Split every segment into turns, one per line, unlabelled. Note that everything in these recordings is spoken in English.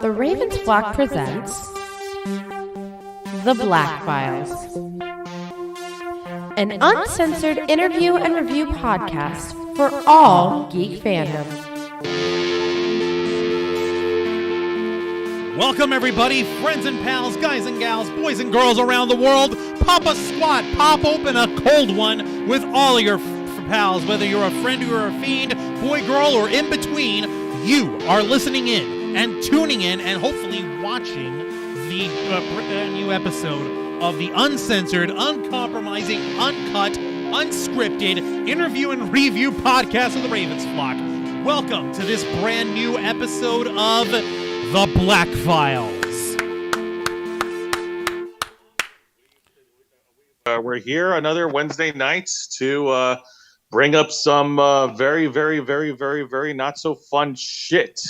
The Ravens Flock presents The Black Files, an uncensored interview and review podcast for all geek fandom.
Welcome everybody, friends and pals, guys and gals, boys and girls around the world. Pop a squat, pop open a cold one with all of your pals, whether you're a friend or a fiend, boy, girl, or in between. You are listening in and tuning in and hopefully watching the new episode of the uncensored, uncompromising, uncut, unscripted interview and review podcast of the Ravens Flock. Welcome to this brand new episode of The Black Files.
We're here another Wednesday night to bring up some very not so fun shit.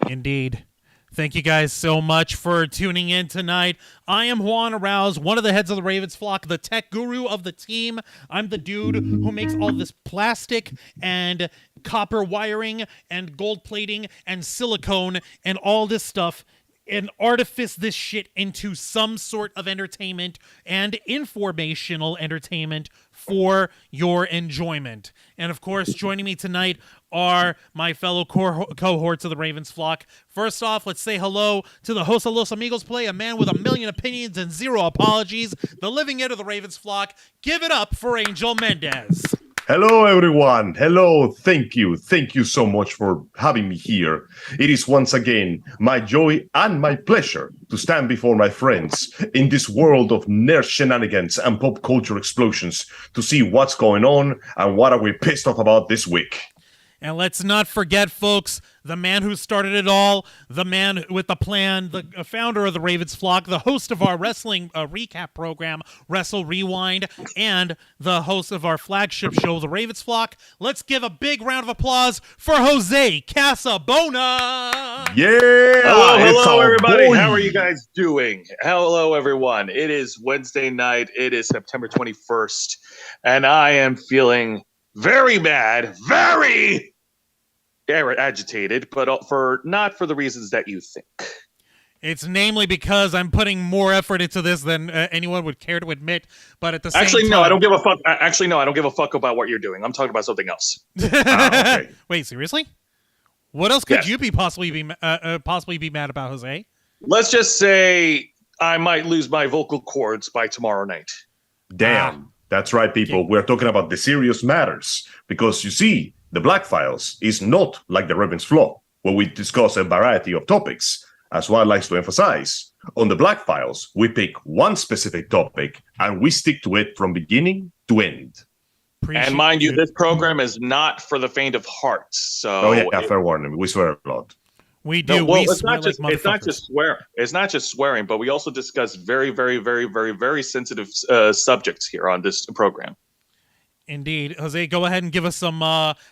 Indeed. Thank you guys so much for tuning in tonight. I am Juan Arauz, one of the heads of the Ravens Flock, the tech guru of the team. I'm the dude who makes all this plastic and copper wiring and gold plating and silicone and all this stuff and artifice this shit into some sort of entertainment and informational entertainment for your enjoyment. And of course, joining me tonight are my fellow cohorts of the Ravens Flock. First off, let's say hello to the host of Los Amigos Play, a man with a million opinions and zero apologies, the living head of the Ravens Flock. Give it up for Angel Mendez.
Hello, everyone. Hello. Thank you. Thank you so much for having me here. It is once again my joy and my pleasure to stand before my friends in this world of nerd shenanigans and pop culture explosions to see what's going on and what are we pissed off about this week.
And let's not forget, folks, the man who started it all, the man with the plan, the founder of the Ravens Flock, the host of our wrestling recap program, Wrestle Rewind, and the host of our flagship show, the Ravens Flock. Let's give a big round of applause for Jose Casabona.
Yeah!
Hello, everybody. Boy. How are you guys doing? Hello, everyone. It is Wednesday night. It is September 21st, and I am feeling very bad, very agitated, but not for the reasons that you think.
It's namely because I'm putting more effort into this than anyone would care to admit. But at the same time,
no, I don't give a fuck. Actually, no, I don't give a fuck about what you're doing. I'm talking about something else.
Okay.
Wait, seriously? What else could you possibly be mad about, Jose?
Let's just say I might lose my vocal cords by tomorrow night.
Damn. That's right, people. We're talking about the serious matters because, you see, the Black Files is not like the Ravens Flock, where we discuss a variety of topics. As Juan likes to emphasize, on the Black Files, we pick one specific topic and we stick to it from beginning to end.
And mind you, this program is not for the faint of heart. So,
fair warning. We swear a lot.
We do.
No, well, it's not just swearing, but we also discuss very sensitive subjects here on this program.
Indeed. Jose, go ahead and give us some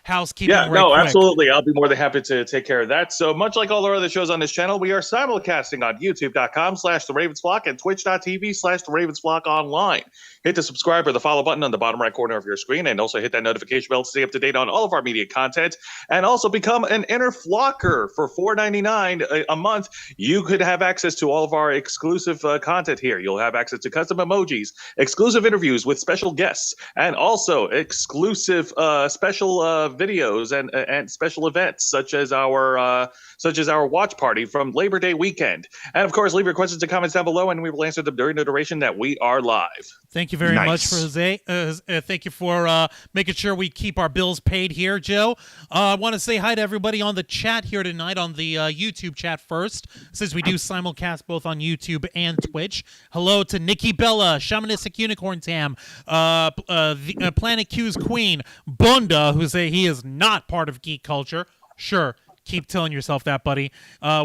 housekeeping.
Absolutely. I'll be more than happy to take care of that. So much like all our other shows on this channel, we are simulcasting on youtube.com/The Ravens Flock and twitch.tv/The Ravens Flock online. Hit the subscribe or the follow button on the bottom right corner of your screen, and also hit that notification bell to stay up to date on all of our media content, and also become an inner flocker for $4.99 a month. You could have access to all of our exclusive content here. You'll have access to custom emojis, exclusive interviews with special guests, and also exclusive special videos and special events such as our watch party from Labor Day weekend. And of course, leave your questions and comments down below, and we will answer them during the duration that we are live.
Thank you very much for Jose. Thank you for making sure we keep our bills paid here, Joe. I want to say hi to everybody on the chat here tonight on the YouTube chat first, since we do simulcast both on YouTube and Twitch. Hello to Nikki Bella, Shamanistic Unicorn Tam, Planet Q's Queen, Bunda, who say he is not part of geek culture. Sure. Keep telling yourself that, buddy.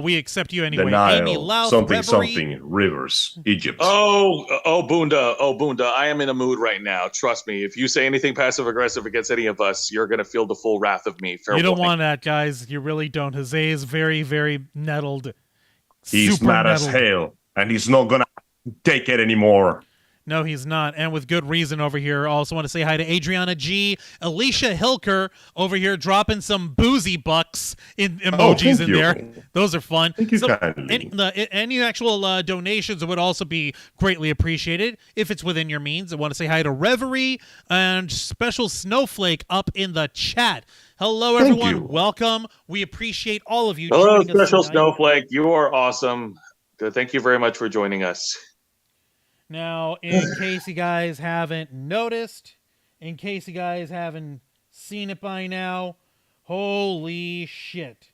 We accept you anyway.
Denial.
Amy Louth,
something, Rivers, Egypt.
Bunda, I am in a mood right now. Trust me. If you say anything passive-aggressive against any of us, you're going to feel the full wrath of me.
You don't want that, guys. You really don't. Jose is very nettled.
He's mad as hell, and he's not going to take it anymore.
No, he's not, and with good reason over here. Also want to say hi to Adriana G, Alicia Hilker over here dropping some boozy bucks in emojis in there. Those are fun.
Thank you
So
kindly.
any actual donations would also be greatly appreciated if it's within your means. I want to say hi to Reverie and Special Snowflake up in the chat. Hello,
Thank
everyone.
you.
Welcome. We appreciate all of you.
Hello,
joining us
Special
tonight.
Snowflake. You are awesome. Good. Thank you very much for joining us.
Now, in case you guys haven't noticed, in case you guys haven't seen it by now, holy shit.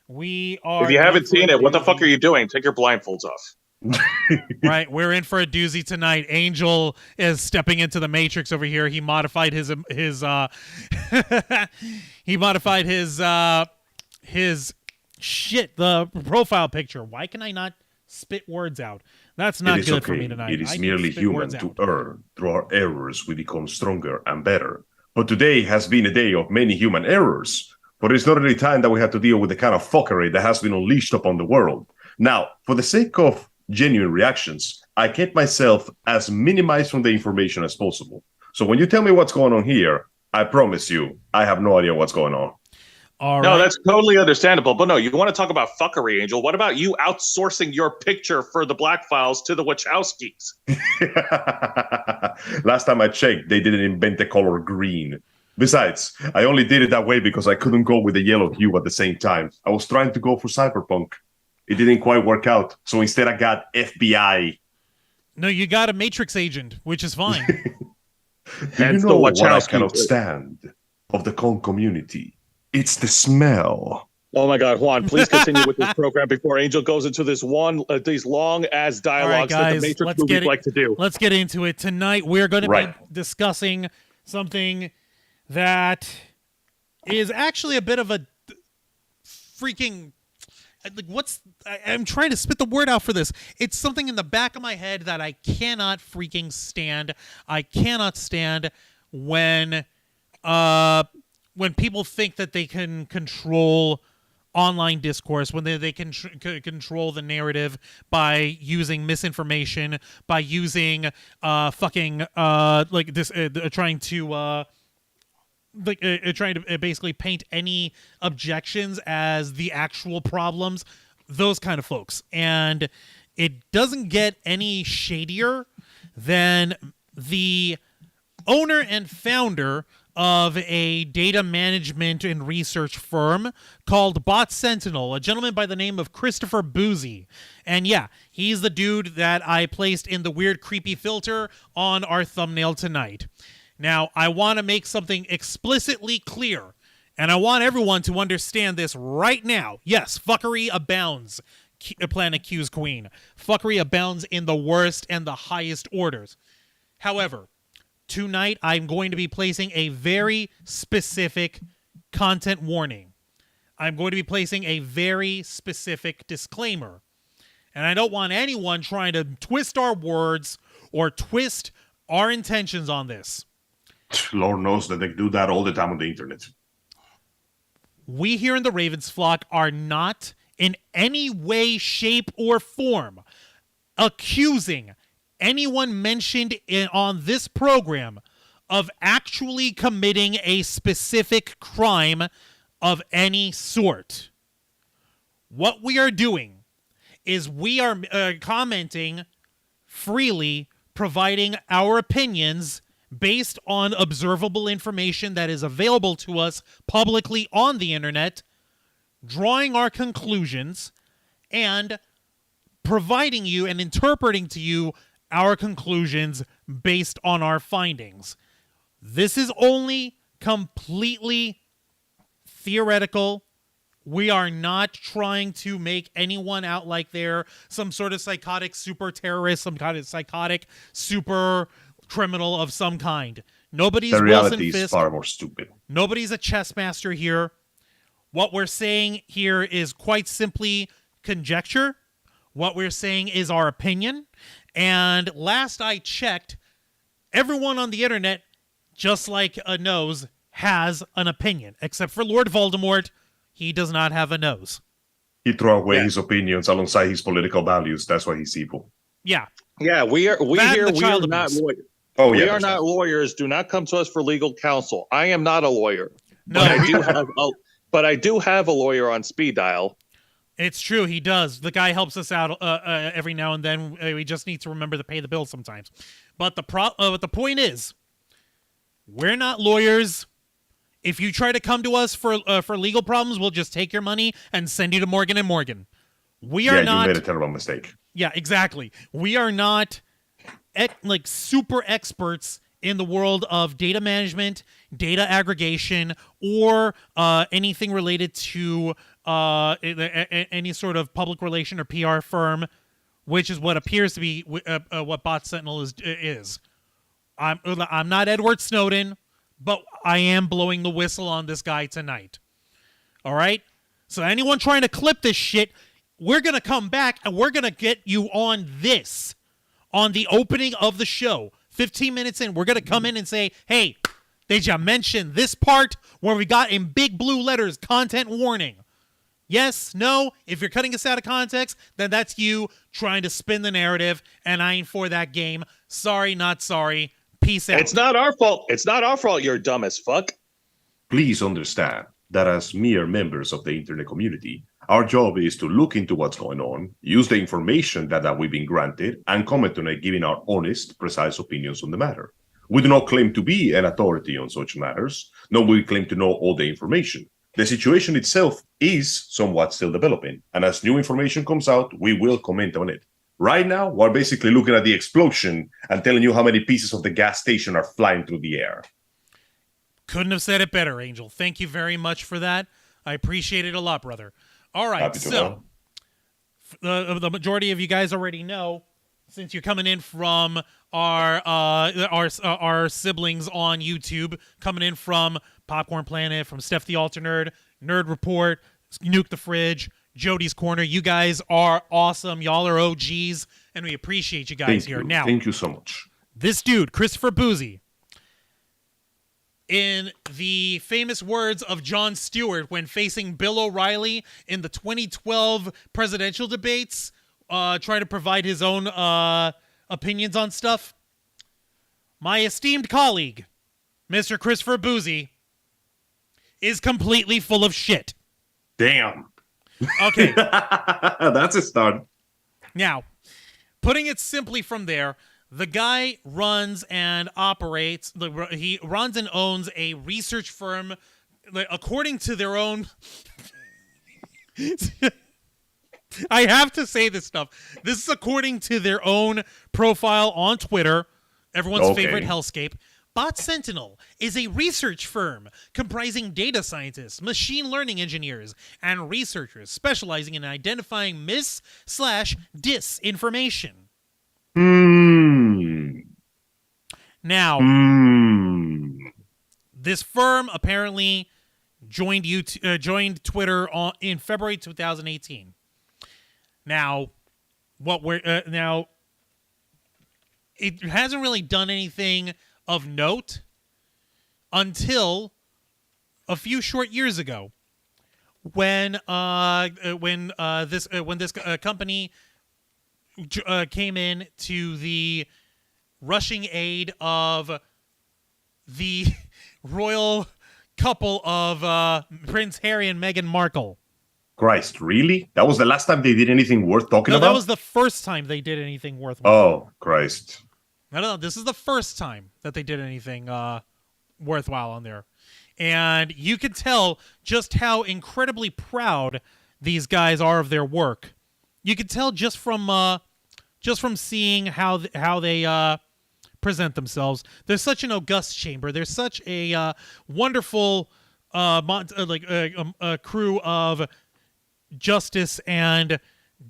We are.
If you haven't seen it, what the fuck
doozy.
are you doing? Take your blindfolds off.
Right, we're in for a doozy tonight. Angel is stepping into the Matrix over here. He modified his he modified his shit, the profile picture. Why can I not spit words out? That's not good for me tonight.
It is
I need
merely
spit
human
words
to
out.
err. Through our errors, we become stronger and better. But today has been a day of many human errors. But it's not really time that we have to deal with the kind of fuckery that has been unleashed upon the world. Now, for the sake of genuine reactions, I kept myself as minimized from the information as possible. So when you tell me what's going on here, I promise you, I have no idea what's going on.
All
No,
right.
that's totally understandable. But no, you want to talk about fuckery, Angel. What about you outsourcing your picture for the Black Files to the Wachowskis?
Last time I checked, they didn't invent the color green. Besides, I only did it that way because I couldn't go with the yellow hue at the same time. I was trying to go for cyberpunk. It didn't quite work out. So instead I got FBI.
No, you got a Matrix agent, which is fine.
Do you
Hence
know
the
what I
Wachowskis.
cannot stand of the con community? It's the smell.
Oh my God, Juan! Please continue with this program before Angel goes into this these long ass
All right,
dialogues that the
guys,
Matrix
let's
movies like to do.
Let's get into it. Tonight, we're going to
Right.
be discussing something that is actually a bit of a freaking... I'm trying to spit the word out for this. It's something in the back of my head that I cannot freaking stand. I cannot stand when people think that they can control online discourse, when they can control the narrative by using misinformation, by using trying to basically paint any objections as the actual problems, those kind of folks. And it doesn't get any shadier than the owner and founder of a data management and research firm called Bot Sentinel, a gentleman by the name of Christopher Bouzy. And yeah, he's the dude that I placed in the weird creepy filter on our thumbnail tonight. Now, I want to make something explicitly clear, and I want everyone to understand this right now. Yes, fuckery abounds, Planet Q's queen. Fuckery abounds in the worst and the highest orders. However, tonight I'm going to be placing a very specific content warning. I'm going to be placing a very specific disclaimer. And I don't want anyone trying to twist our words or twist our intentions on this.
Lord knows that they do that all the time on the internet.
We here in the Ravens flock are not in any way, shape, or form accusing anyone mentioned on this program of actually committing a specific crime of any sort. What we are doing is we are commenting freely, providing our opinions based on observable information that is available to us publicly on the internet, drawing our conclusions, and providing you and interpreting to you our conclusions based on our findings. This is only completely theoretical. We are not trying to make anyone out like they're some sort of psychotic super terrorist, some kind of psychotic super criminal of some kind. Nobody's
The
Wilson
reality is
Fisk.
far more stupid.
Nobody's a chess master here. What we're saying here is quite simply conjecture. What we're saying is our opinion. And last I checked, everyone on the internet, just like a nose, has an opinion. Except for Lord Voldemort, he does not have a nose.
He threw away his opinions alongside his political values. That's why he's evil.
Yeah.
Yeah, we are not lawyers.
Oh,
We
yeah.
are not lawyers. Do not come to us for legal counsel. I am not a lawyer.
No,
But I do have a lawyer on speed dial.
it's true. He does. The guy helps us out every now and then. We just need to remember to pay the bills sometimes. But the point is, we're not lawyers. If you try to come to us for legal problems, we'll just take your money and send you to Morgan and Morgan. We are not.
You made a terrible mistake.
Yeah, exactly. We are not like super experts in the world of data management, data aggregation, or anything related to any sort of public relation or PR firm, which is what appears to be what Bot Sentinel is. I'm not Edward Snowden, but I am blowing the whistle on this guy tonight. All right? So anyone trying to clip this shit, we're going to come back and we're going to get you on this, on the opening of the show. 15 minutes in, we're going to come in and say, hey, did you mention this part where we got in big blue letters, content warning? Yes, no, if you're cutting us out of context, then that's you trying to spin the narrative, and I ain't for that game. Sorry, not sorry. Peace out.
It's not our fault. It's not our fault you're dumb as fuck.
Please understand that as mere members of the internet community, our job is to look into what's going on, use the information that we've been granted, and comment on it, giving our honest, precise opinions on the matter. We do not claim to be an authority on such matters, nor we claim to know all the information. The situation itself is somewhat still developing, and as new information comes out, we will comment on it. Right now, we're basically looking at the explosion and telling you how many pieces of the gas station are flying through the air.
Couldn't have said it better, Angel. Thank you very much for that. I appreciate it a lot, brother. All right, so the majority of you guys already know, since you're coming in from our siblings on YouTube, coming in from Popcorn Planet, from Steph the Alter Nerd, Nerd Report, Nuke the Fridge, Jody's Corner. You guys are awesome. Y'all are OGs, and we appreciate you guys here. Now,
thank you so much.
This dude, Christopher Bouzy, in the famous words of Jon Stewart when facing Bill O'Reilly in the 2012 presidential debates, trying to provide his own opinions on stuff. My esteemed colleague, Mr. Christopher Bouzy, is completely full of shit.
Damn.
Okay.
That's a start.
Now, putting it simply from there, the guy runs and operates, he runs and owns a research firm, according to their own... I have to say this stuff. This is according to their own profile on Twitter, everyone's favorite hellscape. Bot Sentinel is a research firm comprising data scientists, machine learning engineers, and researchers specializing in identifying mis/disinformation. Now, this firm apparently joined Twitter in February 2018. Now, it hasn't really done anything of note until a few short years ago, when this company came in to the rushing aid of the royal couple of Prince Harry and Meghan Markle.
Christ, really? That was the last time they did anything worth talking about?
No, that was the first time they did anything worthwhile.
Oh, Christ.
No, this is the first time that they did anything worthwhile on there. And you can tell just how incredibly proud these guys are of their work. You can tell just from seeing how they present themselves. There's such an august chamber. There's such a wonderful a crew of justice and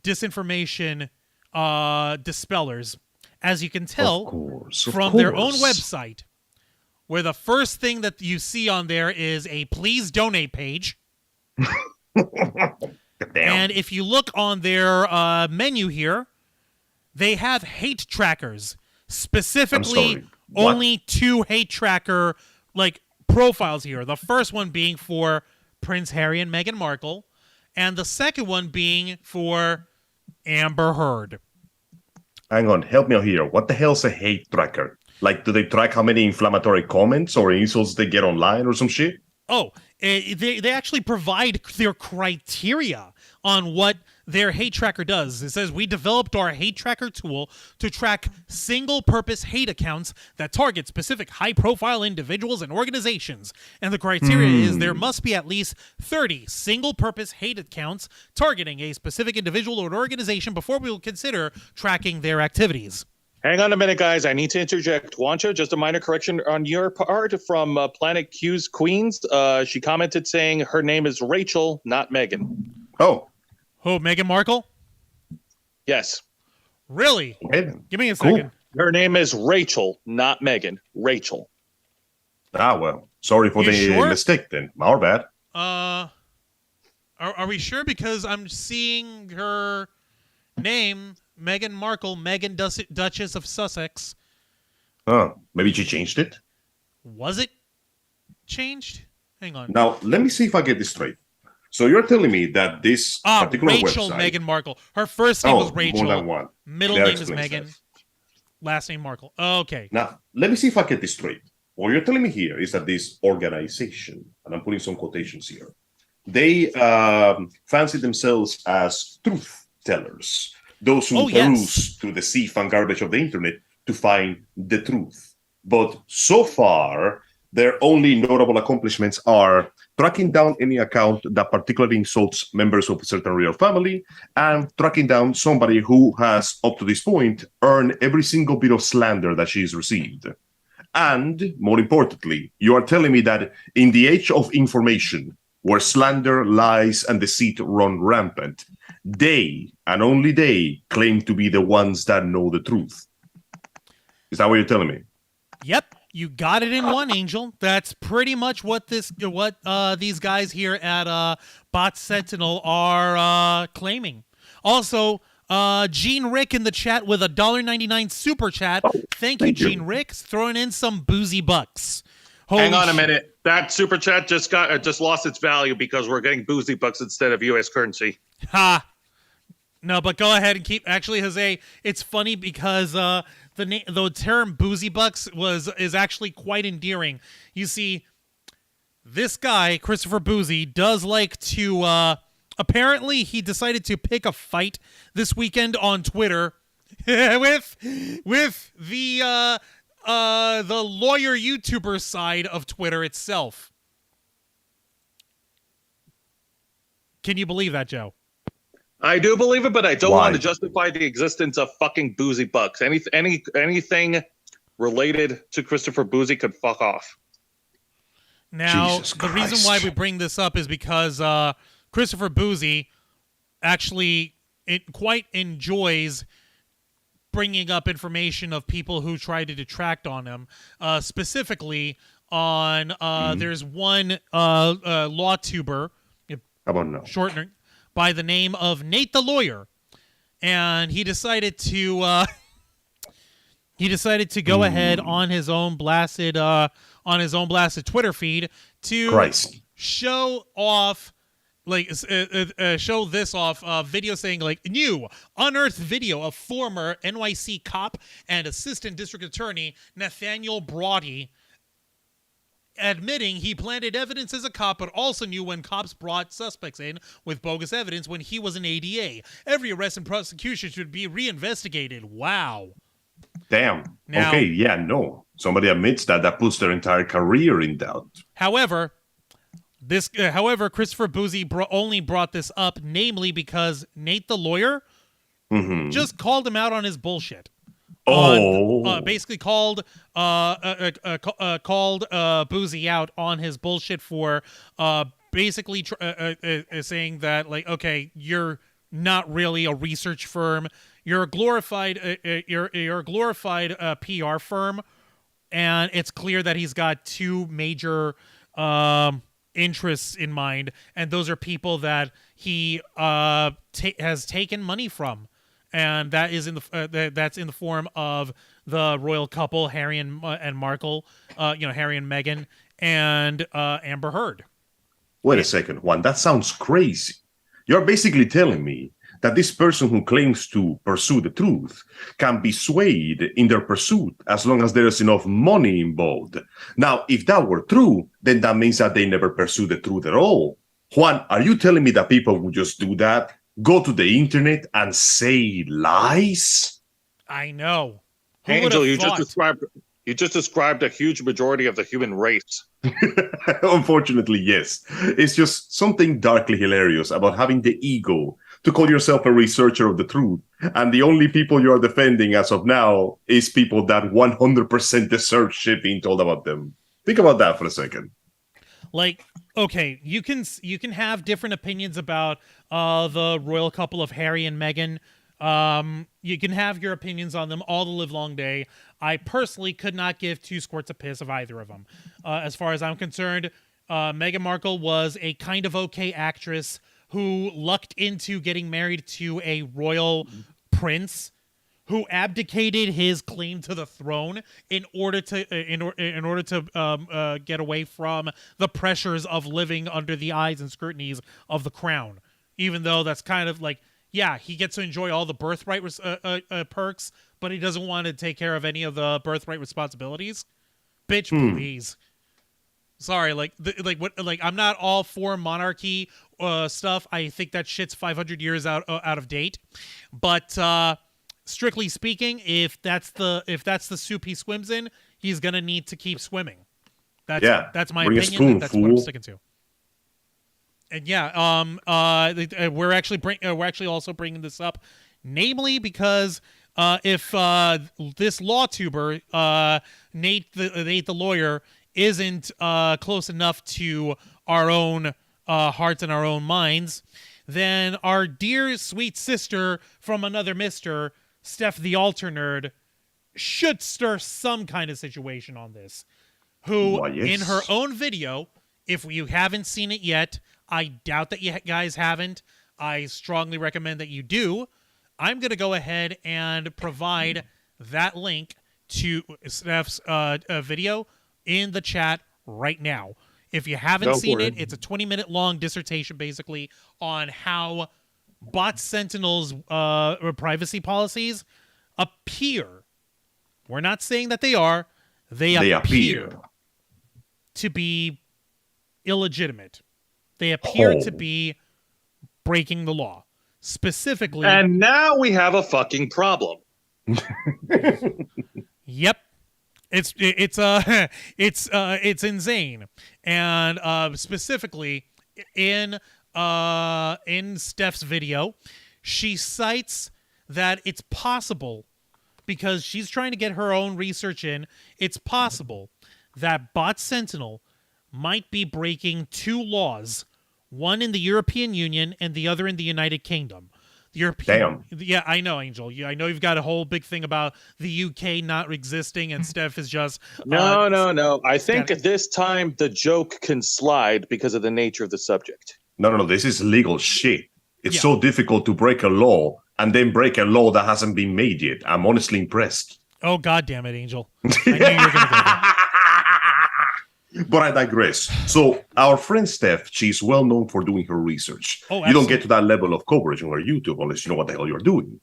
disinformation dispellers, as you can tell from their own website, where the first thing that you see on there is a please donate page. And if you look on their menu here, they have hate trackers, specifically only 2 hate tracker profiles here. The first one being for Prince Harry and Meghan Markle, and the second one being for Amber Heard.
Hang on, help me out here. What the hell's a hate tracker? Like, do they track how many inflammatory comments or insults they get online or some shit?
Oh, they actually provide their criteria on what their hate tracker does. It says, we developed our hate tracker tool to track single-purpose hate accounts that target specific high-profile individuals and organizations. And the criteria is there must be at least 30 single-purpose hate accounts targeting a specific individual or organization before we will consider tracking their activities.
Hang on a minute, guys. I need to interject. Juancho, just a minor correction on your part from Planet Q's Queens. She commented saying her name is Rachel, not Megan.
Oh.
Who, Meghan Markle?
Yes.
Really?
Okay.
Give me a
Cool.
second.
Her name is Rachel, not Megan. Rachel.
Ah, well. Sorry for
You
the
sure?
mistake then. Our bad.
Are we sure? Because I'm seeing her name, Meghan Markle, Meghan Duchess of Sussex.
Oh, maybe she changed it?
Was it changed? Hang on.
Now, let me see if I get this straight. So you're telling me that this particular
Rachel
website...
Meghan Markle. Her first name was Rachel.
More than one.
Middle
That
name is
explains
Meghan.
that.
Last name Markle. Okay.
Now, let me see if I get this straight. What you're telling me here is that this organization, and I'm putting some quotations here, they fancy themselves as truth tellers, those who peruse through the sieve and garbage of the internet to find the truth. But so far, their only notable accomplishments are tracking down any account that particularly insults members of a certain royal family and tracking down somebody who has, up to this point, earned every single bit of slander that she's received. And, more importantly, you are telling me that in the age of information, where slander, lies, and deceit run rampant, they, and only they, claim to be the ones that know the truth. Is that what you're telling me?
Yep. You got it in one, Angel. That's pretty much what these guys here at Bot Sentinel are claiming. Also, Gene Rick in the chat with a $1.99 super chat. Thank you, Gene Rick, throwing in some boozy bucks.
Hang on a minute. That super chat just lost its value because we're getting boozy bucks instead of U.S. currency.
Ha! No, but go ahead and keep. Actually, Jose, it's funny because the term "boozy bucks" is actually quite endearing. You see, this guy Christopher Bouzy does like to. Apparently, he decided to pick a fight this weekend on Twitter with the lawyer YouTuber side of Twitter itself. Can you believe that, Joe?
I do believe it, but I don't
Why?
want to justify the existence of fucking boozy bucks. Anything related to Christopher Bouzy could fuck off.
Now,
Jesus
the reason
Christ.
why we bring this up is because Christopher Bouzy actually quite enjoys bringing up information of people who try to detract on him, specifically on there's one law tuber,
How about no?
shortener, by the name of Nate the Lawyer, and he decided to go ahead on his own blasted Twitter feed to
Christ.
show off. Show this off video saying new unearthed video of former NYC cop and assistant district attorney Nathaniel Brody admitting he planted evidence as a cop, but also knew when cops brought suspects in with bogus evidence when he was an ADA. Every arrest and prosecution should be reinvestigated. Wow.
Damn.
Now-
Okay, yeah, no. Somebody admits that puts their entire career in doubt.
However, Christopher Bouzy only brought this up, namely because Nate the Lawyer just called him out on his bullshit. Basically called Bouzy out on his bullshit for basically saying that okay, you're not really a research firm, you're a glorified PR firm, and it's clear that he's got two major interests in mind, and those are people that he has taken money from. And that is that's in the form of the royal couple, Harry and Markle, Harry and Meghan, and Amber Heard.
Wait a second, Juan. That sounds crazy. You're basically telling me that this person who claims to pursue the truth can be swayed in their pursuit as long as there is enough money involved. Now, if that were true, then that means that they never pursue the truth at all. Juan, are you telling me that people would just do that? Go to the internet and say lies?
I know. Who
Angel,
would've
you
thought?
just described a huge majority of the human race.
Unfortunately, yes. It's just something darkly hilarious about having the ego to call yourself a researcher of the truth, and the only people you are defending as of now is people that 100% deserve shit being told about them. Think about that for a second.
Like, okay, you can have different opinions about the royal couple of Harry and Meghan. You can have your opinions on them all the live long day. I personally could not give two squirts of piss of either of them. As far as I'm concerned, Meghan Markle was a kind of okay actress who lucked into getting married to a royal prince who abdicated his claim to the throne in order to get away from the pressures of living under the eyes and scrutinies of the crown. Even though that's kind of like, yeah, he gets to enjoy all the birthright perks, but he doesn't want to take care of any of the birthright responsibilities. Bitch, please. Sorry, I'm not all for monarchy stuff. I think that shit's 500 years out of date. But strictly speaking, if that's the soup he swims in, he's gonna need to keep swimming. That's my opinion. That's what I'm sticking to. And we're actually also bringing this up, namely because if this law tuber Nate the lawyer isn't close enough to our own hearts and our own minds, then our dear sweet sister from another mister, Steph the Alter Nerd, should stir some kind of situation on this. Who, in her own video, if you haven't seen it yet, I doubt that you guys haven't. I strongly recommend that you do. I'm going to go ahead and provide that link to Steph's video in the chat right now. If you haven't seen it, it's a 20-minute long dissertation basically on how Bot Sentinel's privacy policies appear. We're not saying that they are. They appear to be illegitimate. They appear to be breaking the law. Specifically.
And now we have a fucking problem.
Yep. It's insane. And specifically in Steph's video, she cites that it's possible, because she's trying to get her own research in, it's possible that Bot Sentinel might be breaking two laws, one in the European Union and the other in the United Kingdom.
Damn.
Yeah, I know, Angel. I know you've got a whole big thing about the UK not existing, and Steph is just...
No. I think at this time the joke can slide because of the nature of the subject.
No. This is legal shit. It's so difficult to break a law and then break a law that hasn't been made yet. I'm honestly impressed.
Oh, God damn it, Angel. I knew you were going to go there.
But I digress. So our friend Steph, she's well known for doing her research.
Oh,
you don't get to that level of coverage on her YouTube unless you know what the hell you're doing.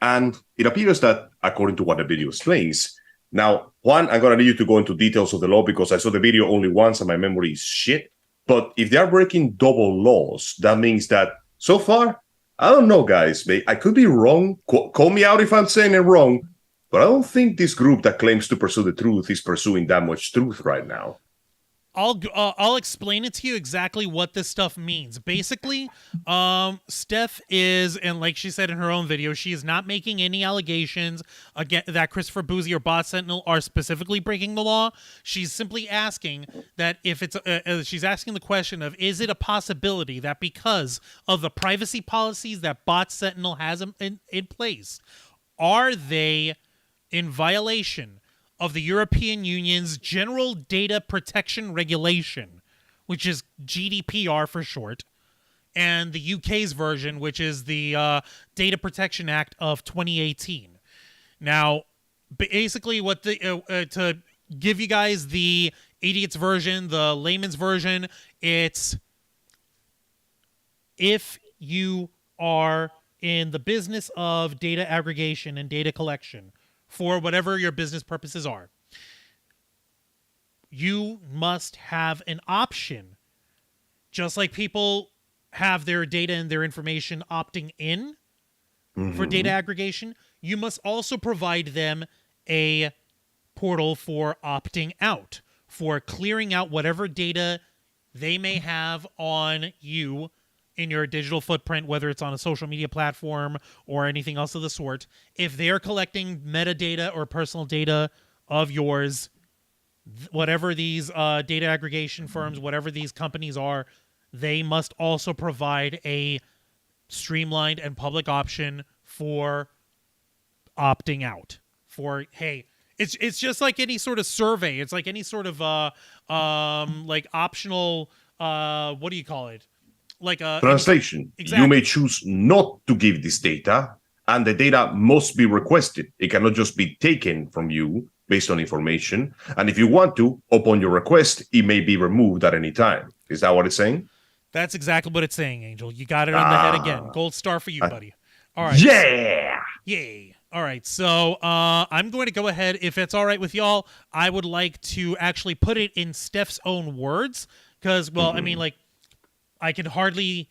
And it appears that, according to what the video explains, now, Juan, I'm going to need you to go into details of the law because I saw the video only once and my memory is shit. But if they're breaking double laws, that means that so far, I don't know, guys. I could be wrong. Call me out if I'm saying it wrong. But I don't think this group that claims to pursue the truth is pursuing that much truth right now.
I'll explain it to you exactly what this stuff means. Basically, Steph is, and like she said in her own video, she is not making any allegations again that Christopher Bouzy or Bot Sentinel are specifically breaking the law. She's simply asking that if it's, she's asking the question of, is it a possibility that because of the privacy policies that Bot Sentinel has in place, are they in violation of the European Union's General Data Protection Regulation, which is GDPR for short, and the UK's version, which is the Data Protection Act of 2018. Now, basically, what to give you guys the idiot's version, the layman's version, it's if you are in the business of data aggregation and data collection for whatever your business purposes are, you must have an option. Just like people have their data and their information opting in for data aggregation, you must also provide them a portal for opting out, for clearing out whatever data they may have on you in your digital footprint, whether it's on a social media platform or anything else of the sort. If they're collecting metadata or personal data of yours, whatever these data aggregation firms, whatever these companies are, they must also provide a streamlined and public option for opting out. For, hey, it's just like any sort of survey. It's like any sort of like optional what do you call it? Like a
translation.
Exactly.
You may choose not to give this data, and the data must be requested. It cannot just be taken from you based on information. And if you want to, upon your request, it may be removed at any time. Is that what it's saying?
That's exactly what it's saying, Angel. You got it on the head again. Gold star for you, buddy. All right.
Yeah!
Yay. All right. So I'm going to go ahead. If it's all right with y'all, I would like to actually put it in Steph's own words. Because, well, I mean, like, I can hardly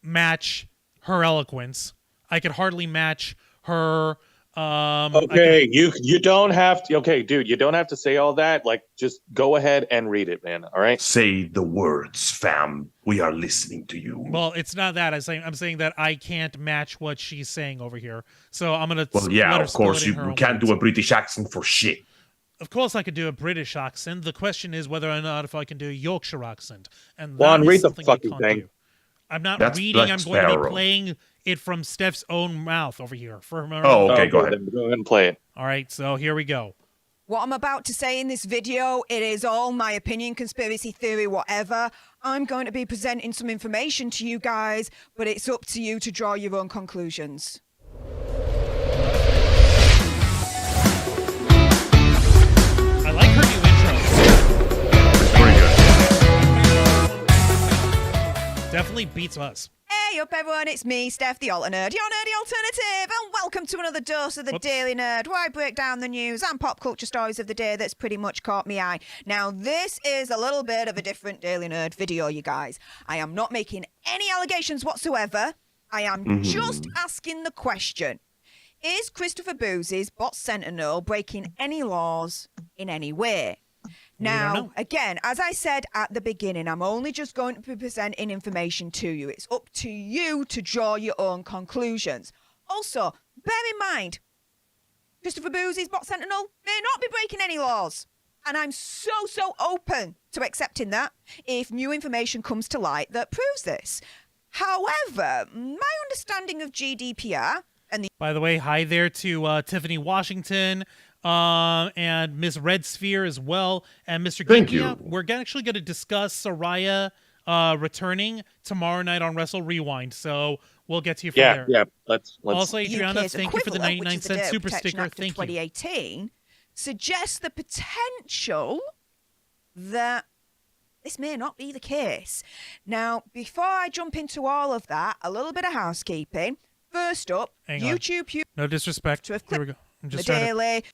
match her eloquence. I could hardly match her...
okay, you don't have to. Okay, dude, you don't have to say all that. Like, just go ahead and read it, man. All right.
Say the words, fam. We are listening to you.
Well, it's not that. I'm saying that I can't match what she's saying over here. So I'm gonna.
Well, yeah, of course you can't do a British accent for shit.
Of course, I could do a British accent. The question is whether or not if I can do a Yorkshire accent. And
Juan,
that is
read the
something I
fucking
can't
thing.
do. I'm not
That's
reading.
Black
I'm going to
Sparrow.
be playing it from Steph's own mouth over here.
Oh, okay, go ahead.
Then go ahead and play it.
All right, so here we go.
What I'm about to say in this video, it is all my opinion, conspiracy theory, whatever. I'm going to be presenting some information to you guys, but it's up to you to draw your own conclusions.
I like her new intro.
It's pretty good.
Definitely beats us.
Hey up everyone, it's me, Steph the Alter Nerd, your nerdy alternative, and welcome to another dose of the Daily Nerd, where I break down the news and pop culture stories of the day that's pretty much caught me eye. Now this is a little bit of a different Daily Nerd video, you guys. I am not making any allegations whatsoever. I am just asking the question. Is Christopher Bouzy's Bot Sentinel breaking any laws in any way? Now, again, as I said at the beginning, I'm only just going to be presenting information to you. It's up to you to draw your own conclusions. Also, bear in mind, Christopher Bouzy's Bot Sentinel may not be breaking any laws. And I'm so open to accepting that if new information comes to light that proves this. However, my understanding of GDPR and the...
By the way, hi there to Tiffany Washington and Miss Red Sphere as well. And Mr.
Thank
Geekia,
you.
we're actually going to discuss Soraya returning tomorrow night on Wrestle Rewind. So we'll get to you from there.
Yeah. Let's.
Also, Adriana,
UK's
thank you for the
equivalent,
99
which is the
cent
Data
super
Protection
sticker.
Act of
Thank you.
2018 suggests the potential that this may not be the case. Now, before I jump into all of that, a little bit of housekeeping. First up,
Hang on.
YouTube
No disrespect.
to have
Here we
clicked
go. I'm
the
just trying to...
daily.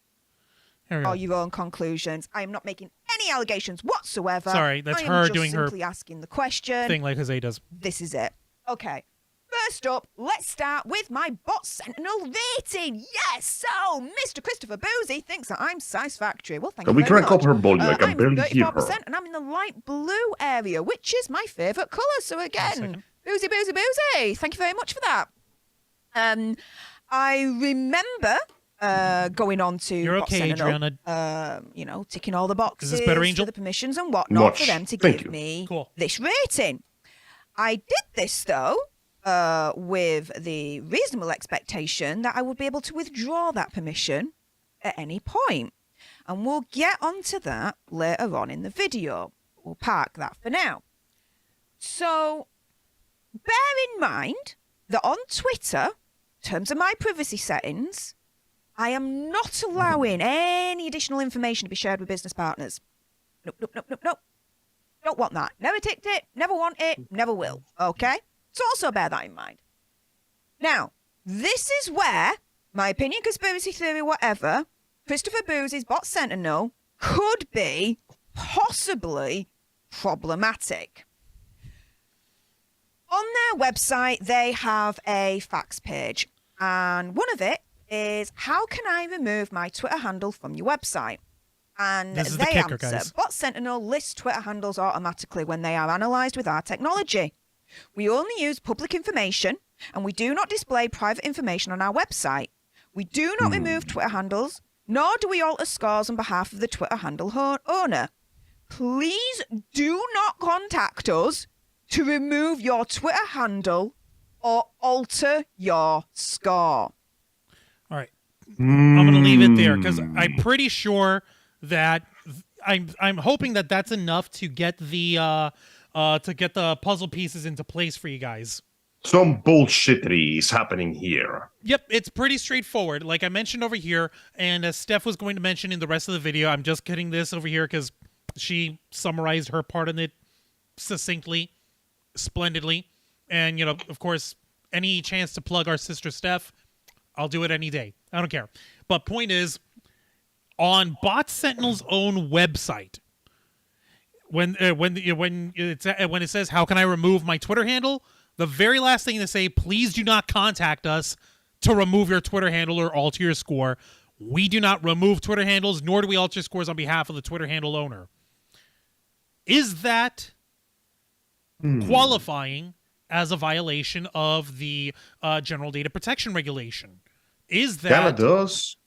Here we
Draw
go.
your own conclusions. I am not making any allegations whatsoever.
Sorry, that's
I am
her
just
doing her
simply asking the question.
thing like Jose does.
This is it. Okay. First up, let's start with my Bot Sentinel rating. Yes, so Mr. Christopher Bouzy thinks that I'm satisfactory. Well, thank
Can
you
we
very
crank up
much.
her volume? I can
I'm
barely hear
34%
her.
and I'm in the light blue area, which is my favourite colour. So again,
second.
Bouzy, thank you very much for that. I remember going on to
You're
Bot
okay,
Sentinel,
Adriana.
ticking all the boxes
Is this better, Angel?
for the permissions and whatnot
Much.
for them to
Thank
give
you.
me
Cool.
this rating. I did this, though, with the reasonable expectation that I would be able to withdraw that permission at any point. And we'll get onto that later on in the video. We'll park that for now. So, bear in mind that on Twitter, in terms of my privacy settings, I am not allowing any additional information to be shared with business partners. Nope. Don't want that. Never ticked it, never want it, never will. Okay? So also bear that in mind. Now, This is where, my opinion, conspiracy theory, whatever, Christopher Bouzy's Bot Sentinel could be possibly problematic. On their website, they have a facts page, and one of it is, how can I remove my Twitter handle from your website? And
This is
they
the kicker,
answer,
guys.
Bot Sentinel lists Twitter handles automatically when they are analysed with our technology. We only use public information, and we do not display private information on our website. We do not remove Twitter handles, nor do we alter scores on behalf of the Twitter handle owner. Please do not contact us to remove your Twitter handle or alter your score.
All right. I'm going to leave it there because I'm pretty sure that I'm hoping that that's enough to get the puzzle pieces into place for you guys.
Some bullshittery is happening here.
Yep, it's pretty straightforward. Like I mentioned over here, and as Steph was going to mention in the rest of the video, I'm just getting this over here because she summarized her part in it succinctly, splendidly. And, you know, of course, any chance to plug our sister Steph, I'll do it any day. I don't care. But point is, on Bot Sentinel's own website, when it says, how can I remove my Twitter handle? The very last thing to say, please do not contact us to remove your Twitter handle or alter your score. We do not remove Twitter handles, nor do we alter scores on behalf of the Twitter handle owner. Is that qualifying as a violation of the General Data Protection Regulation? Is that...
Yeah, it does.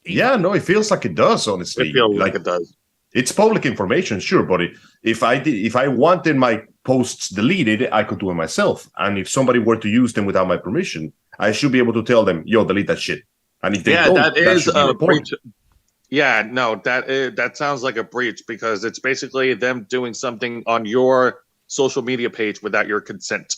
Yeah, no, it feels like it does, honestly.
It feels like it does.
It's public information, sure, but if I wanted my posts deleted, I could do it myself. And if somebody were to use them without my permission, I should be able to tell them, yo, delete that shit. And if they don't,
that is
should be
a
reported.
breach. Yeah, no, that sounds like a breach because it's basically them doing something on your social media page without your consent.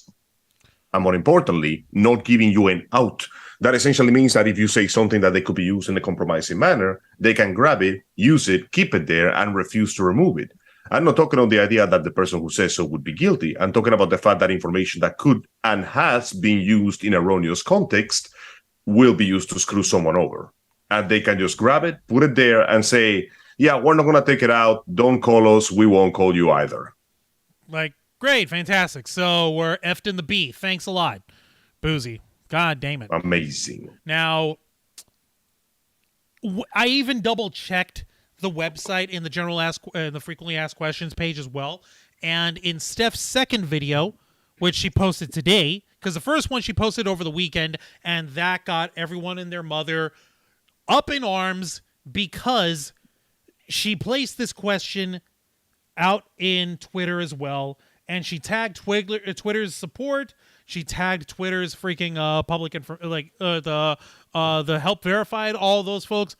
And more importantly, not giving you an out. That essentially means that if you say something that they could be used in a compromising manner, they can grab it, use it, keep it there, and refuse to remove it. I'm not talking about the idea that the person who says so would be guilty. I'm talking about the fact that information that could and has been used in erroneous context will be used to screw someone over. And they can just grab it, put it there, and say, yeah, we're not going to take it out. Don't call us. We won't call you either.
Like, great, fantastic. So we're effed in the B. Thanks a lot, Bouzy. God damn it.
Amazing.
Now, I even double-checked the website in the the frequently asked questions page as well. And in Steph's second video, which she posted today, because the first one she posted over the weekend, and that got everyone and their mother up in arms because she placed this question out in Twitter as well, and she tagged Twitter's support. She tagged Twitter's freaking public the help verified, all those folks,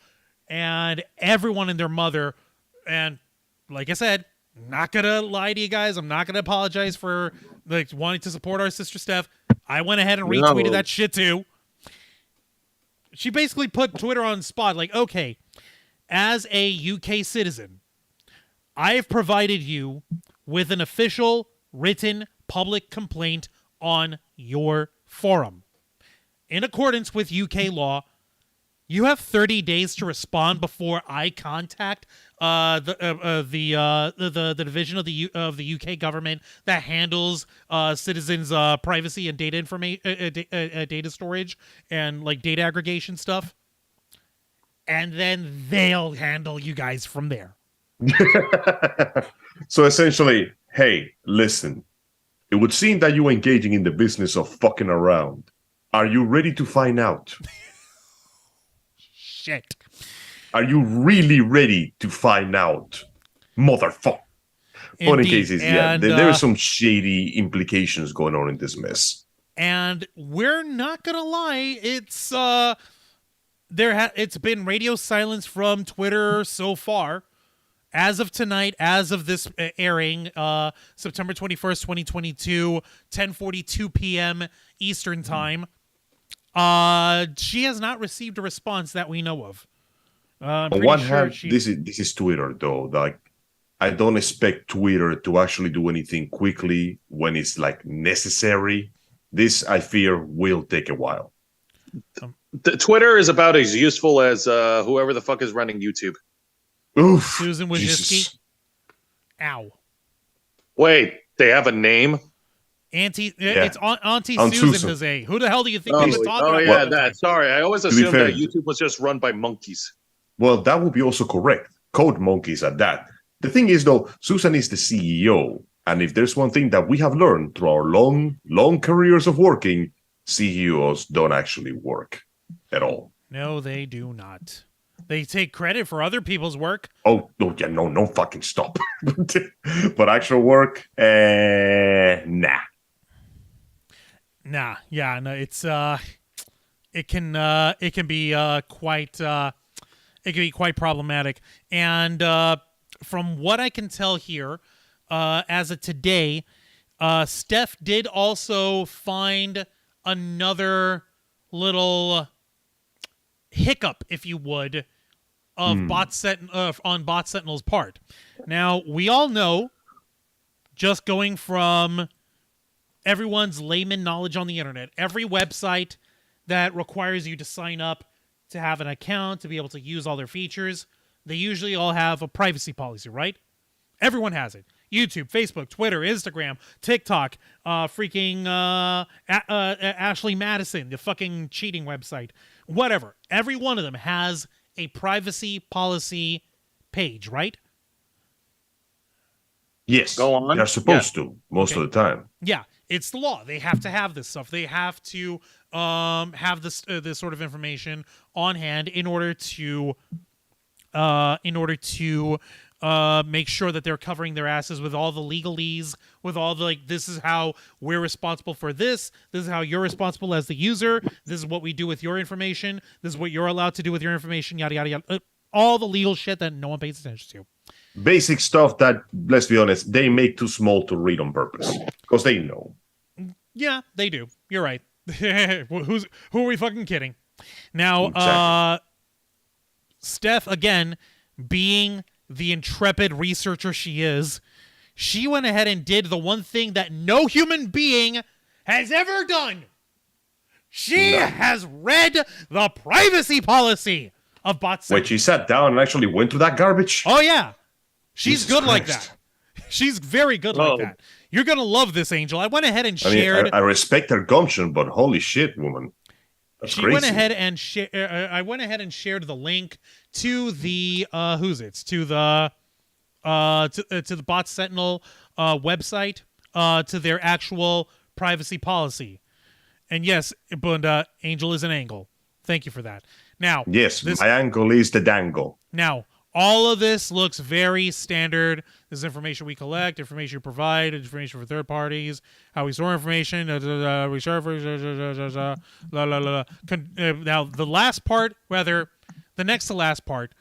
and everyone and their mother. And like I said, not gonna lie to you guys. I'm not gonna apologize for like wanting to support our sister Steph. I went ahead and retweeted that shit too. She basically put Twitter on the spot. Like, okay, as a UK citizen, I have provided you with an official written public complaint on your forum. In accordance with UK law, you have 30 days to respond before I contact the division of the UK government that handles citizens' privacy and data data storage and like data aggregation stuff, and then they'll handle you guys from there.
So essentially, hey, listen. It would seem that you're engaging in the business of fucking around. Are you ready to find out?
Shit.
Are you really ready to find out? Motherfucker. Funny cases, yeah. There are some shady implications going on in this mess.
And we're not gonna lie, it's it's been radio silence from Twitter so far. As of tonight, as of this airing, September 21st, 2022, 10:42 p.m. Eastern Time, she has not received a response that we know of.
On one hand, this is Twitter, though. Like, I don't expect Twitter to actually do anything quickly when it's, like, necessary. This, I fear, will take a while.
Twitter is about as useful as whoever the fuck is running YouTube.
Oof,
Susan Wojcicki.
Jesus.
Ow.
Wait, they have a name?
Auntie
Aunt
Susan
Susan.
Jose. Who the hell do you think
Oh,
they were talking about?
yeah,
all the time?
that. Sorry, I always
be
assumed
fair-
that YouTube was just run by monkeys.
Well, that would be also correct. Code monkeys at that. The thing is, though, Susan is the CEO. And if there's one thing that we have learned through our long, long careers of working, CEOs don't actually work at all.
No, they do not. They take credit for other people's work.
Oh, yeah, no fucking stop. But actual work, nah.
Nah, yeah, no, it's it can be quite problematic. And from what I can tell here, as of today, Steph did also find another little hiccup, if you would, of on Bot Sentinel's part. Now, we all know, just going from everyone's layman knowledge on the internet, every website that requires you to sign up to have an account, to be able to use all their features, they usually all have a privacy policy, right? Everyone has it. YouTube, Facebook, Twitter, Instagram, TikTok, Ashley Madison, the fucking cheating website, whatever. Every one of them has a privacy policy page, right?
Yes,
Go on.
they're supposed to most of the time.
Yeah, it's the law. They have to have this stuff. They have to have this sort of information on hand in order to make sure that they're covering their asses with all the legalese, with all the, like, this is how we're responsible for this is how you're responsible as the user, this is what we do with your information, this is what you're allowed to do with your information, yada yada yada, all the legal shit that no one pays attention to.
Basic stuff that, let's be honest, they make too small to read on purpose because they know.
Yeah, they do. You're right. Who are we fucking kidding? Now,
Exactly.
Steph, again, being the intrepid researcher she is, she went ahead and did the one thing that no human being has ever done. She has read the privacy policy of Bot Sentinel.
Wait, she sat down and actually went through that garbage?
Oh, yeah. She's
Jesus
good like
Christ.
that. She's very good like that. You're going to love this, Angel. I went ahead and
I mean,
shared...
I respect her gumption, but holy shit, woman. That's
She
crazy.
went ahead and I went ahead and shared the link to the to the Bot Sentinel website, to their actual privacy policy. And yes, but Angel is an angle. Thank you for that. Now,
Yes, my angle is the dangle.
now, all of this looks very standard. This is information we collect, information we provide, information for third parties, how we store information, we serve, now, the last part, rather, the next to last part,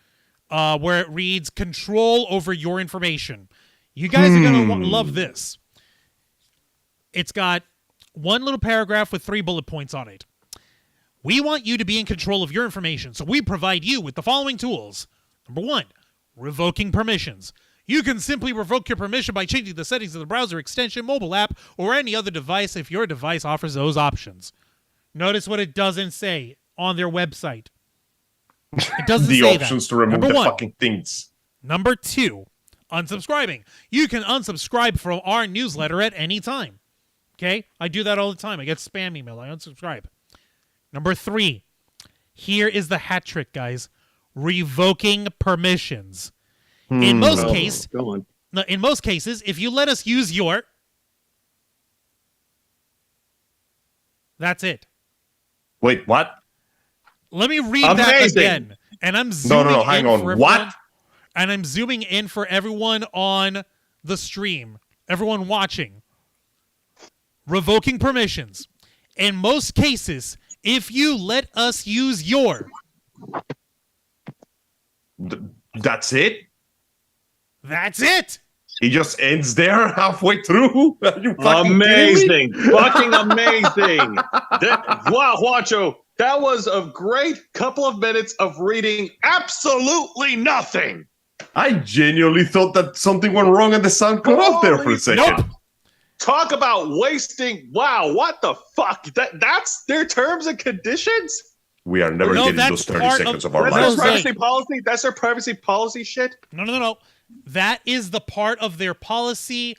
where it reads control over your information. You guys are going to love this. It's got one little paragraph with 3 bullet points on it. We want you to be in control of your information, so we provide you with the following tools. Number 1, revoking permissions. You can simply revoke your permission by changing the settings of the browser extension, mobile app, or any other device if your device offers those options. Notice what it doesn't say on their website. It doesn't
The
say
options
that.
to remove
Number
the
1.
fucking things.
Number 2, unsubscribing. You can unsubscribe from our newsletter at any time. Okay? I do that all the time. I get spam email. I unsubscribe. Number 3, here is the hat trick, guys. Revoking permissions. In most cases, if you let us use your, that's it.
Wait, what?
Let me read that again. And I'm zooming
No, hang
in
on.
for everyone,
What?
And I'm zooming in for everyone on the stream, everyone watching. Revoking permissions. In most cases, if you let us use your,
That's it?
that's it.
He just ends there halfway through? Are you fucking
Amazing. Fucking amazing. Wow, Juancho, that was a great couple of minutes of reading absolutely nothing.
I genuinely thought that something went wrong and the sound cut off there for a second.
Nope.
talk about wasting. Wow, what the fuck? That's their terms and conditions?
We are never getting those 30 seconds of our
That's
lives.
their privacy policy? That's their privacy policy shit?
No. That is the part of their policy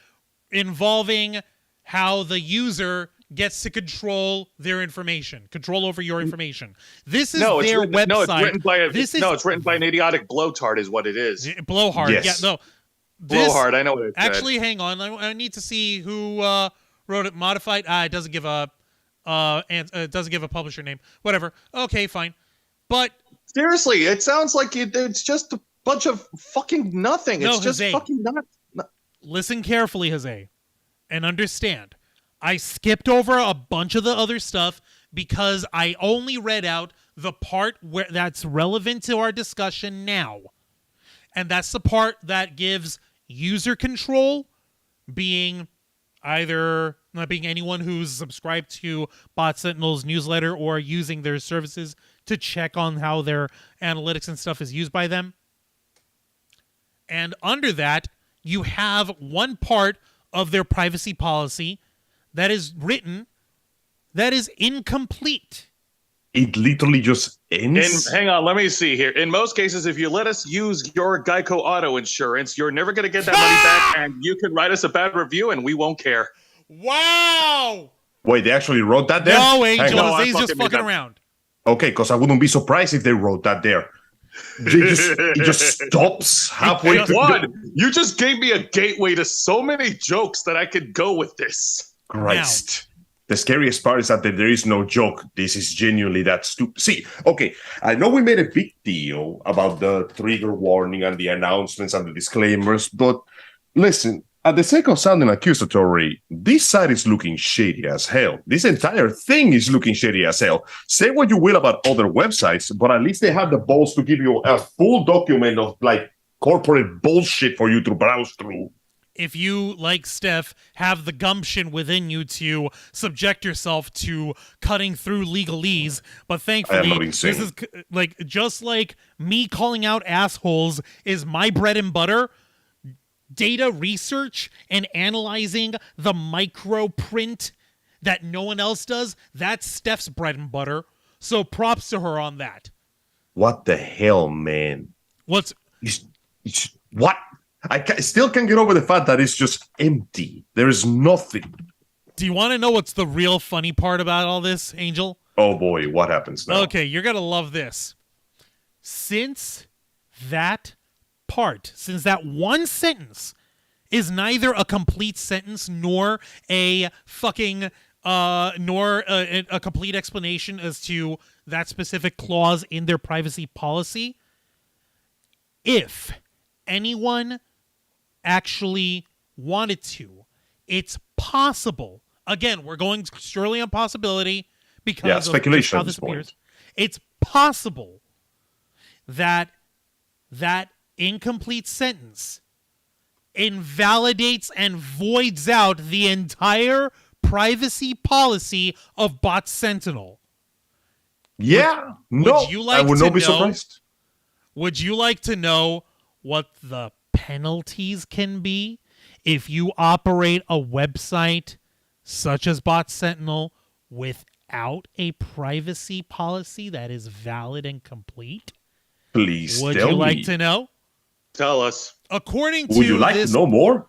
involving how the user gets to control their information, control over your information. This is their website.
No, it's written by an idiotic blowhard is what it is.
Blowhard,
yes.
yeah, no.
Blowhard, I know what it said.
Actually, hang on. I need to see who wrote it. Modified. It doesn't give a it doesn't give a publisher name. Whatever. Okay, fine. But
seriously, it sounds like it's just a bunch of fucking nothing. It's just fucking not.
Listen carefully, Jose, and understand. I skipped over a bunch of the other stuff because I only read out the part where that's relevant to our discussion now. And that's the part that gives user control, being either not being anyone who's subscribed to Bot Sentinel's newsletter or using their services to check on how their analytics and stuff is used by them. And under that, you have one part of their privacy policy that is written that is incomplete.
It literally just ends.
Hang on, let me see here. In most cases, if you let us use your Geico auto insurance, you're never going to get that money back, and you can write us a bad review, and we won't care.
Wow!
Wait, they actually wrote that there?
No, Angel,
No,
Jose's just fucking around.
Okay, because I wouldn't be surprised if they wrote that there. It just stops halfway through.
Juan, you just gave me a gateway to so many jokes that I could go with this.
Christ. The scariest part is that there is no joke. This is genuinely that stupid. See, okay, I know we made a big deal about the trigger warning and the announcements and the disclaimers, but listen, at the sake of sounding accusatory, this site is looking shady as hell. This entire thing is looking shady as hell. Say what you will about other websites, but at least they have the balls to give you a full document of like corporate bullshit for you to browse through.
If you, like Steph, have the gumption within you to subject yourself to cutting through legalese, but thankfully, this is like just like me calling out assholes is my bread and butter. Data research and analyzing the micro print that no one else does, that's Steph's bread and butter. So props to her on that.
What the hell, man?
What?
I still can't get over the fact that it's just empty. There is nothing.
Do you want to know what's the real funny part about all this, Angel?
Oh boy, what happens now?
Okay, you're going to love this. Since that one sentence is neither a complete sentence nor a fucking nor a complete explanation as to that specific clause in their privacy policy, if anyone actually wanted to, it's possible. Again, we're going surely on possibility because
speculation
of how this appears. It's possible that that incomplete sentence invalidates and voids out the entire privacy policy of Bot Sentinel.
Yeah, I would not be surprised.
Would you like to know what the penalties can be if you operate a website such as Bot Sentinel without a privacy policy that is valid and complete?
Please
Would
tell
you like
me.
to know?
Tell us.
According to
Would you like to know more?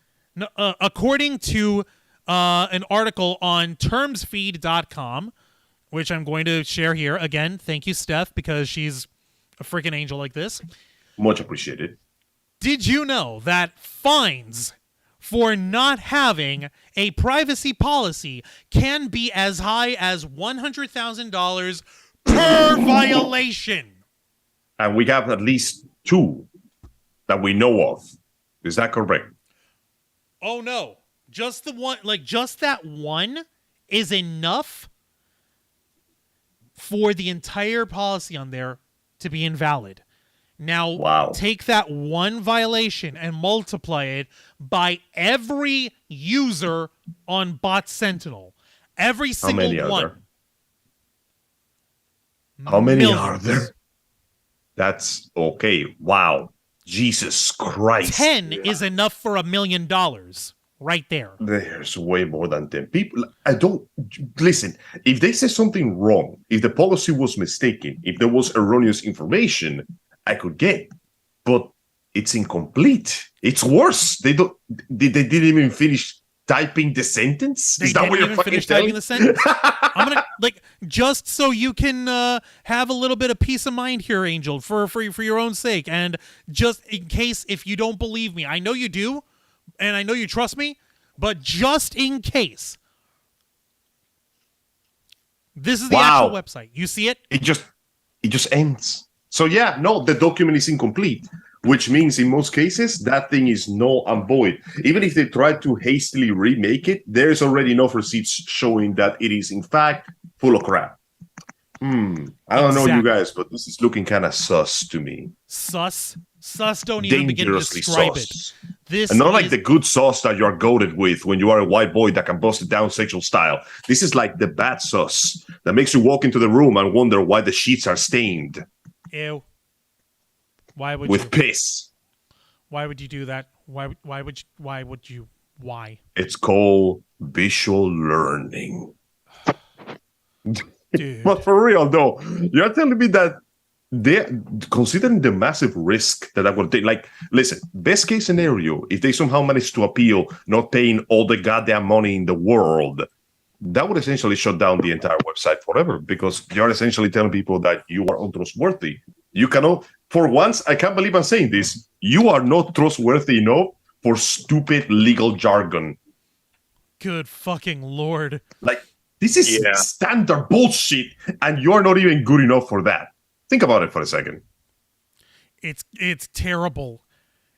According to an article on termsfeed.com, which I'm going to share here. Again, thank you, Steph, because she's a freaking angel like this.
Much appreciated.
Did you know that fines for not having a privacy policy can be as high as $100,000 per violation?
And we have at least 2 that we know of. Is that correct?
Oh no. Just the one, just that one is enough for the entire policy on there to be invalid. Now, Take that one violation and multiply it by every user on Bot Sentinel. Every single one.
How many are there? That's okay. Wow. Jesus Christ.
10 is enough for $1 million. right there.
There's way more than 10 people. I don't listen. If they say something wrong, if the policy was mistaken, if there was erroneous information, I could get. But it's incomplete. It's worse. They didn't even finish typing the sentence. Is that what you're fucking telling?
The sentence? I'm gonna just so you can have a little bit of peace of mind here, Angel, for your own sake, and just in case if you don't believe me, I know you do, and I know you trust me, but just in case, this is the actual website. You see it?
It just ends. So yeah, no, the document is incomplete. Which means in most cases, that thing is null and void. Even if they try to hastily remake it, there's already enough receipts showing that it is, in fact, full of crap. I don't know you guys, but this is looking kind of sus to me.
Sus? Sus don't even begin to describe it. This
and not like the good sauce that you're goated with when you are a white boy that can bust it down sexual style. This is like the bad sauce that makes you walk into the room and wonder why the sheets are stained.
Ew. Why would
with
you?
Piss.
Why would you do that? Why would you?
It's called visual learning.
Dude.
But for real though, you're telling me that they, considering the massive risk that I would take, like, listen, best case scenario, if they somehow manage to appeal, not paying all the goddamn money in the world, that would essentially shut down the entire website forever, because you're essentially telling people that you are untrustworthy. You cannot, for once, I can't believe I'm saying this, you are not trustworthy enough for stupid legal jargon.
Good fucking Lord.
Like, this is standard bullshit, and you're not even good enough for that. Think about it for a second.
It's terrible.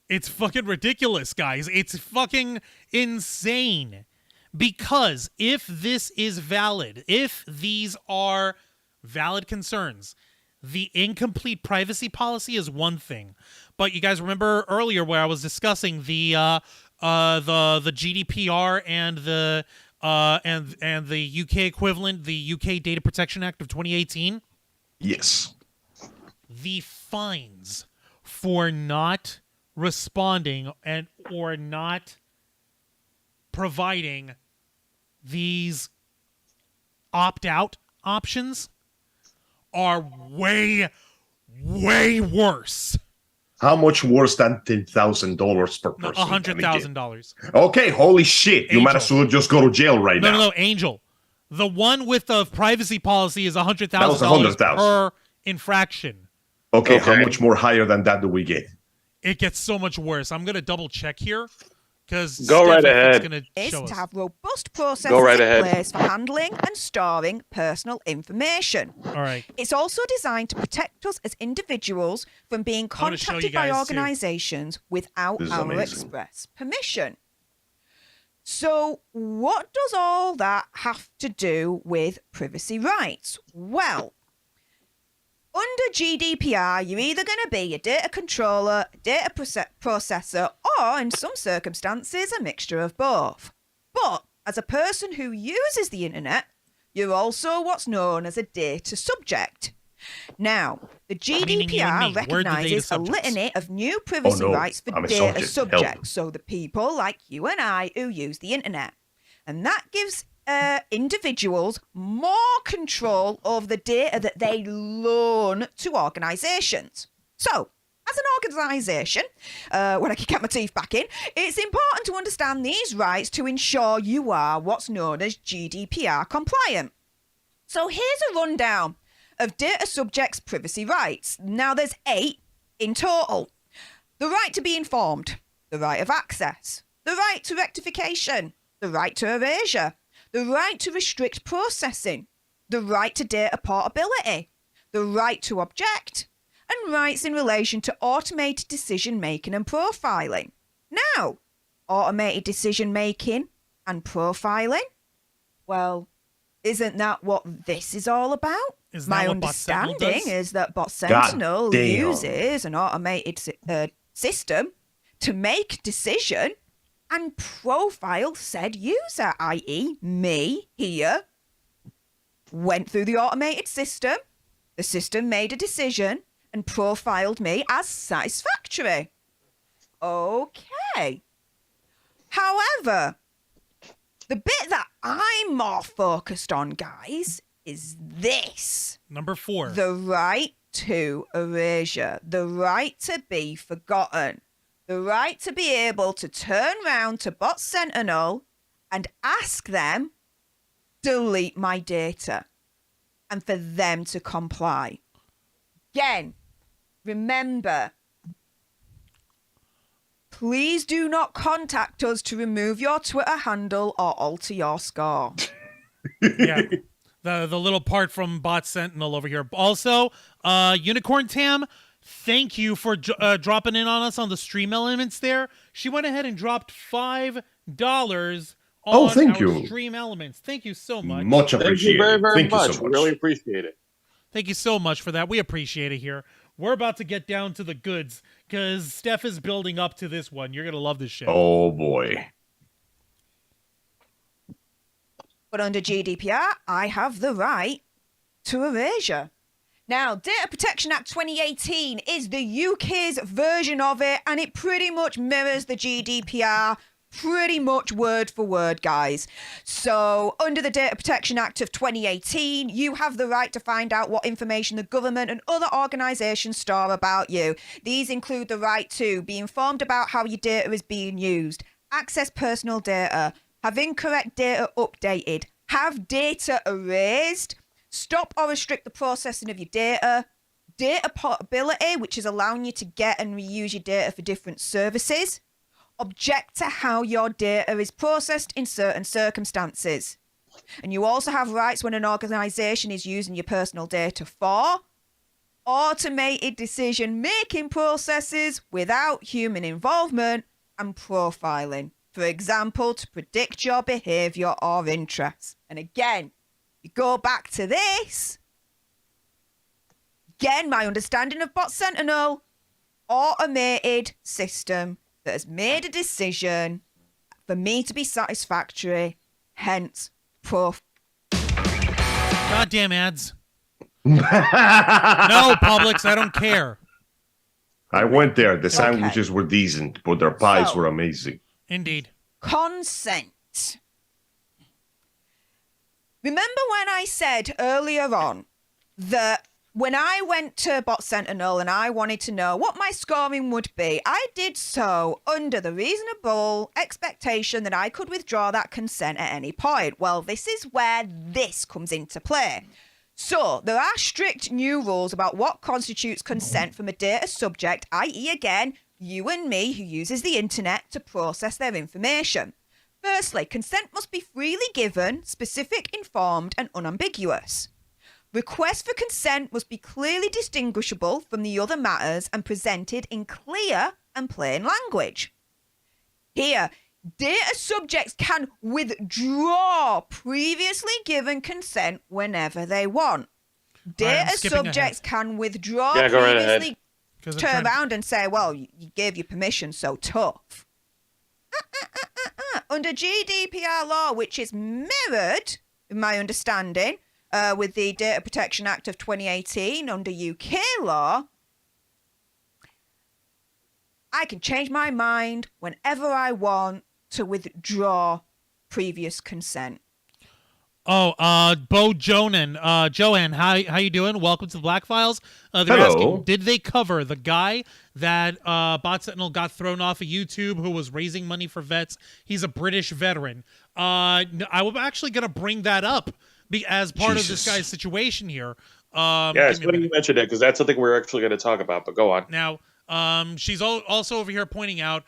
It's fucking ridiculous, guys. It's fucking insane. Because if this is valid, if these are valid concerns, the incomplete privacy policy is one thing. But you guys remember earlier where I was discussing the GDPR and the and the UK equivalent, the UK Data Protection Act of 2018?
Yes.
The fines for not responding and or not providing these opt-out options are way, way worse.
How much worse than $10,000 per person?
$100,000.
Okay, holy shit. Angel. You might as well just go to jail right now.
No, Angel. The one with the privacy policy is $100,000 per infraction.
Okay, how much more higher than that do we get?
It gets so much worse. I'm going to double check here.
Go right ahead.
Is to have robust processes in place for handling and storing personal information.
All right.
It's also designed to protect us as individuals from being contacted by organizations without our express permission. So what does all that have to do with privacy rights? Well, under GDPR, you're either going to be a data controller, a data processor, or in some circumstances, a mixture of both. But as a person who uses the internet, you're also what's known as a data subject. Now, the GDPR recognises a litany of new privacy rights for data subjects, so the people like you and I who use the internet. And that gives individuals more control over the data that they loan to organisations. So, as an organisation, when I can get my teeth back in, it's important to understand these rights to ensure you are what's known as GDPR compliant. So here's a rundown of data subjects' privacy rights. Now there's 8 in total. The right to be informed, the right of access, the right to rectification, the right to erasure, the right to restrict processing, the right to data portability, the right to object, and rights in relation to automated decision-making and profiling. Now, automated decision-making and profiling? Well, isn't that what this is all about? My understanding is that Bot Sentinel uses an automated system to make decision and profile said user, i.e. me here, went through the automated system, the system made a decision and profiled me as satisfactory. Okay. However, the bit that I'm more focused on, guys, is this.
Number 4.
The right to erasure. The right to be forgotten. The right to be able to turn round to Bot Sentinel and ask them, delete my data. And for them to comply. Again, remember, please do not contact us to remove your Twitter handle or alter your score.
Yeah. The little part from Bot Sentinel over here. Also, Unicorn Tam, thank you for dropping in on us on the stream elements there. She went ahead and dropped $5 on
thank
our
you.
stream elements. Thank you so much.
Much
Thank
appreciated.
you very, very
Thank
much.
you so
We
much.
really appreciate it.
Thank you so much for that. We appreciate it here. We're about to get down to the goods because Steph is building up to this one. You're going to love this shit.
Oh boy.
But under GDPR, I have the right to erasure. Now, Data Protection Act 2018 is the UK's version of it, and it pretty much mirrors the GDPR, pretty much word for word, guys. So, under the Data Protection Act of 2018, you have the right to find out what information the government and other organisations store about you. These include the right to be informed about how your data is being used, access personal data, have incorrect data updated, have data erased, stop or restrict the processing of your data, data portability, which is allowing you to get and reuse your data for different services, object to how your data is processed in certain circumstances. And you also have rights when an organisation is using your personal data for automated decision-making processes without human involvement and profiling. For example, to predict your behaviour or interests. And again, you go back to this. Again, my understanding of Bot Sentinel, automated system that has made a decision for me to be satisfactory, hence
Goddamn ads. No, Publix, I don't care.
I went there. The sandwiches were decent, but their pies were amazing.
Indeed.
consent. Remember when I said earlier on that when I went to Bot Sentinel and I wanted to know what my scoring would be, I did so under the reasonable expectation that I could withdraw that consent at any point. Well, this is where this comes into play. So, there are strict new rules about what constitutes consent from a data subject, i.e. again, you and me who uses the internet to process their information. Firstly, consent must be freely given, specific, informed, and unambiguous. Requests for consent must be clearly distinguishable from the other matters and presented in clear and plain language. Here, data subjects can withdraw previously given consent whenever they want. Data subjects can withdraw previously, turn around and say, well, you gave your permission, so tough. Under GDPR law, which is mirrored, in my understanding, with the Data Protection Act of 2018 under UK law, I can change my mind whenever I want to withdraw previous consent.
Oh, Bo Jonan. Joanne, how you doing? Welcome to the Black Files. They're
Hello.
asking, did they cover the guy that Bot Sentinel got thrown off of YouTube who was raising money for vets? He's a British veteran. I was actually going to bring that up as part of this guy's situation here.
Yeah, it's funny you mentioned it because that's something we're actually going to talk about, but go on.
Now, she's also over here pointing out,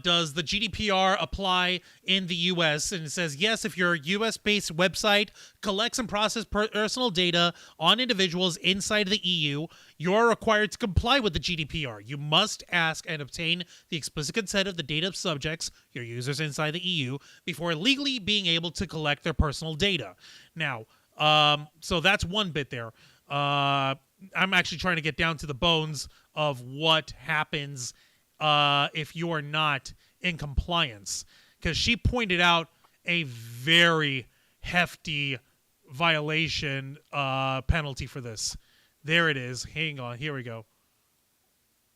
does the GDPR apply in the U.S.? And it says, yes, if your U.S.-based website collects and processes personal data on individuals inside the EU, you're required to comply with the GDPR. You must ask and obtain the explicit consent of the data subjects, your users inside the EU, before legally being able to collect their personal data. Now, so that's one bit there. I'm actually trying to get down to the bones of what happens if you are not in compliance, because she pointed out a very hefty violation penalty for this. There it is. Hang on. Here we go.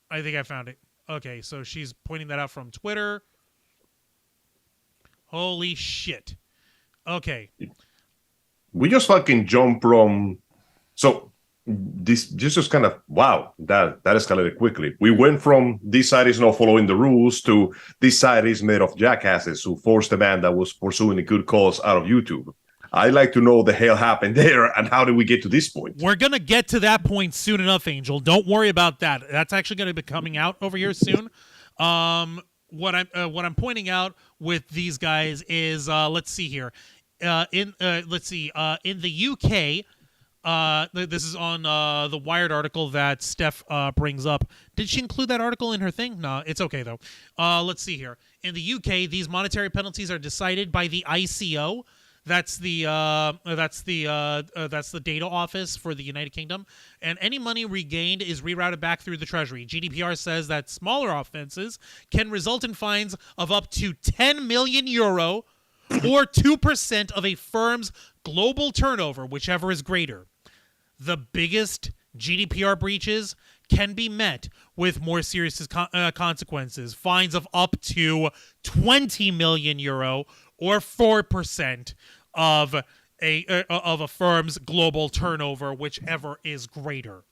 I think I found it. Okay, so she's pointing that out from Twitter. Holy shit. Okay.
We just fucking jump from. So this just kind of wow, that escalated quickly. We went from this side is not following the rules to this side is made of jackasses who forced a man that was pursuing a good cause out of YouTube. I'd like to know the hell happened there and how did we get to this point?
We're going to get to that point soon enough, Angel. Don't worry about that. That's actually going to be coming out over here soon. What I'm pointing out with these guys is let's see here. In the UK, this is on the Wired article that Steph brings up. Did she include that article in her thing? No, it's okay though. Let's see here. In the UK, these monetary penalties are decided by the ICO. That's the data office for the United Kingdom, and any money regained is rerouted back through the Treasury. GDPR says that smaller offenses can result in fines of up to 10 million euro or 2% of a firm's global turnover, whichever is greater. The biggest GDPR breaches can be met with more serious consequences, fines of up to 20 million euro or 4% of a firm's global turnover, whichever is greater.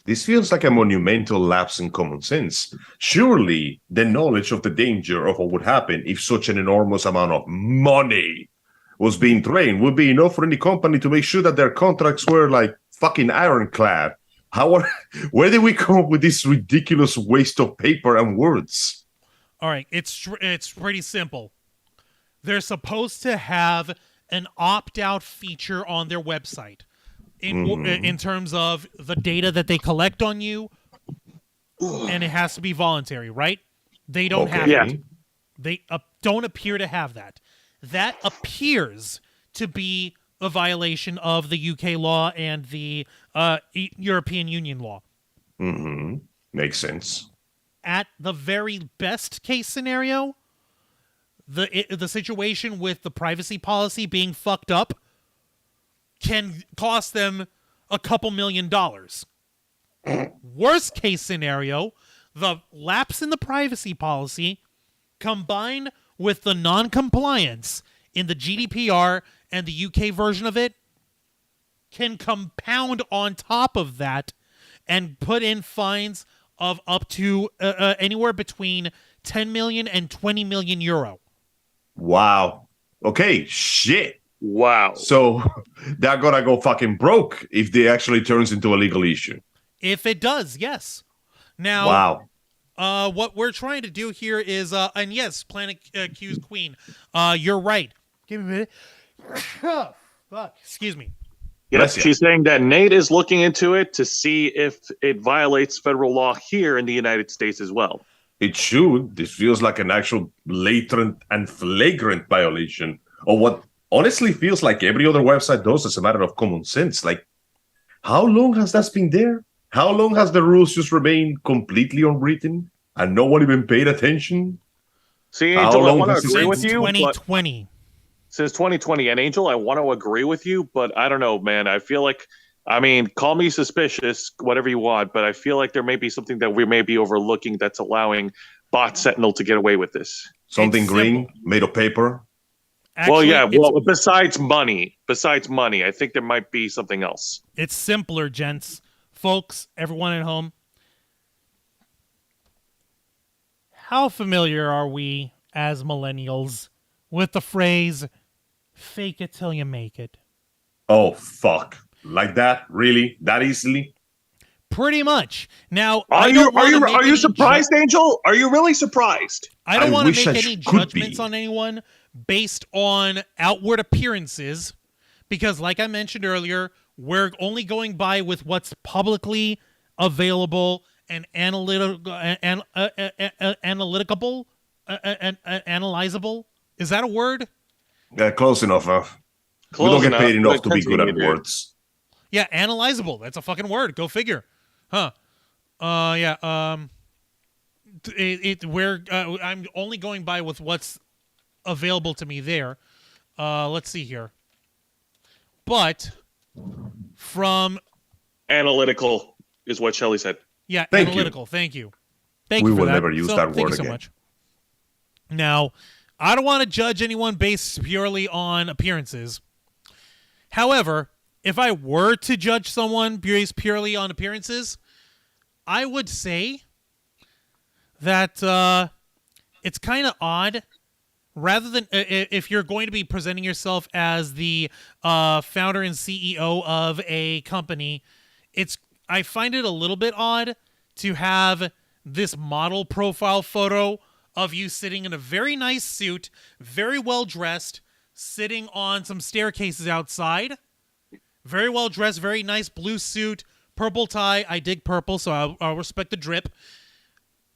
This feels like a monumental lapse in common sense. Surely the knowledge of the danger of what would happen if such an enormous amount of money was being drained would be enough for any company to make sure that their contracts were like fucking ironclad. Where did we come up with this ridiculous waste of paper and words?
All right, it's pretty simple. They're supposed to have an opt-out feature on their website in terms of the data that they collect on you, and it has to be voluntary, right? They don't have that. They don't appear to have that. That appears to be a violation of the UK law and the European Union law.
Mm-hmm. Makes sense.
At the very best case scenario, the situation with the privacy policy being fucked up can cost them a couple $1 million. Worst case scenario, the lapse in the privacy policy combined with the non-compliance in the GDPR and the UK version of it can compound on top of that and put in fines of up to anywhere between 10 million and 20 million euro.
Wow. Okay, shit.
Wow.
So they're gonna go fucking broke if they actually turns into a legal issue.
If it does, yes. Now,
wow.
What we're trying to do here is, and yes, Planet Q's Queen, you're right. Give me a minute. Fuck. Excuse me.
Yes, she's saying that Nate is looking into it to see if it violates federal law here in the United States as well.
It should. This feels like an actual blatant and flagrant violation of what honestly feels like every other website does as a matter of common sense. Like, how long has that been there? How long has the rules just remained completely unwritten and no one even paid attention?
See, Angel, I want to agree
Since
with you.
2020.
Since 2020. And Angel, I want to agree with you, but I don't know, man. I feel like, I mean, call me suspicious, whatever you want, but I feel like there may be something that we may be overlooking that's allowing Bot Sentinel to get away with this.
Something
It's
green,
simple.
made of paper.
Actually,
besides money, I think there might be something else.
it's simpler, gents. Folks, everyone at home. How familiar are we as millennials with the phrase, fake it till you make it?
Oh, fuck. Like that? Really? That easily?
Pretty much. Now,
Are you surprised, Angel? Are you really surprised?
I don't
I
want to
wish
make
I
any
could
judgments
be.
on anyone based on outward appearances, because like I mentioned earlier, we're only going by with what's publicly available and analyzable. Is that a word?
Close enough. We don't get paid enough to be good at words.
Yeah, analyzable. That's a fucking word. Go figure. Huh. Yeah. I'm only going by with what's available to me there. Let's see here. But from
Analytical is what Shelley said.
yeah,
Thank you.
analytical. Thank you. Thank
We
you for
will
that.
never use that
thank
word
you so
again.
much. Now, I don't want to judge anyone based purely on appearances. However, if I were to judge someone based purely on appearances, I would say that it's kind of odd. Rather than if you're going to be presenting yourself as the founder and CEO of a company, I find it a little bit odd to have this model profile photo of you sitting in a very nice suit, very well dressed, sitting on some staircases outside. Very well dressed, very nice blue suit, purple tie. I dig purple, so I'll respect the drip.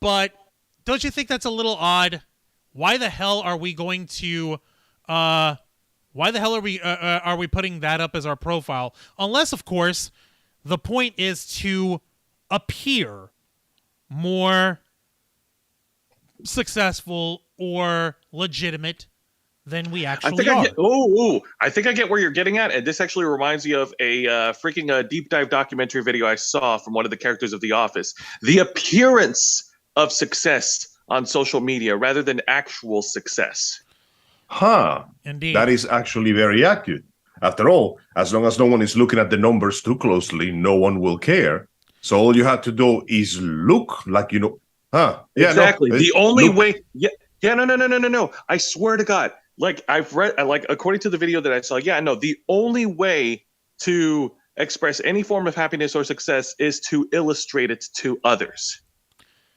But don't you think that's a little odd? Why the hell are we going to? Why the hell are we putting that up as our profile? Unless, of course, the point is to appear more successful or legitimate than we actually are.
I think I get where you're getting at, and this actually reminds me of a freaking deep dive documentary video I saw from one of the characters of The Office. The appearance of success on social media rather than actual success.
Indeed.
That is actually very accurate. After all, as long as no one is looking at the numbers too closely, no one will care. So all you have to do is look like you know. Yeah,
exactly.
No,
the only way. No. I swear to God. Like I've read, according to the video that I saw. Yeah, no. The only way to express any form of happiness or success is to illustrate it to others.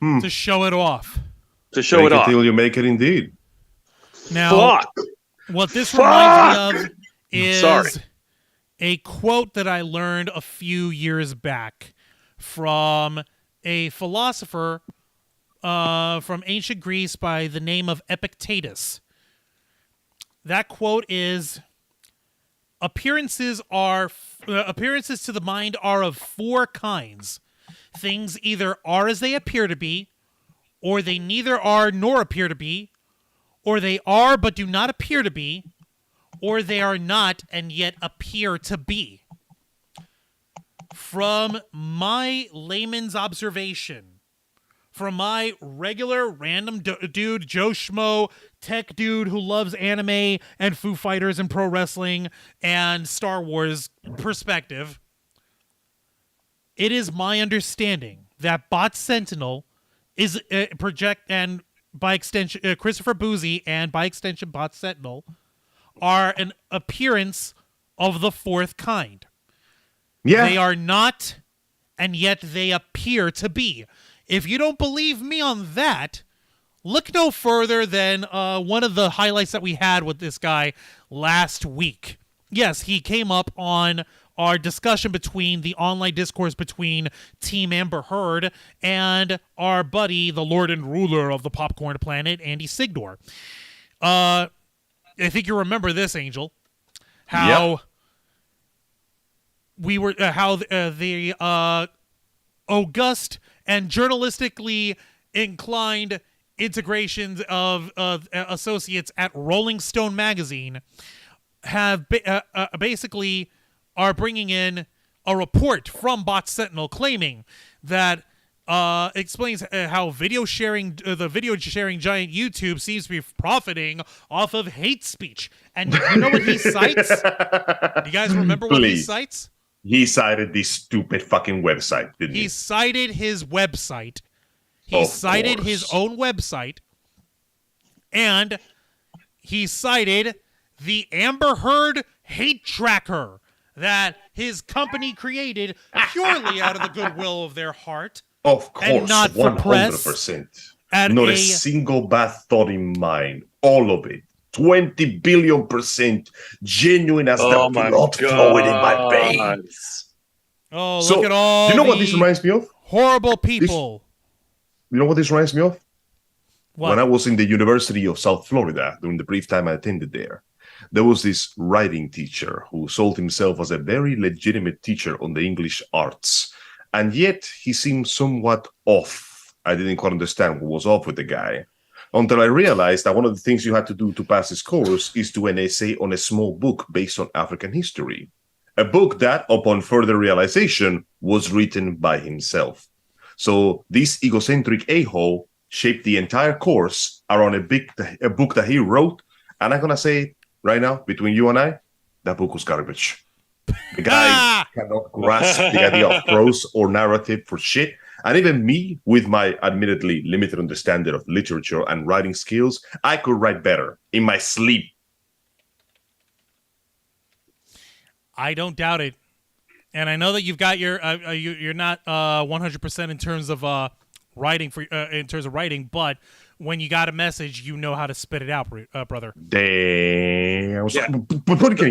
To show it off.
To show it off.
Till you make it indeed.
Now, what this reminds me of is a quote that I learned a few years back from a philosopher from ancient Greece by the name of Epictetus. That quote is, appearances to the mind are of four kinds. Things either are as they appear to be, or they neither are nor appear to be, or they are but do not appear to be, or they are not and yet appear to be. From my layman's observation, from my regular random dude, Joe Schmo, tech dude who loves anime and Foo Fighters and pro wrestling and Star Wars perspective, it is my understanding that Bot Sentinel is and by extension Christopher Bouzy and by extension Bot Sentinel are an appearance of the fourth kind.
Yeah.
They are not, and yet they appear to be. If you don't believe me on that, look no further than one of the highlights that we had with this guy last week. Yes, he came up on our discussion between the online discourse between Team Amber Heard and our buddy, the Lord and Ruler of the Popcorn Planet, Andy Sigdor. I think you remember this, Angel. How we were, the august and journalistically inclined integrations of associates at Rolling Stone magazine have basically are bringing in a report from Bot Sentinel claiming that explains how the video sharing giant YouTube seems to be profiting off of hate speech. And you know what he cites? Do you guys remember what he cites?
He cited this stupid fucking website, didn't he?
He cited his website. He cited his own website. And he cited the Amber Heard hate tracker that his company created purely out of the goodwill of their heart.
Of course,
and not for
100%.
press.
Not a single bad thought in mind. All of it. 20 billion% genuine as the blood flowing in my veins.
Oh, look at all.
You know what this reminds me of?
Horrible people.
You know what this reminds me of?
What?
When I was in the University of South Florida, during the brief time I attended there was this writing teacher who sold himself as a very legitimate teacher on the English arts. And yet he seemed somewhat off. I didn't quite understand what was off with the guy. Until I realized that one of the things you had to do to pass this course is do an essay on a small book based on African history. A book that, upon further realization, was written by himself. So this egocentric a-hole shaped the entire course around a book that he wrote. And I'm going to say right now, between you and I, that book was garbage. The guy cannot grasp the idea of prose or narrative for shit. And even me, with my admittedly limited understanding of literature and writing skills, I could write better in my sleep.
I don't doubt it. And I know that you've got your you're not 100% in terms of writing, but when you got a message, you know how to spit it out, brother.
Damn.
Yeah.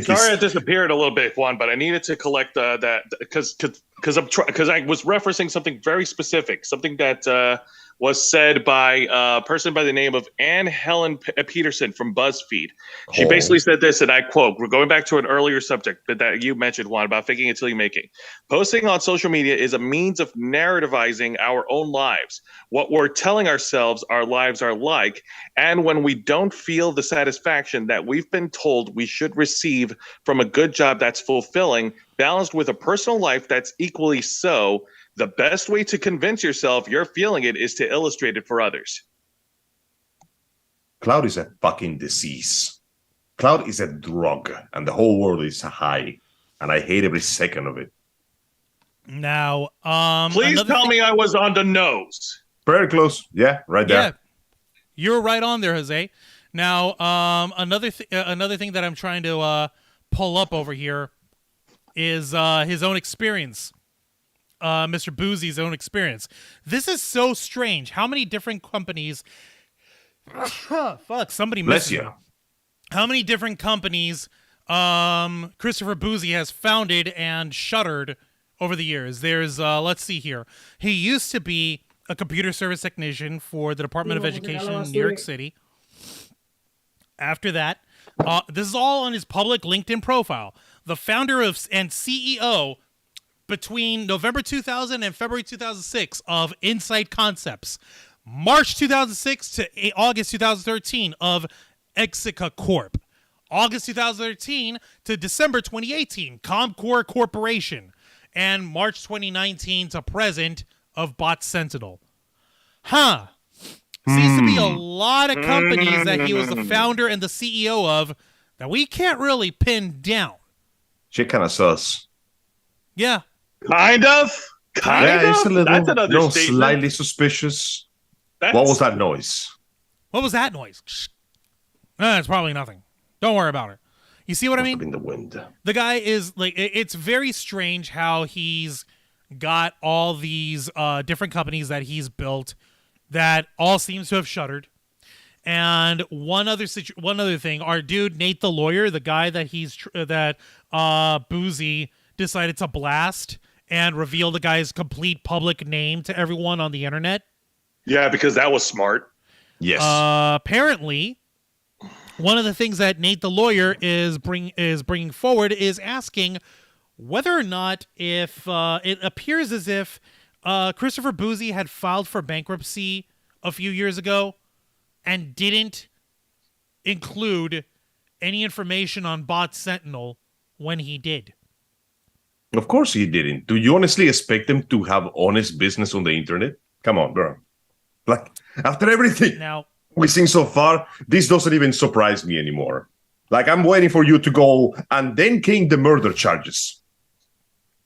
Sorry I disappeared a little bit, Juan, but I needed to collect that because I was referencing something very specific, something that was said by a person by the name of Anne Helen Peterson from BuzzFeed. She basically said this, and I quote, we're going back to an earlier subject that you mentioned, Juan, about faking it till you make it. Posting on social media is a means of narrativizing our own lives, what we're telling ourselves our lives are like, and when we don't feel the satisfaction that we've been told we should receive from a good job that's fulfilling, balanced with a personal life that's equally so, the best way to convince yourself you're feeling it is to illustrate it for others.
Cloud is a fucking disease. Cloud is a drug, and the whole world is high, and I hate every second of it.
Now,
please tell me I was on the nose.
Very close. Yeah, right there.
Yeah, you're right on there, Jose. Now, another thing that I'm trying to pull up over here is his own experience. Mr. Bouzy's own experience. This is so strange. How many different companies? Fuck! Somebody
bless
you.
you.
How many different companies Christopher Bouzy has founded and shuttered over the years? There's let's see here. He used to be a computer service technician for the Department of Education in New York City. After that, this is all on his public LinkedIn profile. The founder and CEO between November 2000 and February 2006 of Insight Concepts, March 2006 to August 2013 of Exica Corp, August 2013 to December 2018, Comcore Corporation, and March 2019 to present of Bot Sentinel. Seems to be a lot of companies that he was the founder and the CEO of that we can't really pin down.
Shit kind of sus.
Yeah.
Kind of.
It's a little,
that's another statement.
Slightly suspicious. What was that noise?
What was that noise? It's probably nothing. Don't worry about it. You see what I mean?
In the wind.
The guy is like, it's very strange how he's got all these different companies that he's built that all seems to have shuttered. And one other thing, our dude Nate the lawyer, the guy that Bouzy decided to blast and reveal the guy's complete public name to everyone on the internet.
Yeah, because that was smart.
Yes.
Apparently, one of the things that Nate the lawyer is bringing forward is asking whether or not if it appears as if Christopher Bouzy had filed for bankruptcy a few years ago and didn't include any information on Bot Sentinel when he did.
Of course he didn't. Do you honestly expect them to have honest business on the internet? Come on, bro. Like, after everything we've seen so far, this doesn't even surprise me anymore. Like, I'm waiting for you to go, and then came the murder charges.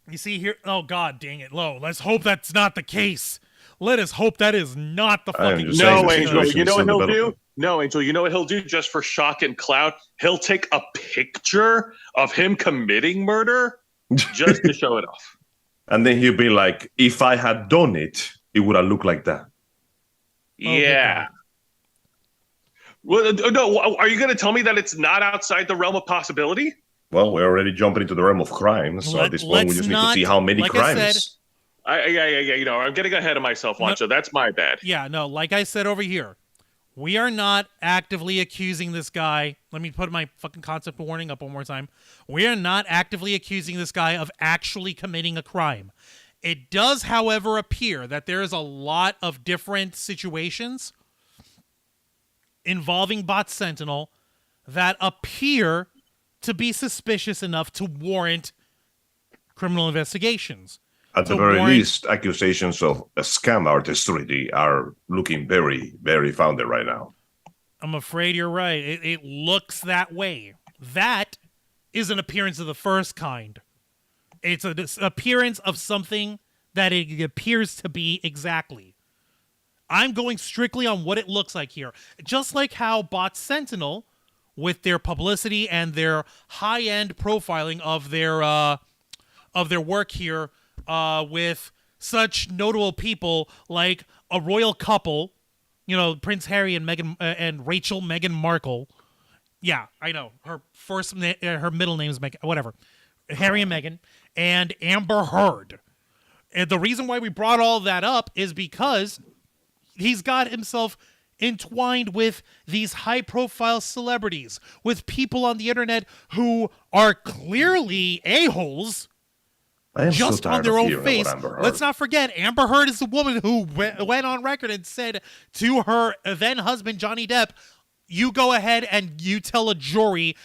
You see here? Oh, God dang it. Let's hope that's not the case. Let us hope that is not the fucking case.
No, Angel, you know what he'll do? No, Angel, you know what he'll do just for shock and clout? He'll take a picture of him committing murder just to show it off.
And then he'll be like, if I had done it, it would have looked like that.
Yeah. Well, no, are you going to tell me that it's not outside the realm of possibility?
Well, we're already jumping into the realm of crime, so at this point we just need to see how many crimes.
Yeah, I'm getting ahead of myself, Juancho. That's my bad.
Yeah, no, like I said over here, we are not actively accusing this guy. Let me put my fucking concept warning up one more time. We are not actively accusing this guy of actually committing a crime. It does, however, appear that there is a lot of different situations involving Bot Sentinel that appear to be suspicious enough to warrant criminal investigations.
At the very least, accusations of a scam artistry are looking very, very founded right now.
I'm afraid you're right. It looks that way. That is an appearance of the first kind. It's an appearance of something that it appears to be exactly. I'm going strictly on what it looks like here. Just like how Bot Sentinel, with their publicity and their high-end profiling of their work here, with such notable people like a royal couple, Prince Harry and Meghan and Meghan Markle. Yeah, I know her middle name is Meghan. Whatever, Harry and Meghan and Amber Heard. And the reason why we brought all that up is because he's got himself entwined with these high-profile celebrities, with people on the internet who are clearly a-holes just on their own face. Let's not forget, Amber Heard is the woman who went on record and said to her then-husband, Johnny Depp, you go ahead and you tell a jury,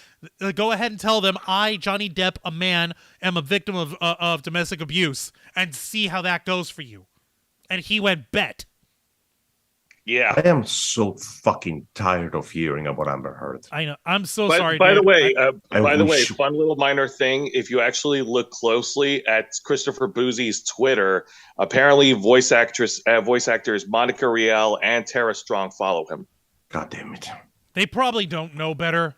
go ahead and tell them I, Johnny Depp, a man, am a victim of domestic abuse, and see how that goes for you. And he went, bet.
Yeah.
I am so fucking tired of hearing about Amber Heard.
I know. I'm so sorry.
By
dude.
the way, fun little minor thing. If you actually look closely at Christopher Bouzy's Twitter, apparently voice actors Monica Rial and Tara Strong follow him.
God damn it.
They probably don't know better.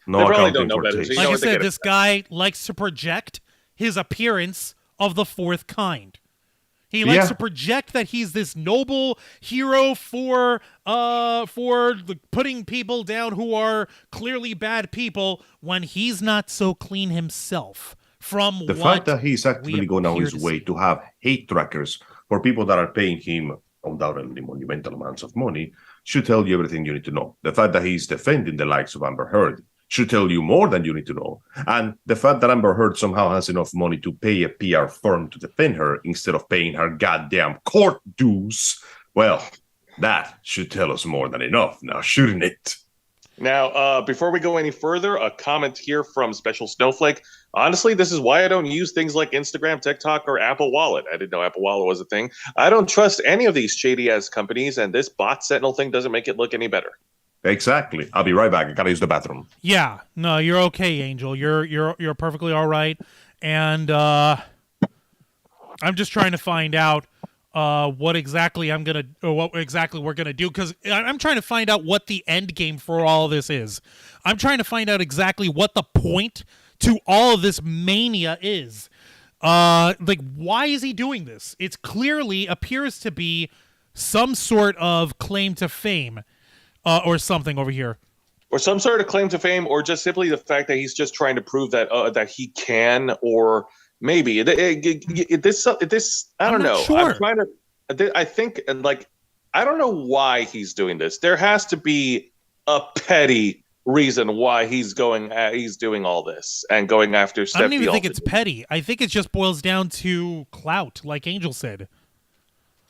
No,
they probably don't know better. So
like I said, this guy likes to project his appearance of the fourth kind. He likes to project that he's this noble hero for putting people down who are clearly bad people when he's not so clean himself. From
the fact that he's actually going on his way to have hate trackers for people that are paying him undoubtedly monumental amounts of money should tell you everything you need to know. The fact that he's defending the likes of Amber Heard should tell you more than you need to know. And the fact that Amber Heard somehow has enough money to pay a PR firm to defend her instead of paying her goddamn court dues, well, that should tell us more than enough now, shouldn't it?
Now, before we go any further, a comment here from Special Snowflake. Honestly, this is why I don't use things like Instagram, TikTok, or Apple Wallet. I didn't know Apple Wallet was a thing. I don't trust any of these shady-ass companies, and this Bot Sentinel thing doesn't make it look any better.
Exactly. I'll be right back. I gotta use the bathroom.
Yeah. No, you're okay, Angel. You're perfectly all right. And I'm just trying to find out what exactly we're gonna do, because I'm trying to find out what the end game for all of this is. I'm trying to find out exactly what the point to all of this mania is. Like, why is he doing this? It clearly appears to be some sort of claim to fame. Or something over here,
or some sort of claim to fame, or just simply the fact that he's just trying to prove that that he can, or maybe this. I don't know.
Sure.
I'm trying to. I think, and like, I don't know why he's doing this. There has to be a petty reason why he's doing all this and going after Steph.
I don't even think it's petty. I think it just boils down to clout, like Angel said.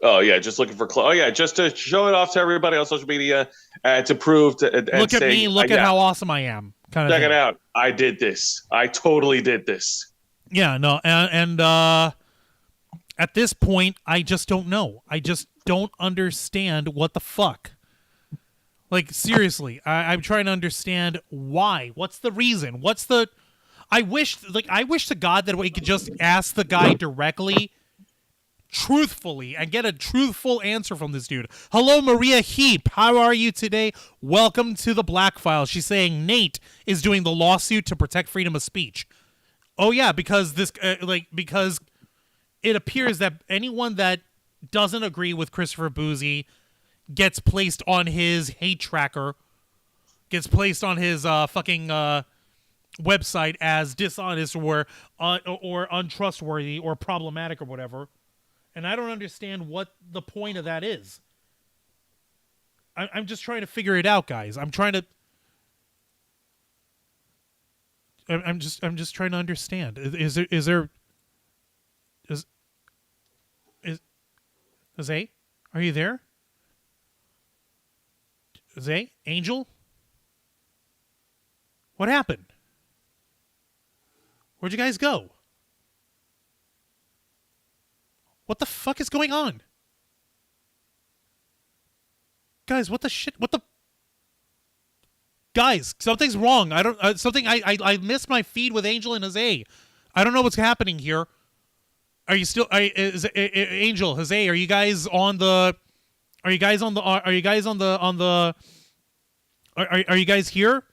Oh yeah, just looking for clout. Oh yeah, just to show it off to everybody on social media, to prove to
look at me, look at how awesome I am. Kind of
check it out. I did this. I totally did this.
Yeah, no, and at this point, I just don't know. I just don't understand what the fuck. Like, seriously, I'm trying to understand why. What's the reason? I wish to God that we could just ask the guy directly, truthfully, and get a truthful answer from this dude. Hello, Maria Heap. How are you today? Welcome to the Black Files. She's saying Nate is doing the lawsuit to protect freedom of speech. Oh yeah, because this because it appears that anyone that doesn't agree with Christopher Bouzy gets placed on his hate tracker, gets placed on his fucking website as dishonest or untrustworthy or problematic or whatever. And I don't understand what the point of that is. I'm just trying to figure it out, guys. I'm just trying to understand. Is Zay? Are you there? Zay? Angel? What happened? Where'd you guys go? What the fuck is going on? Guys, what the shit? What the... Guys, something's wrong. I don't... I missed my feed with Angel and Jose. I don't know what's happening here. Are you still... Angel, Jose, are you guys on the... Are you guys here?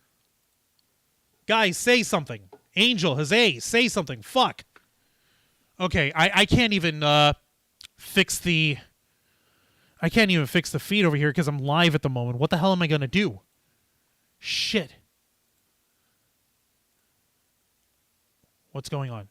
Guys, say something. Angel, Jose, say something. Fuck. Okay, I can't even fix the... I can't even fix the feed over here because I'm live at the moment. What the hell am I going to do? Shit. What's going on?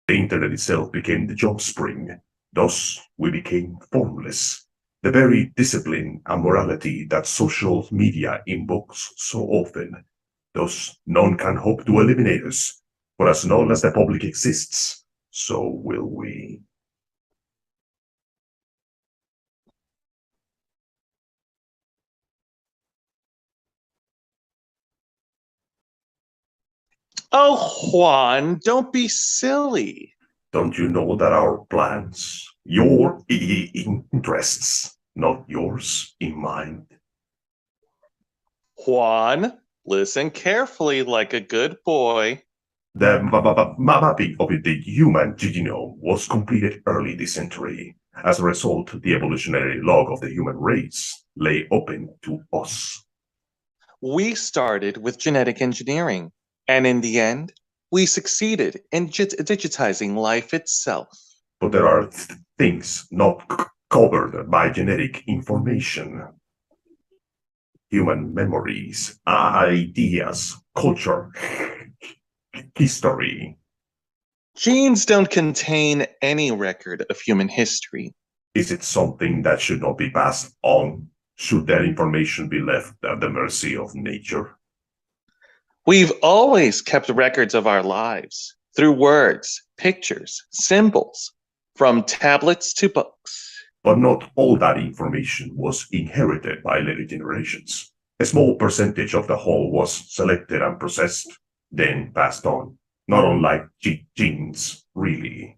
The internet itself became the job spring. Thus, we became formless. The very discipline and morality that social media invokes so often. Thus, none can hope to eliminate us. For as long as the public exists, so will we.
Oh, Juan, don't be silly.
Don't you know that our plans, your interests, not yours in mind?
Juan, listen carefully like a good boy.
The mapping of the human genome was completed early this century. As a result, the evolutionary log of the human race lay open to us.
We started with genetic engineering, and in the end, we succeeded in digitizing life itself.
But there are things not covered by genetic information. Human memories, ideas, culture, history.
Genes don't contain any record of human history.
Is it something that should not be passed on? Should that information be left at the mercy of nature?
We've always kept records of our lives through words, pictures, symbols, from tablets to books.
But not all that information was inherited by later generations. A small percentage of the whole was selected and processed, then passed on. Not unlike genes, really.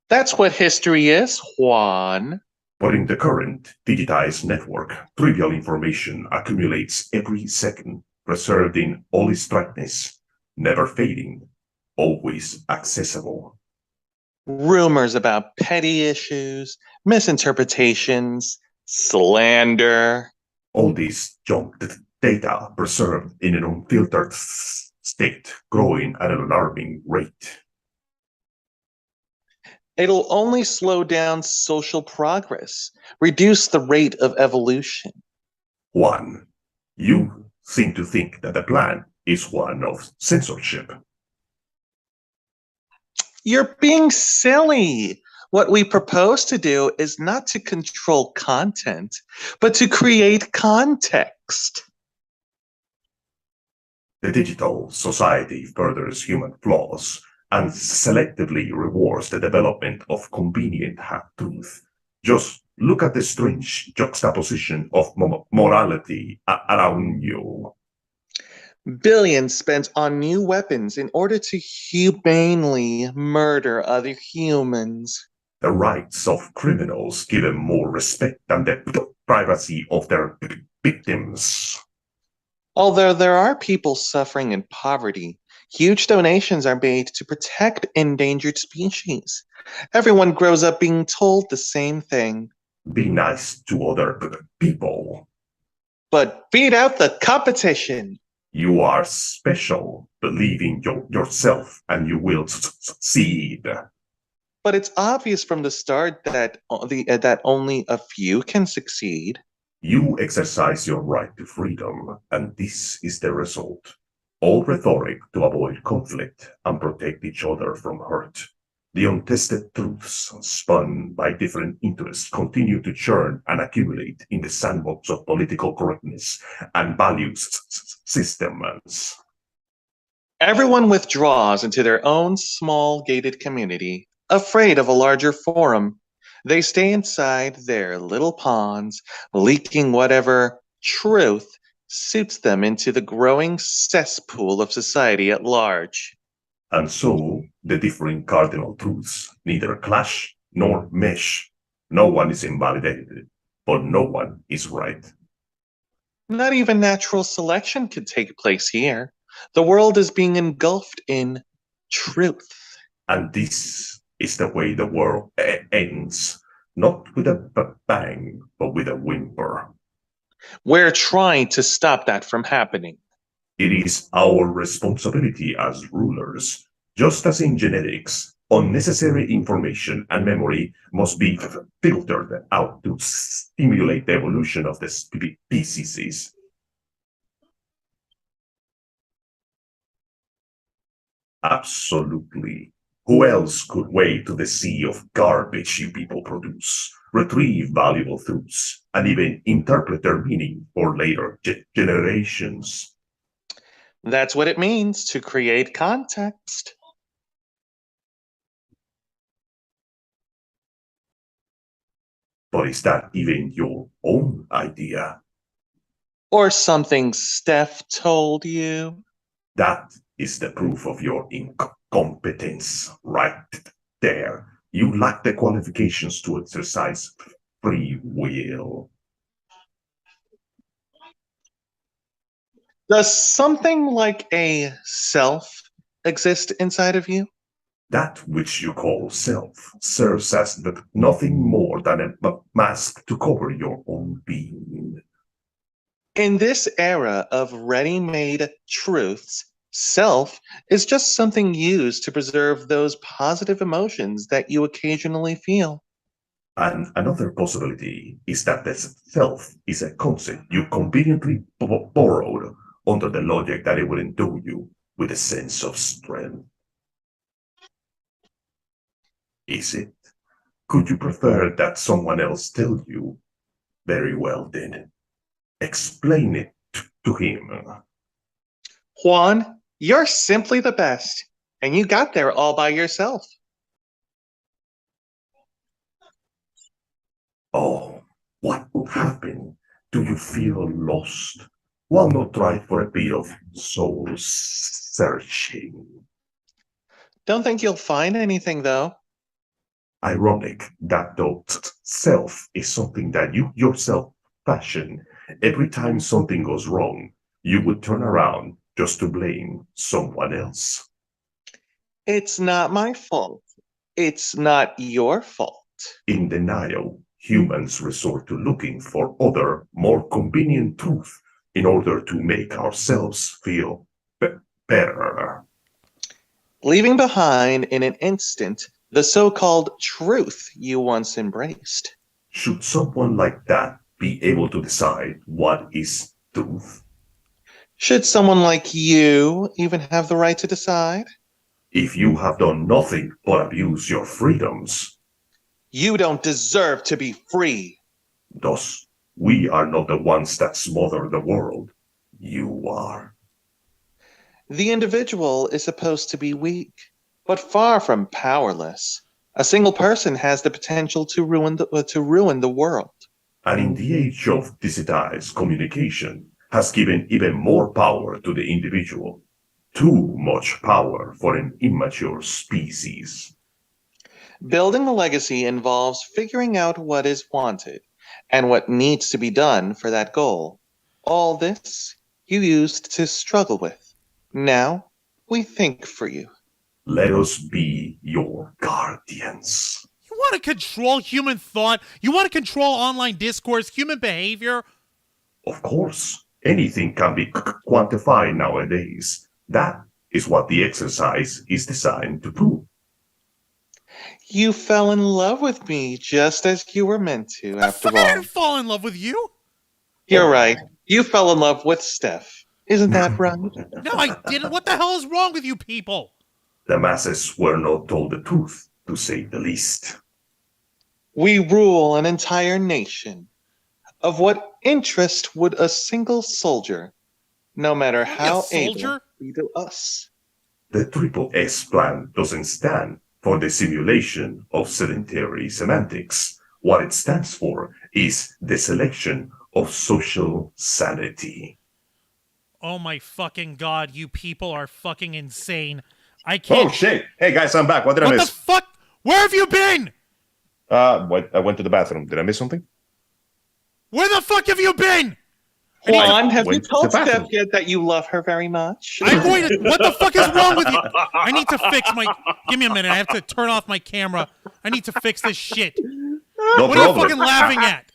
That's what history is, Juan.
But in the current digitized network, trivial information accumulates every second, preserved in all its brightness, never fading, always accessible.
Rumors about petty issues, misinterpretations, slander.
All this junk data preserved in an unfiltered state, growing at an alarming rate.
It'll only slow down social progress, reduce the rate of evolution.
Juan, you seem to think that the plan is one of censorship.
You're being silly. What we propose to do is not to control content, but to create context.
The digital society furthers human flaws and selectively rewards the development of convenient half-truth. Just look at the strange juxtaposition of morality around you.
Billions spent on new weapons in order to humanely murder other humans.
The rights of criminals given more respect than the privacy of their victims.
Although there are people suffering in poverty, huge donations are made to protect endangered species. Everyone grows up being told the same thing.
Be nice to other people.
But beat out the competition.
You are special. Believe in yourself and you will succeed.
But it's obvious from the start that only a few can succeed.
You exercise your right to freedom, and this is the result. All rhetoric to avoid conflict and protect each other from hurt. The untested truths spun by different interests continue to churn and accumulate in the sandbox of political correctness and values systems.
Everyone withdraws into their own small gated community, afraid of a larger forum. They stay inside their little ponds, leaking whatever truth suits them into the growing cesspool of society at large.
And so, the differing cardinal truths neither clash nor mesh. No one is invalidated, but no one is right.
Not even natural selection could take place here. The world is being engulfed in truth.
And this is the way the world ends, not with a bang, but with a whimper.
We're trying to stop that from happening.
It is our responsibility as rulers, just as in genetics, unnecessary information and memory must be filtered out to stimulate the evolution of the species. Absolutely. Who else could wade to the sea of garbage you people produce, retrieve valuable truths, and even interpret their meaning for later generations?
That's what it means to create context.
But is that even your own idea?
Or something Steph told you?
That is the proof of your incompetence right there. You lack the qualifications to exercise free will.
Does something like a self exist inside of you?
That which you call self serves as nothing more than a mask to cover your own being.
In this era of ready-made truths, self is just something used to preserve those positive emotions that you occasionally feel.
And another possibility is that the self is a concept you conveniently borrowed under the logic that it will endue you with a sense of strength. Is it? Could you prefer that someone else tell you? Very well then. Explain it to him.
Juan, you're simply the best, and you got there all by yourself.
Oh, what happened? Do you feel lost? Why not try for a bit of soul searching?
Don't think you'll find anything, though.
Ironic that though self is something that you yourself fashion. Every time something goes wrong, you would turn around just to blame someone else.
It's not my fault. It's not your fault.
In denial, humans resort to looking for other, more convenient truth in order to make ourselves feel better.
Leaving behind in an instant the so-called truth you once embraced.
Should someone like that be able to decide what is truth?
Should someone like you even have the right to decide?
If you have done nothing but abuse your freedoms,
you don't deserve to be free.
Thus, we are not the ones that smother the world. You are.
The individual is supposed to be weak, but far from powerless. A single person has the potential to ruin the world.
And in the age of digitized communication has given even more power to the individual. Too much power for an immature species.
Building a legacy involves figuring out what is wanted and what needs to be done for that goal. All this you used to struggle with. Now we think for you.
Let us be your guardians.
You want to control human thought? You want to control online discourse, human behavior?
Of course, anything can be quantified nowadays. That is what the exercise is designed to prove.
You fell in love with me just as you were meant to, after
I
all.
didn't fall in love with you.
You're right. You fell in love with Steph. Isn't that right?
No, I didn't. What the hell is wrong with you people?
The masses were not told the truth, to say the least.
We rule an entire nation. Of what interest would a single soldier, no matter how able, be to us?
The Triple S plan doesn't stand for the simulation of sedentary semantics. What it stands for is the selection of social sanity.
Oh my fucking god, you people are fucking insane. I can't.
Oh shit! Hey guys, I'm back. What did I miss?
What the fuck? Where have you been?
I went to the bathroom. Did I miss something?
Where the fuck have you been?
Juan, have you
went to
told
the bathroom.
Steph yet that you love her very much?
I'm going to. What the fuck is wrong with you? I need to fix my. Give me a minute. I have to turn off my camera. I need to fix this shit.
No
What are you
problem.
fucking laughing at?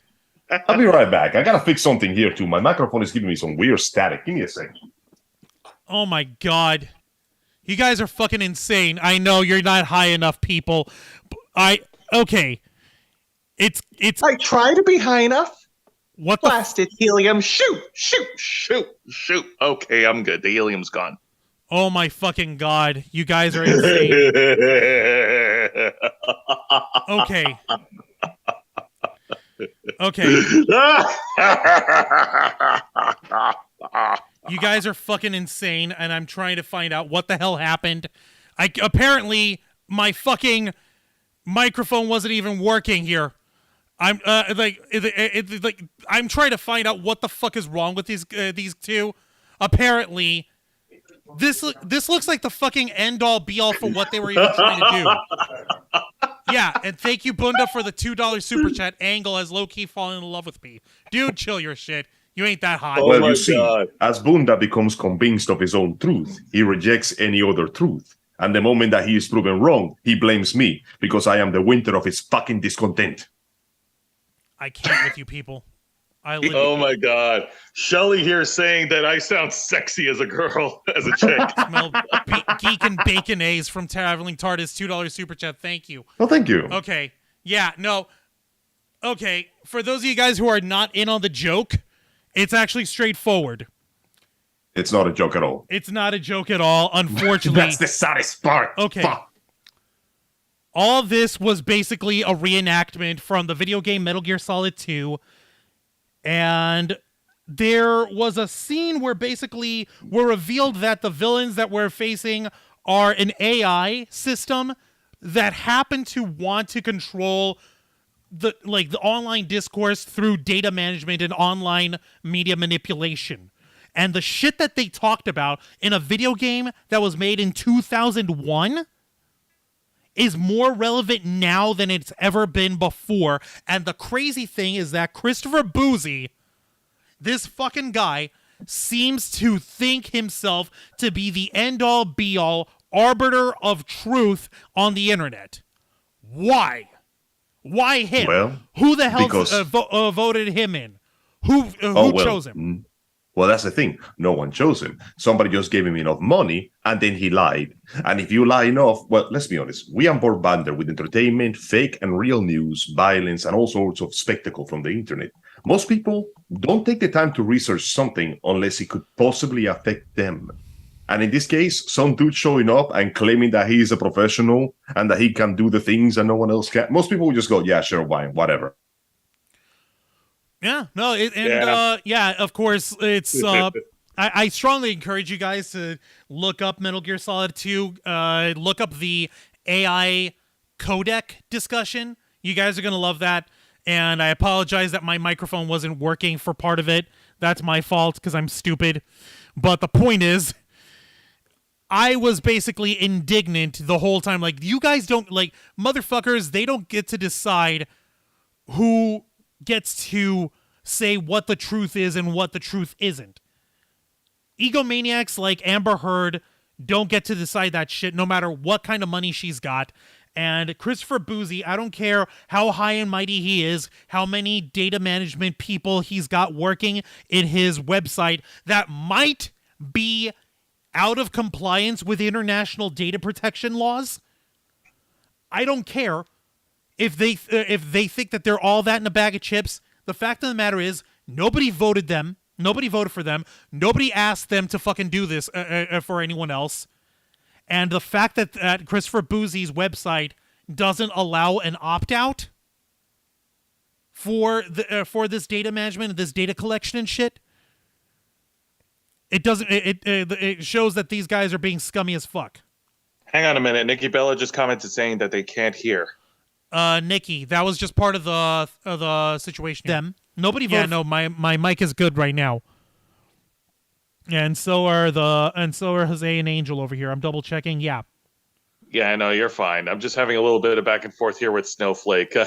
I'll be right back. I gotta fix something here too. My microphone is giving me some weird static. Give me a second.
Oh my god. You guys are fucking insane. I know you're not high enough, people. Okay. It's
I try to be high enough.
what the
Blasted helium. Shoot. Okay, I'm good. The helium's gone.
Oh my fucking god. You guys are insane. Okay. You guys are fucking insane, and I'm trying to find out what the hell happened. Apparently my fucking microphone wasn't even working here. I'm I'm trying to find out what the fuck is wrong with these two. Apparently, this looks like the fucking end all be all for what they were even trying to do. Yeah, and thank you, Bunda, for the $2 super chat. Angle has low key fallen in love with me, dude. Chill your shit. You ain't that hot.
Well, you see, as Bunda becomes convinced of his own truth, he rejects any other truth. And the moment that he is proven wrong, he blames me because I am the winter of his fucking discontent.
I can't with you people.
Oh my god. Shelly here saying that I sound sexy as a girl, as a chick.
Smell geek and bacon A's from Traveling TARDIS, $2 super chat. Thank you.
Well, thank you.
Okay. Yeah, no. Okay, for those of you guys who are not in on the joke, it's actually straightforward.
It's not a joke at all.
It's not a joke at all, unfortunately.
That's the saddest part.
Okay.
Fuck.
All this was basically a reenactment from the video game Metal Gear Solid 2. And there was a scene where basically we're revealed that the villains that we're facing are an AI system that happen to want to control the online discourse through data management and online media manipulation. And the shit that they talked about in a video game that was made in 2001 is more relevant now than it's ever been before. And the crazy thing is that Christopher Bouzy, this fucking guy, seems to think himself to be the end-all, be-all arbiter of truth on the internet. Why? Why him?
Well,
who the hell
because...
voted him in? Who chose him?
Well, that's the thing. No one chose him. Somebody just gave him enough money, and then he lied. And if you lie enough, well, let's be honest. We are bombarded with entertainment, fake and real news, violence, and all sorts of spectacle from the internet. Most people don't take the time to research something unless it could possibly affect them. And in this case, some dude showing up and claiming that he is a professional and that he can do the things that no one else can. Most people will just go, yeah, sure, fine, whatever.
Yeah, no, of course, it's. I strongly encourage you guys to look up Metal Gear Solid 2. Look up the AI codec discussion. You guys are going to love that. And I apologize that my microphone wasn't working for part of it. That's my fault because I'm stupid. But the point is, I was basically indignant the whole time. Like, you guys don't, like, motherfuckers, they don't get to decide who gets to say what the truth is and what the truth isn't. Egomaniacs like Amber Heard don't get to decide that shit no matter what kind of money she's got. And Christopher Bouzy, I don't care how high and mighty he is, how many data management people he's got working in his website that might be out of compliance with international data protection laws. I don't care if they think that they're all that in a bag of chips. The fact of the matter is, nobody voted them. Nobody voted for them. Nobody asked them to fucking do this for anyone else. And the fact that Christopher Bouzy's website doesn't allow an opt-out for this data management, this data collection and shit, it shows that these guys are being scummy as fuck.
Hang on a minute. Nikki Bella just commented saying that they can't hear.
Nikki, that was just part of the situation. Them. Nobody voted. Yeah, no, my mic is good right now. And so are Jose and Angel over here. I'm double checking. Yeah.
Yeah, I know, you're fine. I'm just having a little bit of back and forth here with Snowflake.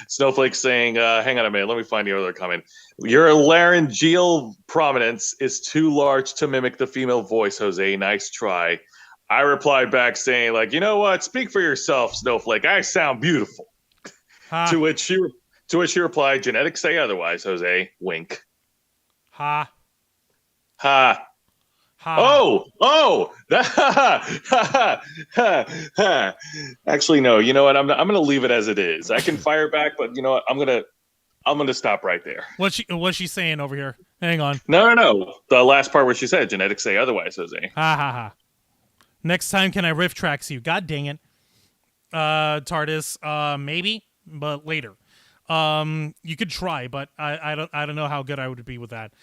Snowflake saying, hang on a minute, let me find the other comment. Your laryngeal prominence is too large to mimic the female voice, Jose. Nice try. I replied back saying, like, you know what? Speak for yourself, Snowflake. I sound beautiful. To which she replied, genetics say otherwise, Jose. Wink.
Ha.
Ha. Oh, actually, no. You know what? I'm gonna leave it as it is. I can fire back, but you know what? I'm gonna stop right there.
What's she saying over here? Hang on.
No. The last part where she said genetics say otherwise, Jose.
Ha. Next time, can I riff tracks you? God dang it. TARDIS, maybe, but later. You could try, but I don't know how good I would be with that.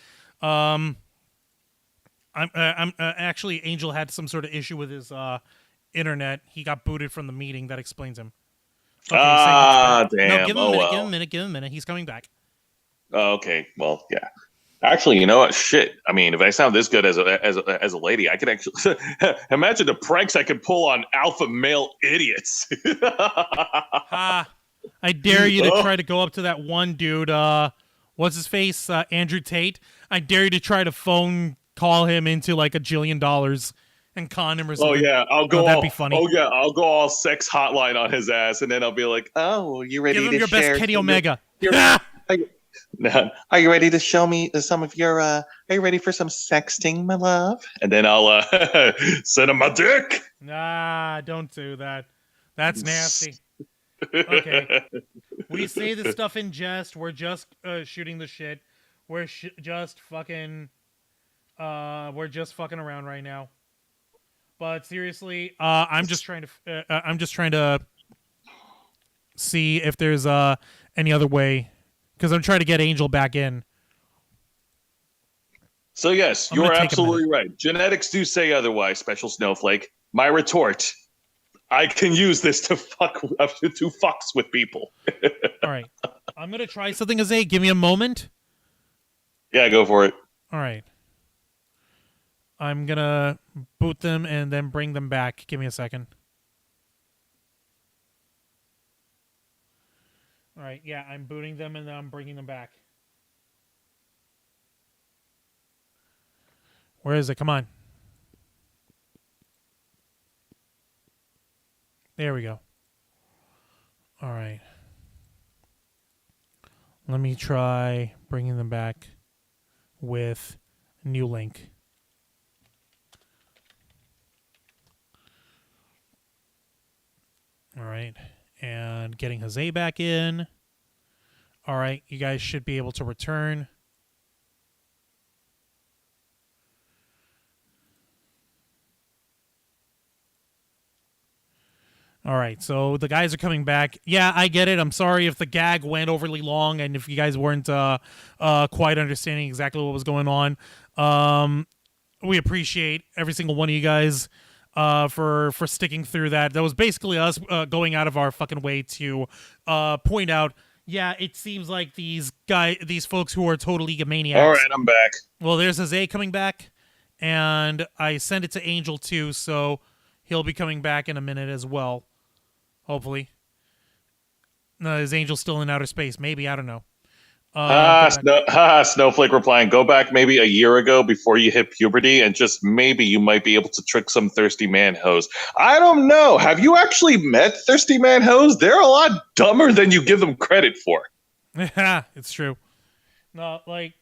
I'm actually, Angel had some sort of issue with his internet. He got booted from the meeting. That explains him. Okay,
damn.
No, give him a minute. He's coming back.
Okay, well, yeah. Actually, you know what? Shit. I mean, if I sound this good as a lady, I could actually imagine the pranks I could pull on alpha male idiots.
I dare you to try to go up to that one dude. What's his face? Andrew Tate. I dare you to try to phone call him into like $1 jillion and con him or something.
Oh yeah, I'll go.
That'd be funny.
Oh yeah, I'll go all sex hotline on his ass, and then I'll be like, "Oh, you ready
Give him
to
your
share
best Kenny Omega?
Are you ready to show me some of your? Are you ready for some sexting, my love? And then I'll send him my dick.
Nah, don't do that. That's nasty. Okay, we say this stuff in jest. We're just shooting the shit. We're just fucking. We're just fucking around right now. But seriously, I'm just trying to see if there's any other way, because I'm trying to get Angel back in.
So yes, you're absolutely right. Genetics do say otherwise, Special Snowflake. My retort: I can use this to fucks with people.
All right, I'm gonna try something, Jose. Give me a moment.
Yeah, go for it.
All right. I'm gonna boot them and then bring them back. Give me a second. All right, yeah, I'm booting them and then I'm bringing them back. Where is it? Come on. There we go. All right. Let me try bringing them back with new link. All right, and getting Jose back in. All right, you guys should be able to return. All right, so the guys are coming back. Yeah, I get it. I'm sorry if the gag went overly long and if you guys weren't quite understanding exactly what was going on. We appreciate every single one of you guys for sticking through that. That was basically us going out of our fucking way to point out. Yeah, it seems like these folks who are total egomaniacs.
All right, I'm back.
Well, there's Jose coming back, and I sent it to Angel too, so he'll be coming back in a minute as well. Hopefully. No, is Angel still in outer space? Maybe, I don't know.
Snowflake replying, go back maybe a year ago before you hit puberty, and just maybe you might be able to trick some thirsty man hoes. I don't know. Have you actually met thirsty man hoes? They're a lot dumber than you give them credit for.
It's true. No, like,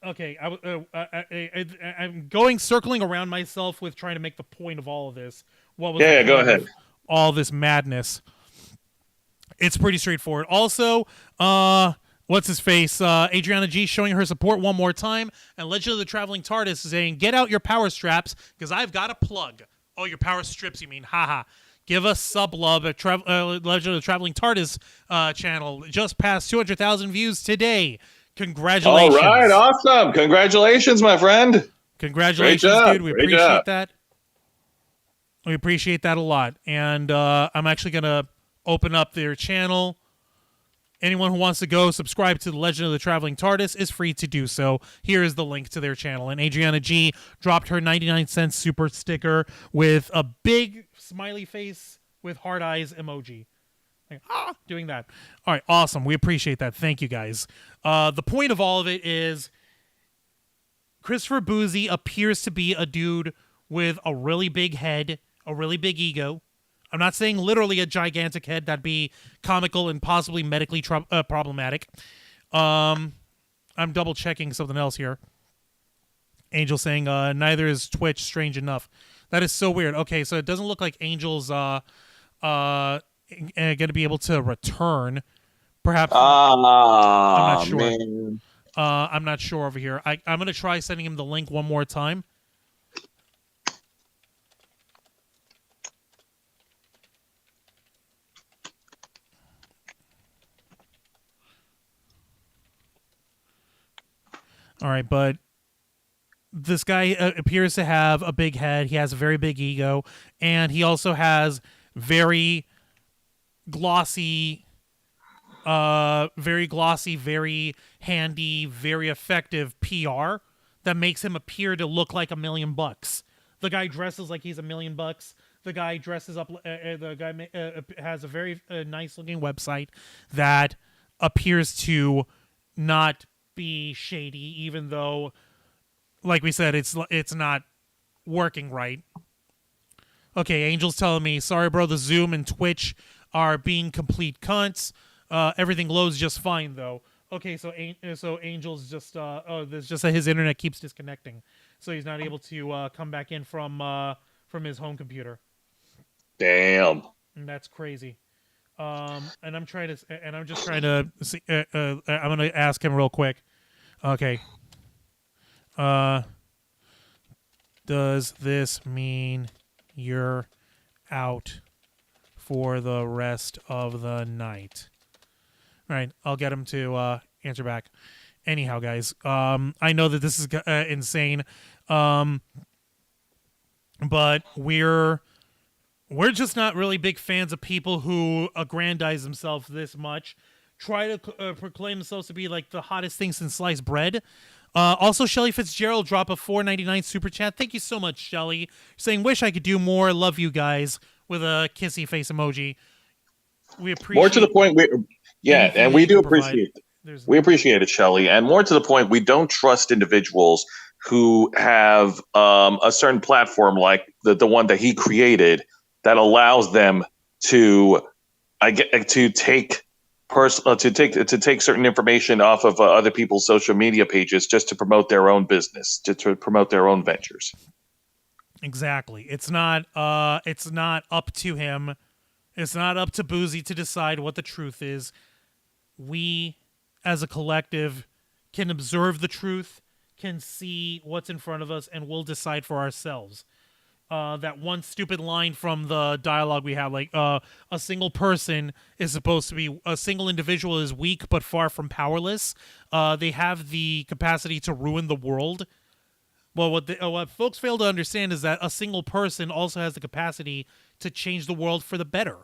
okay, I'm circling around myself with trying to make the point of all of this. What was
go ahead.
All this madness. It's pretty straightforward. Also, what's his face? Adriana G showing her support one more time, and Legend of the Traveling TARDIS saying, "Get out your power straps, because I've got a plug." Oh, your power strips, you mean? Haha. Give us sub-love at Legend of the Traveling TARDIS channel. Just passed 200,000 views today. Congratulations!
All right, awesome! Congratulations, my friend.
Congratulations, dude. We appreciate that. We appreciate that a lot, and I'm actually gonna open up their channel. Anyone who wants to go subscribe to the Legend of the Traveling TARDIS is free to do so. Here is the link to their channel. And Adriana G dropped her 99-cent super sticker with a big smiley face with hard eyes emoji. Like, doing that. All right, awesome. We appreciate that. Thank you, guys. The point of all of it is Christopher Bouzy appears to be a dude with a really big head, a really big ego. I'm not saying literally a gigantic head. That'd be comical and possibly medically problematic. I'm double checking something else here. Angel saying neither is Twitch. Strange enough. That is so weird. Okay, so it doesn't look like Angel's going to be able to return. Perhaps. I'm not sure.
Man.
I'm not sure over here. I'm going to try sending him the link one more time. All right, but this guy appears to have a big head. He has a very big ego, and he also has very glossy, very handy, very effective PR that makes him appear to look like $1 million. The guy dresses like he's $1 million. The guy dresses up. The guy has a very nice looking website that appears to not be shady, even though, like we said, it's not working right. Okay, Angel's telling me, sorry, bro, the Zoom and Twitch are being complete cunts. Everything loads just fine, though. Okay, so Angel's just there's just that his internet keeps disconnecting, so he's not able to come back in from his home computer.
Damn.
And that's crazy. And I'm just trying to see. I'm gonna ask him real quick. Okay. Does this mean you're out for the rest of the night? All right, I'll get him to answer back. Anyhow, guys, I know that this is insane, but we're just not really big fans of people who aggrandize themselves this much, try to proclaim themselves to be like the hottest thing since sliced bread. Also, Shelly Fitzgerald drop a $4.99 super chat. Thank you so much, Shelly. Saying, wish I could do more. Love you guys, with a kissy face emoji. We appreciate
more to the point. And we do appreciate it. We appreciate it, Shelly. And more to the point, we don't trust individuals who have a certain platform like the one that he created that allows them to take certain information off of other people's social media pages just to promote their own business, to promote their own ventures.
Exactly. It's not up to him. It's not up to Bouzy to decide what the truth is. We, as a collective, can observe the truth, can see what's in front of us, and we'll decide for ourselves. That one stupid line from the dialogue we have, like, a single person is supposed to be, a single individual is weak but far from powerless. They have the capacity to ruin the world. Well, what folks fail to understand is that a single person also has the capacity to change the world for the better.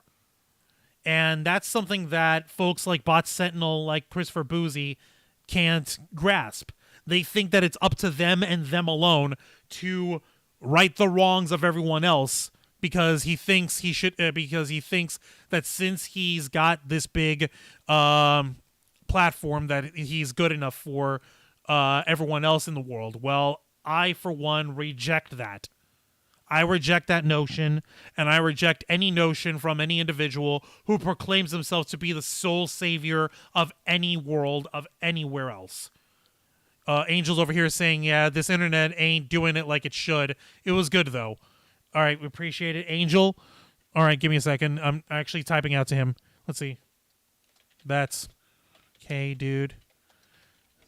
And that's something that folks like Bot Sentinel, like Christopher Bouzy, can't grasp. They think that it's up to them and them alone to right the wrongs of everyone else because he thinks that since he's got this big platform that he's good enough for everyone else in the world. Well, I, for one, reject that. I reject that notion, and I reject any notion from any individual who proclaims themselves to be the sole savior of any world, of anywhere else. Angel's over here saying, yeah, this internet ain't doing it like it should. It was good, though. All right, we appreciate it. Angel, all right, give me a second. I'm actually typing out to him. Let's see. That's okay, dude.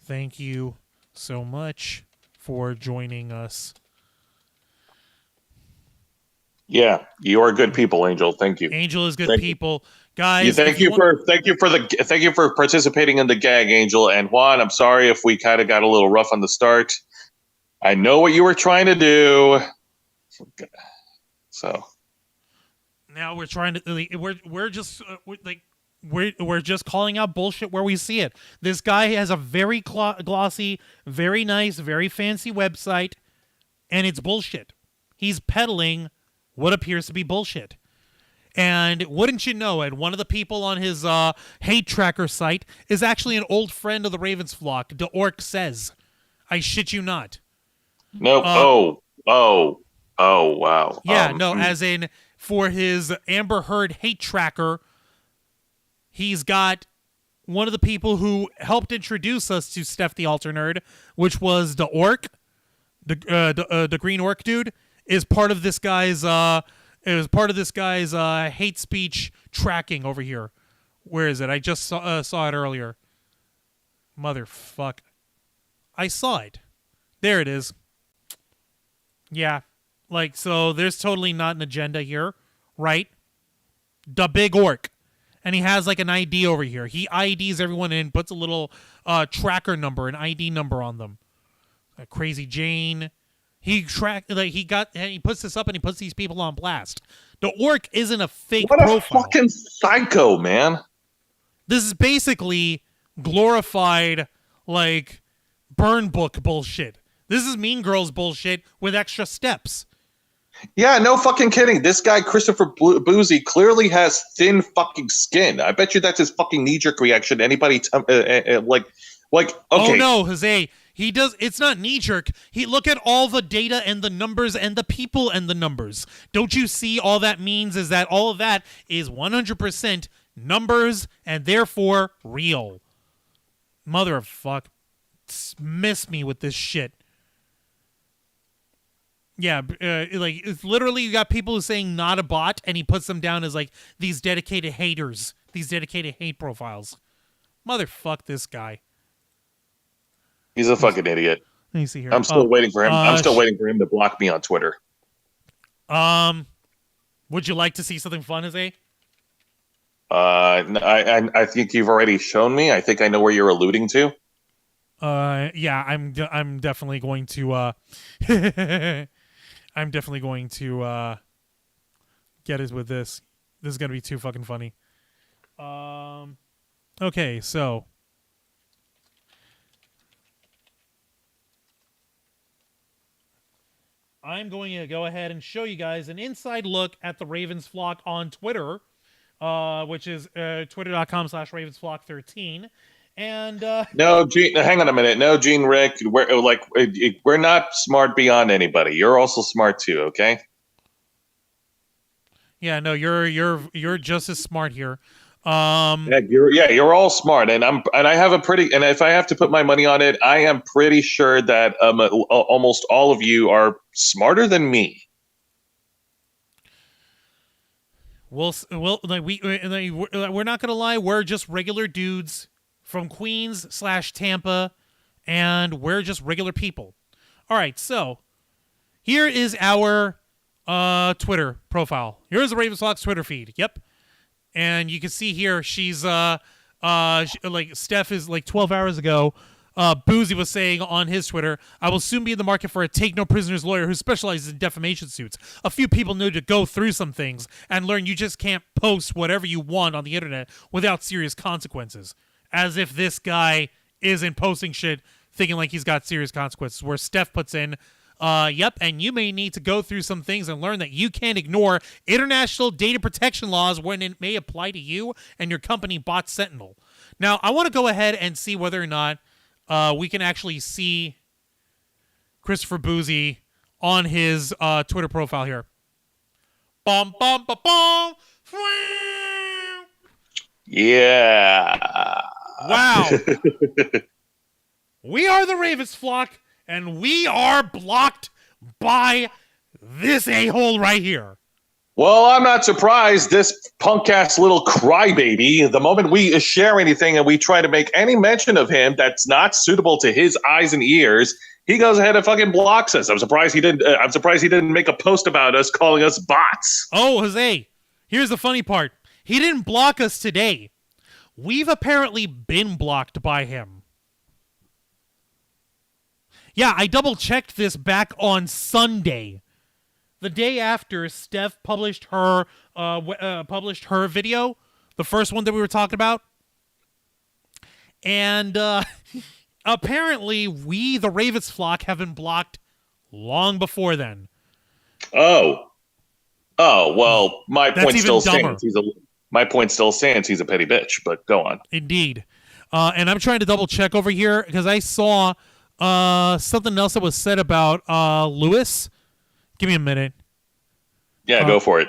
Thank you so much for joining us.
Yeah, you are good people, Angel. Thank you.
Angel is good people. Guys,
thank you for participating in the gag, Angel. And Juan, I'm sorry if we kind of got a little rough on the start. I know what you were trying to do. So
now we're trying to we're just calling out bullshit where we see it. This guy has a very glossy, very nice, very fancy website, and it's bullshit. He's peddling what appears to be bullshit. And wouldn't you know it, one of the people on his hate tracker site is actually an old friend of the Ravens flock, the Orc says. I shit you not.
Nope. Oh, wow.
Yeah, as in for his Amber Heard hate tracker, he's got one of the people who helped introduce us to Steph the Alter Nerd, which was the Orc, the green Orc dude, is part of this guy's hate speech tracking over here. Where is it? I just saw it earlier. Motherfuck. I saw it. There it is. Yeah. So there's totally not an agenda here, right? The big Orc. And he has an ID over here. He IDs everyone and puts a little tracker number, an ID number on them. Crazy Jane. He puts this up and he puts these people on blast. The Orc isn't a fake profile.
What a fucking psycho, man.
This is basically glorified burn book bullshit. This is Mean Girls bullshit with extra steps.
Yeah, no fucking kidding. This guy, Christopher Bouzy, clearly has thin fucking skin. I bet you that's his fucking knee-jerk reaction to anybody, okay.
Oh, no, Jose. He does. It's not knee-jerk. He look at all the data and the numbers and the people and the numbers. Don't you see all that means is that all of that is 100% numbers and therefore real. Mother of fuck. Miss me with this shit. Yeah, it's literally you got people who saying not a bot, and he puts them down as these dedicated haters, these dedicated hate profiles. Motherfuck this guy.
He's a fucking idiot.
Let me see here.
I'm still waiting for him. I'm still waiting for him to block me on Twitter.
Would you like to see something fun, Jose?
I think you've already shown me. I think I know where you're alluding to.
Yeah, I'm definitely going to I'm definitely going to get us with this. This is gonna be too fucking funny. Okay, so I'm going to go ahead and show you guys an inside look at the Ravens flock on Twitter, which is twitter.com/ravensflock13. And
no, Gene, hang on a minute. No, Gene, Rick, we're not smart beyond anybody. You're also smart too, okay?
Yeah, no, you're just as smart here.
You're all smart, and I have and if I have to put my money on it, I am pretty sure that almost all of you are smarter than me.
We're not gonna lie. We're just regular dudes from Queens/Tampa, and we're just regular people. All right, so here is our Twitter profile. Here's the Ravens Flock's Twitter feed. Yep. And you can see here she's Steph is 12 hours ago Bouzy was saying on his Twitter, I will soon be in the market for a take-no-prisoners lawyer who specializes in defamation suits. A few people need to go through some things and learn you just can't post whatever you want on the internet without serious consequences. As if this guy isn't posting shit thinking like he's got serious consequences, where Steph puts in, yep, and you may need to go through some things and learn that you can't ignore international data protection laws when it may apply to you and your company, Bot Sentinel. Now, I want to go ahead and see whether or not we can actually see Christopher Bouzy on his Twitter profile here. Bum, bum, bum, bum.
Yeah.
Wow. We are the Ravens flock, and we are blocked by this a-hole right here.
Well, I'm not surprised. This punk-ass little crybaby, the moment we share anything and we try to make any mention of him that's not suitable to his eyes and ears, he goes ahead and fucking blocks us. I'm surprised he didn't make a post about us calling us bots.
Oh, Jose, here's the funny part. He didn't block us today. We've apparently been blocked by him. Yeah, I double-checked this back on Sunday. The day after Steph published her video, the first one that we were talking about. And apparently we, the Ravens flock, have been blocked long before then.
Oh, well, my
That's
point
even
still
dumber.
stands. My point still stands. He's a petty bitch, but go on.
Indeed. And I'm trying to double-check over here because I saw something else that was said about Lewis. Give me a minute.
Yeah, go for it.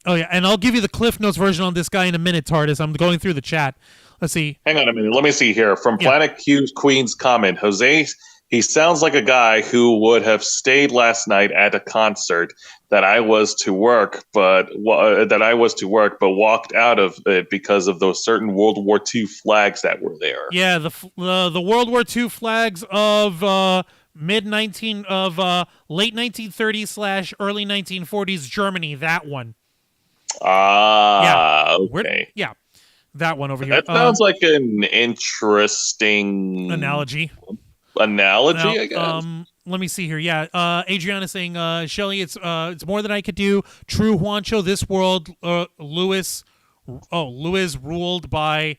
Oh, yeah, and I'll give you the Cliff Notes version on this guy in a minute, TARDIS. I'm going through the chat. Let's see.
Hang on a minute. Let me see here. From
Yeah.
Planet Q's Queen's comment, Jose, he sounds like a guy who would have stayed last night at a concert that I was to work, but walked out of it because of those certain World War II flags that were there.
Yeah, the World War II flags of late 1930s / early 1940s Germany. That one.
Okay.
Yeah, that one over here.
That sounds like an interesting
analogy.
Now,
I guess. Let me see here. Yeah, Adriana saying, Shelly, it's more than I could do. True Juancho, this world, Lewis ruled by.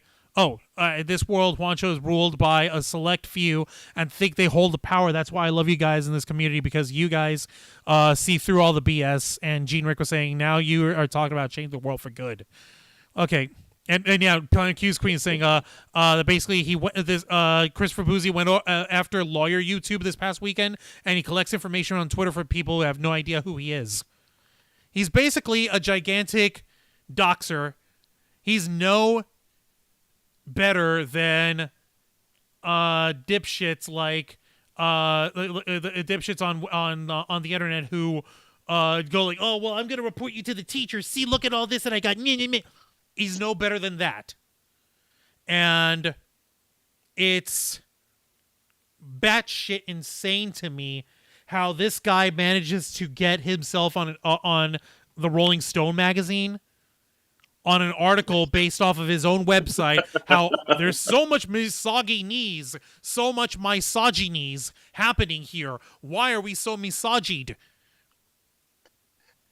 This world, Juancho is ruled by a select few and think they hold the power. That's why I love you guys in this community, because you guys see through all the BS. And Gene Rick was saying, now you are talking about changing the world for good. Okay. And yeah, Planet Q's Queen saying that basically Christopher Bouzy went after lawyer YouTube this past weekend, and he collects information on Twitter for people who have no idea who he is. He's basically a gigantic doxer. He's no better than dipshits like dipshits on the internet who go like, oh well, I'm gonna report you to the teacher. See, look at all this that I got. He's no better than that. And it's batshit insane to me how this guy manages to get himself on the Rolling Stone magazine on an article based off of his own website, how there's so much misogyny happening here. Why are we so misogyned?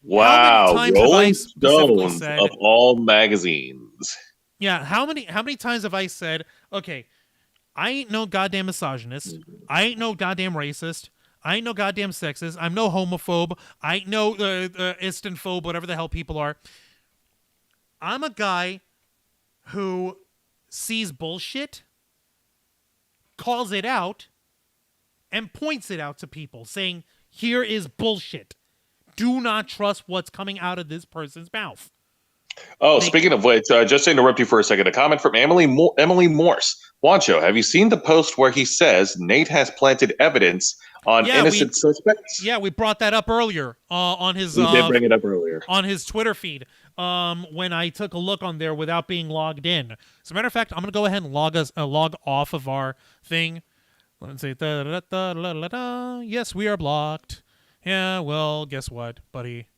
Wow, Rolling Stones
said,
of all magazines.
Yeah, how many times have I said, okay, I ain't no goddamn misogynist. I ain't no goddamn racist. I ain't no goddamn sexist. I'm no homophobe. I ain't no istanphobe, whatever the hell people are. I'm a guy who sees bullshit, calls it out, and points it out to people, saying, here is bullshit. Do not trust what's coming out of this person's mouth.
Oh, speaking of which, just to interrupt you for a second, a comment from Emily Morse. Juancho, have you seen the post where he says Nate has planted evidence on innocent suspects?
Yeah, we brought that up earlier on his.
We did bring it up earlier
on his Twitter feed. When I took a look on there without being logged in. As a matter of fact, I'm gonna go ahead and log off of our thing. Let's say yes, we are blocked. Yeah, well, guess what, buddy?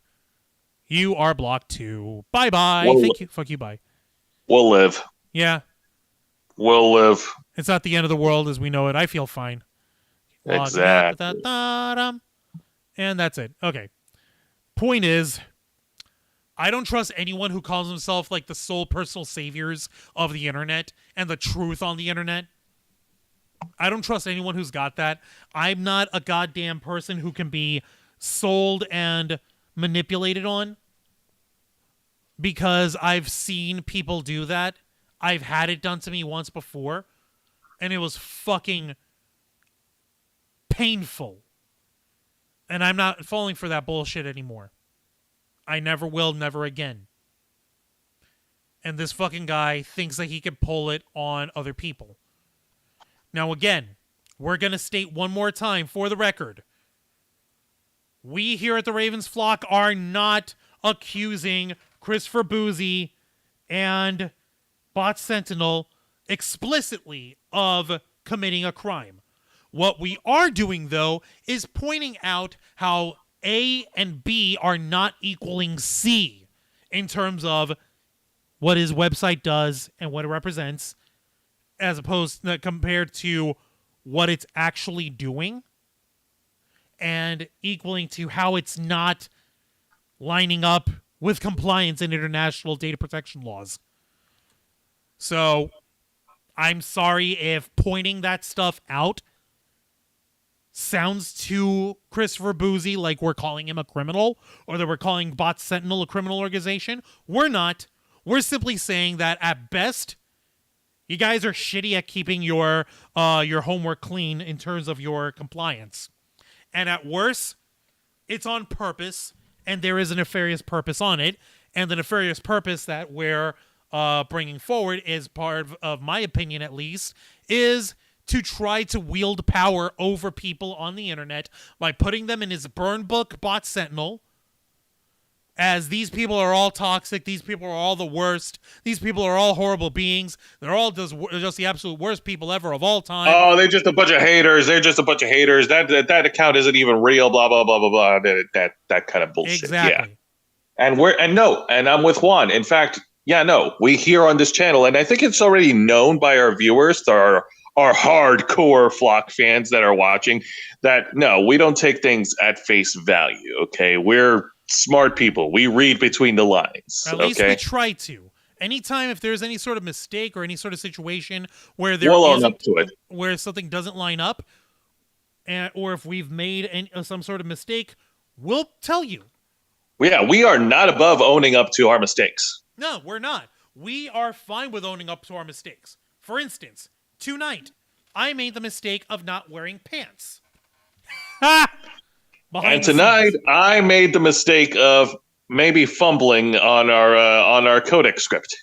You are blocked too. Bye-bye. Thank you. Fuck you, bye.
We'll live.
Yeah.
We'll live.
It's not the end of the world as we know it. I feel fine.
Exactly.
And that's it. Okay. Point is, I don't trust anyone who calls himself like the sole personal saviors of the internet and the truth on the internet. I don't trust anyone who's got that. I'm not a goddamn person who can be sold and manipulated on, because I've seen people do that. I've had it done to me once before, and it was fucking painful. And I'm not falling for that bullshit anymore. I never will, never again. And this fucking guy thinks that he can pull it on other people. Now again, we're going to state one more time for the record. We here at the Ravens Flock are not accusing Christopher Bouzy and Bot Sentinel explicitly of committing a crime. What we are doing, though, is pointing out how A and B are not equaling C in terms of what his website does and what it represents, as opposed to compared to what it's actually doing, and equaling to how it's not lining up with compliance and international data protection laws. So, I'm sorry if pointing that stuff out sounds to Christopher Bouzy like we're calling him a criminal, or that we're calling Bot Sentinel a criminal organization. We're not. We're simply saying that at best, you guys are shitty at keeping your homework clean in terms of your compliance. And at worst, it's on purpose, and there is a nefarious purpose on it. And the nefarious purpose that we're bringing forward, is part of my opinion at least, is to try to wield power over people on the internet by putting them in his burn book, Bot Sentinel, as these people are all toxic, these people are all the worst, these people are all horrible beings, they're all just the absolute worst people ever of all time.
Oh, they're just a bunch of haters. They're just a bunch of haters. That account isn't even real. Blah blah blah blah blah. That kind of bullshit.
Exactly.
Yeah. And I'm with Juan. In fact, we here on this channel, and I think it's already known by our viewers, our hardcore Flock fans that are watching, that no, we don't take things at face value. Okay, we're smart people. We read between the lines.
At least we try to. Anytime if there's any sort of mistake or any sort of situation where
we'll own up to it,
where something doesn't line up, or if we've made some sort of mistake, we'll tell you.
Yeah, we are not above owning up to our mistakes.
No, we're not. We are fine with owning up to our mistakes. For instance, tonight, I made the mistake of not wearing pants.
And tonight, I made the mistake of maybe fumbling on our codec script.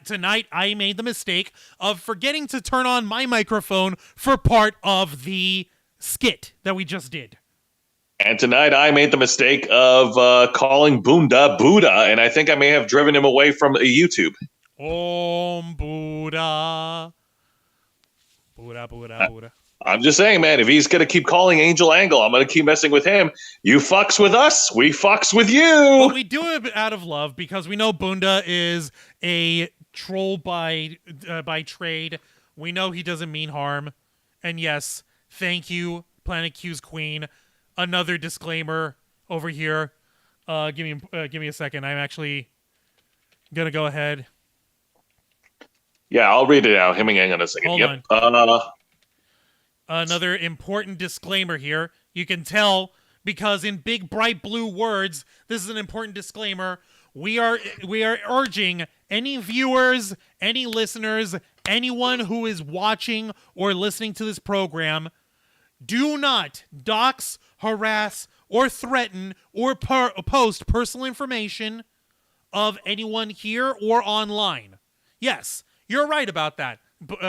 Tonight, I made the mistake of forgetting to turn on my microphone for part of the skit that we just did.
And tonight, I made the mistake of calling Buddha, and I think I may have driven him away from YouTube.
Om Buddha. Buddha.
I'm just saying, man, if he's going to keep calling Angel Angle, I'm going to keep messing with him. You fucks with us, we fucks with you.
Well, we do it out of love because we know Bunda is a troll by trade. We know he doesn't mean harm. And yes, thank you, Planet Q's Queen. Another disclaimer over here. Give me a second. I'm actually going to go ahead.
Yeah, I'll read it out. Hang on a second.
Hold on. Another important disclaimer here. You can tell because in big bright blue words, this is an important disclaimer. We are urging any viewers, any listeners, anyone who is watching or listening to this program, do not dox, harass, or threaten or post personal information of anyone here or online. Yes, you're right about that,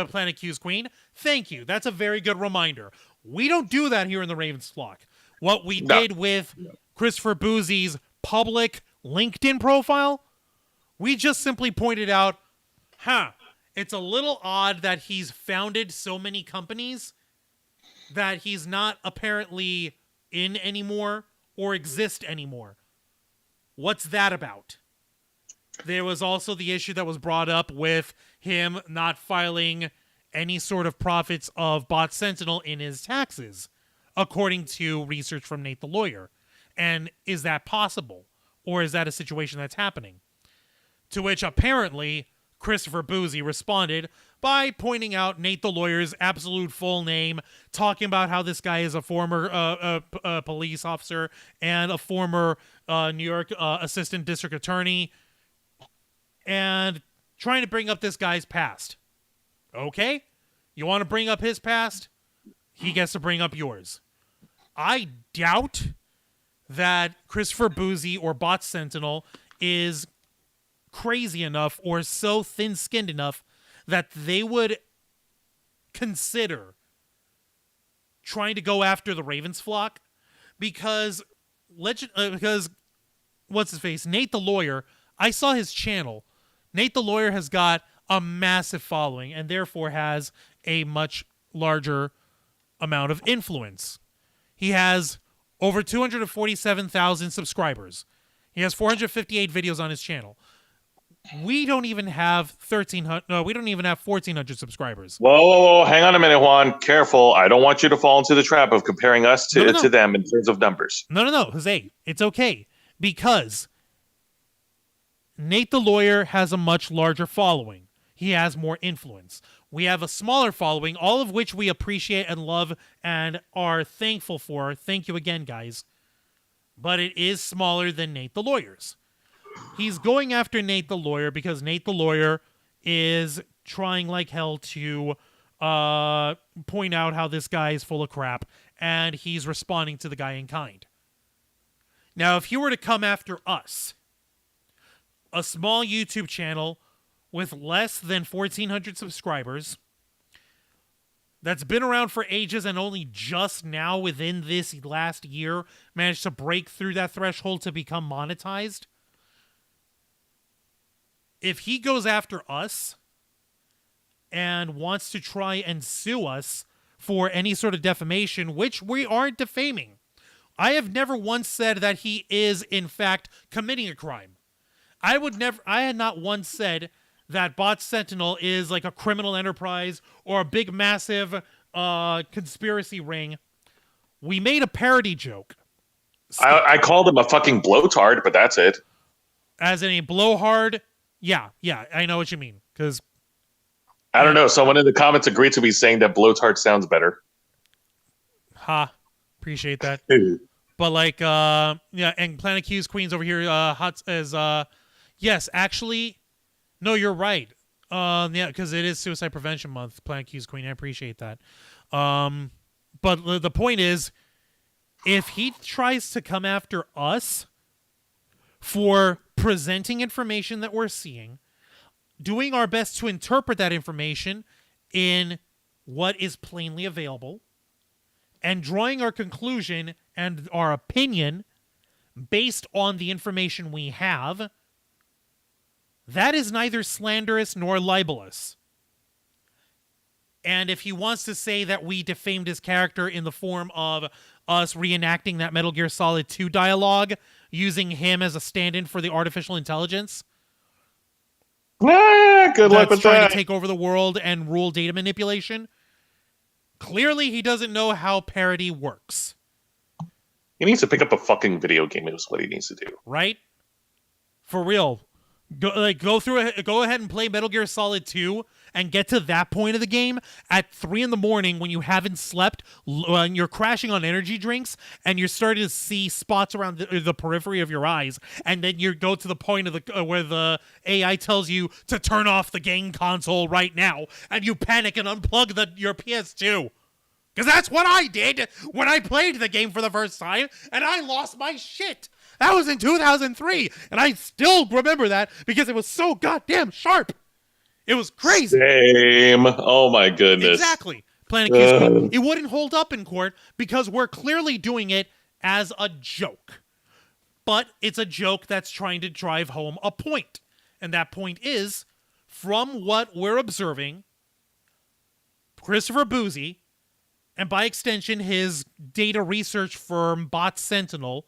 Planet Q's Queen. Thank you. That's a very good reminder. We don't do that here in the Ravens Flock. What we did with Christopher Bouzy's public LinkedIn profile, we just simply pointed out, it's a little odd that he's founded so many companies that he's not apparently in anymore or exist anymore. What's that about? There was also the issue that was brought up with him not filing any sort of profits of Bot Sentinel in his taxes, according to research from Nate the lawyer. And is that possible? Or is that a situation that's happening? To which apparently Christopher Bouzy responded by pointing out Nate the lawyer's absolute full name, talking about how this guy is a former police officer and a former New York assistant district attorney, and trying to bring up this guy's past. Okay? You want to bring up his past? He gets to bring up yours. I doubt that Christopher Bouzy or Bot Sentinel is crazy enough or so thin-skinned enough that they would consider trying to go after the Ravens flock, because what's his face, Nate the lawyer, I saw his channel. Nate the lawyer has got a massive following and therefore has a much larger amount of influence. He has over 247,000 subscribers. He has 458 videos on his channel. We don't even have 1,300. No, we don't even have 1,400 subscribers.
Whoa, hang on a minute, Juan. Careful. I don't want you to fall into the trap of comparing us to them in terms of numbers.
No, Jose. It's okay. Because Nate the lawyer has a much larger following. He has more influence. We have a smaller following, all of which we appreciate and love and are thankful for. Thank you again, guys. But it is smaller than Nate the lawyer's. He's going after Nate the lawyer because Nate the lawyer is trying like hell to point out how this guy is full of crap, and he's responding to the guy in kind. Now, if he were to come after us, a small YouTube channel with less than 1,400 subscribers, that's been around for ages and only just now within this last year managed to break through that threshold to become monetized, if he goes after us and wants to try and sue us for any sort of defamation, which we aren't defaming, I have never once said that he is, in fact, committing a crime. I had not once said that Bot Sentinel is like a criminal enterprise or a big, massive conspiracy ring. We made a parody joke.
I called him a fucking blowtard, but that's it.
As in a blowhard? Yeah, I know what you mean. Because
I don't know. Someone in the comments agreed to me saying that blowtard sounds better.
Appreciate that. But like, and Planet Q's Queens over here, yes, actually, no, you're right. Yeah, because it is Suicide Prevention Month, Planet Q's Queen. I appreciate that. But the point is, if he tries to come after us for presenting information that we're seeing, doing our best to interpret that information in what is plainly available, and drawing our conclusion and our opinion based on the information we have, that is neither slanderous nor libelous. And if he wants to say that we defamed his character in the form of us reenacting that Metal Gear Solid 2 dialogue, using him as a stand-in for the artificial intelligence,
good luck with
trying
that.
to take over the world and rule data manipulation, clearly he doesn't know how parody works.
He needs to pick up a fucking video game is what he needs to do.
Right? For real. Go ahead and play Metal Gear Solid 2 and get to that point of the game at 3 a.m. when you haven't slept, and you're crashing on energy drinks, and you're starting to see spots around the periphery of your eyes, and then you go to the point of where the AI tells you to turn off the game console right now, and you panic and unplug your PS2. Because that's what I did when I played the game for the first time, and I lost my shit. That was in 2003, and I still remember that because it was so goddamn sharp. It was crazy.
Same. Oh my goodness.
Exactly. Planet Q's Queen. It wouldn't hold up in court because we're clearly doing it as a joke. But it's a joke that's trying to drive home a point. And that point is, from what we're observing, Christopher Bouzy, and by extension his data research firm Bot Sentinel,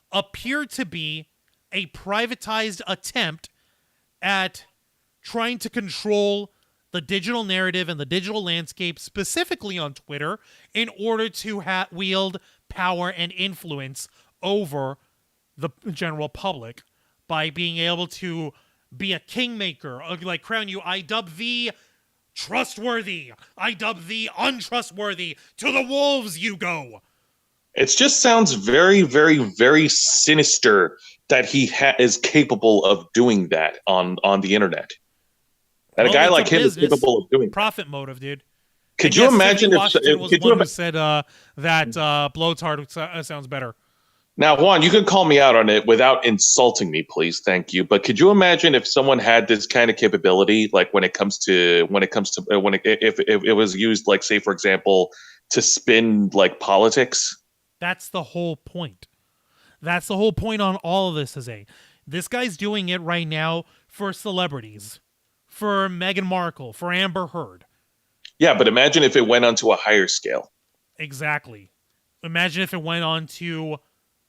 appear to be a privatized attempt at trying to control the digital narrative and the digital landscape, specifically on Twitter, in order to wield power and influence over the general public by being able to be a kingmaker, like crown you. I dub thee trustworthy. I dub thee untrustworthy. To the wolves you go.
It just sounds very, very, very sinister that he is capable of doing that on the internet. That a guy like him is capable of doing
profit motive, dude.
Could you imagine if
Washington was the one who said that blowtard sounds better?
Now, Juan, you can call me out on it without insulting me, please. Thank you. But could you imagine if someone had this kind of capability, like if it was used, like, say, for example, to spin like politics?
That's the whole point. That's the whole point on all of this, this guy's doing it right now for celebrities, for Meghan Markle, for Amber Heard.
Yeah, but imagine if it went onto a higher scale.
Exactly. Imagine if it went on to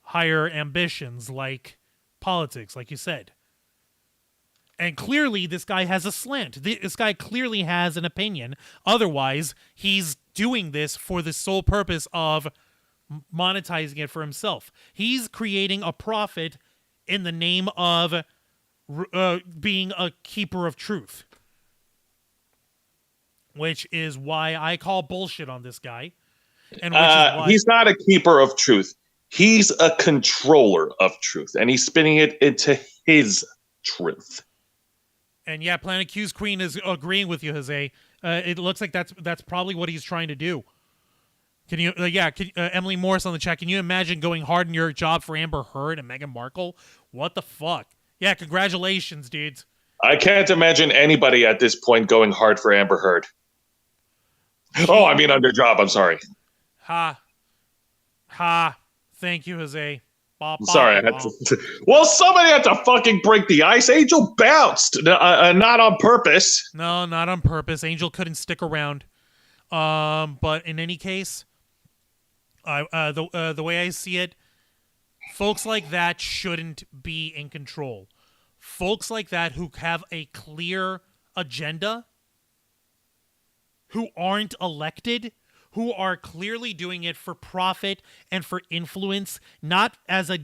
higher ambitions like politics, like you said. And clearly this guy has a slant. This guy clearly has an opinion. Otherwise, he's doing this for the sole purpose of monetizing it for himself. He's creating a profit in the name of being a keeper of truth. Which is why I call bullshit on this guy. And which is why
he's not a keeper of truth. He's a controller of truth, and he's spinning it into his truth.
And yeah, Planet Q's Queen is agreeing with you, Jose. It looks like that's probably what he's trying to do. Can you, Emily Morris on the chat, can you imagine going hard in your job for Amber Heard and Meghan Markle? What the fuck? Yeah, congratulations, dudes. I
can't imagine anybody at this point going hard for Amber Heard. Oh, I mean on their job, I'm sorry.
Ha. Thank you, Jose.
Sorry. Well, somebody had to fucking break the ice. Angel bounced, not on purpose.
No, not on purpose. Angel couldn't stick around. But in any case, the way I see it, folks like that shouldn't be in control. Folks like that who have a clear agenda, who aren't elected, who are clearly doing it for profit and for influence, not as a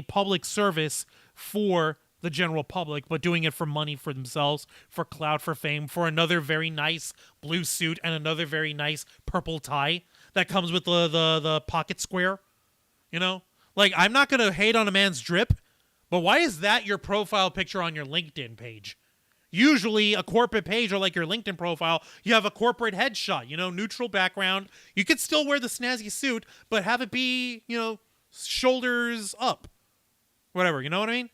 public service for the general public, but doing it for money for themselves, for clout, for fame, for another very nice blue suit and another very nice purple tie that comes with the pocket square. You know? Like, I'm not going to hate on a man's drip, but why is that your profile picture on your LinkedIn page? Usually a corporate page or like your LinkedIn profile, you have a corporate headshot, neutral background. You could still wear the snazzy suit, but have it be, shoulders up. Whatever, you know what I mean?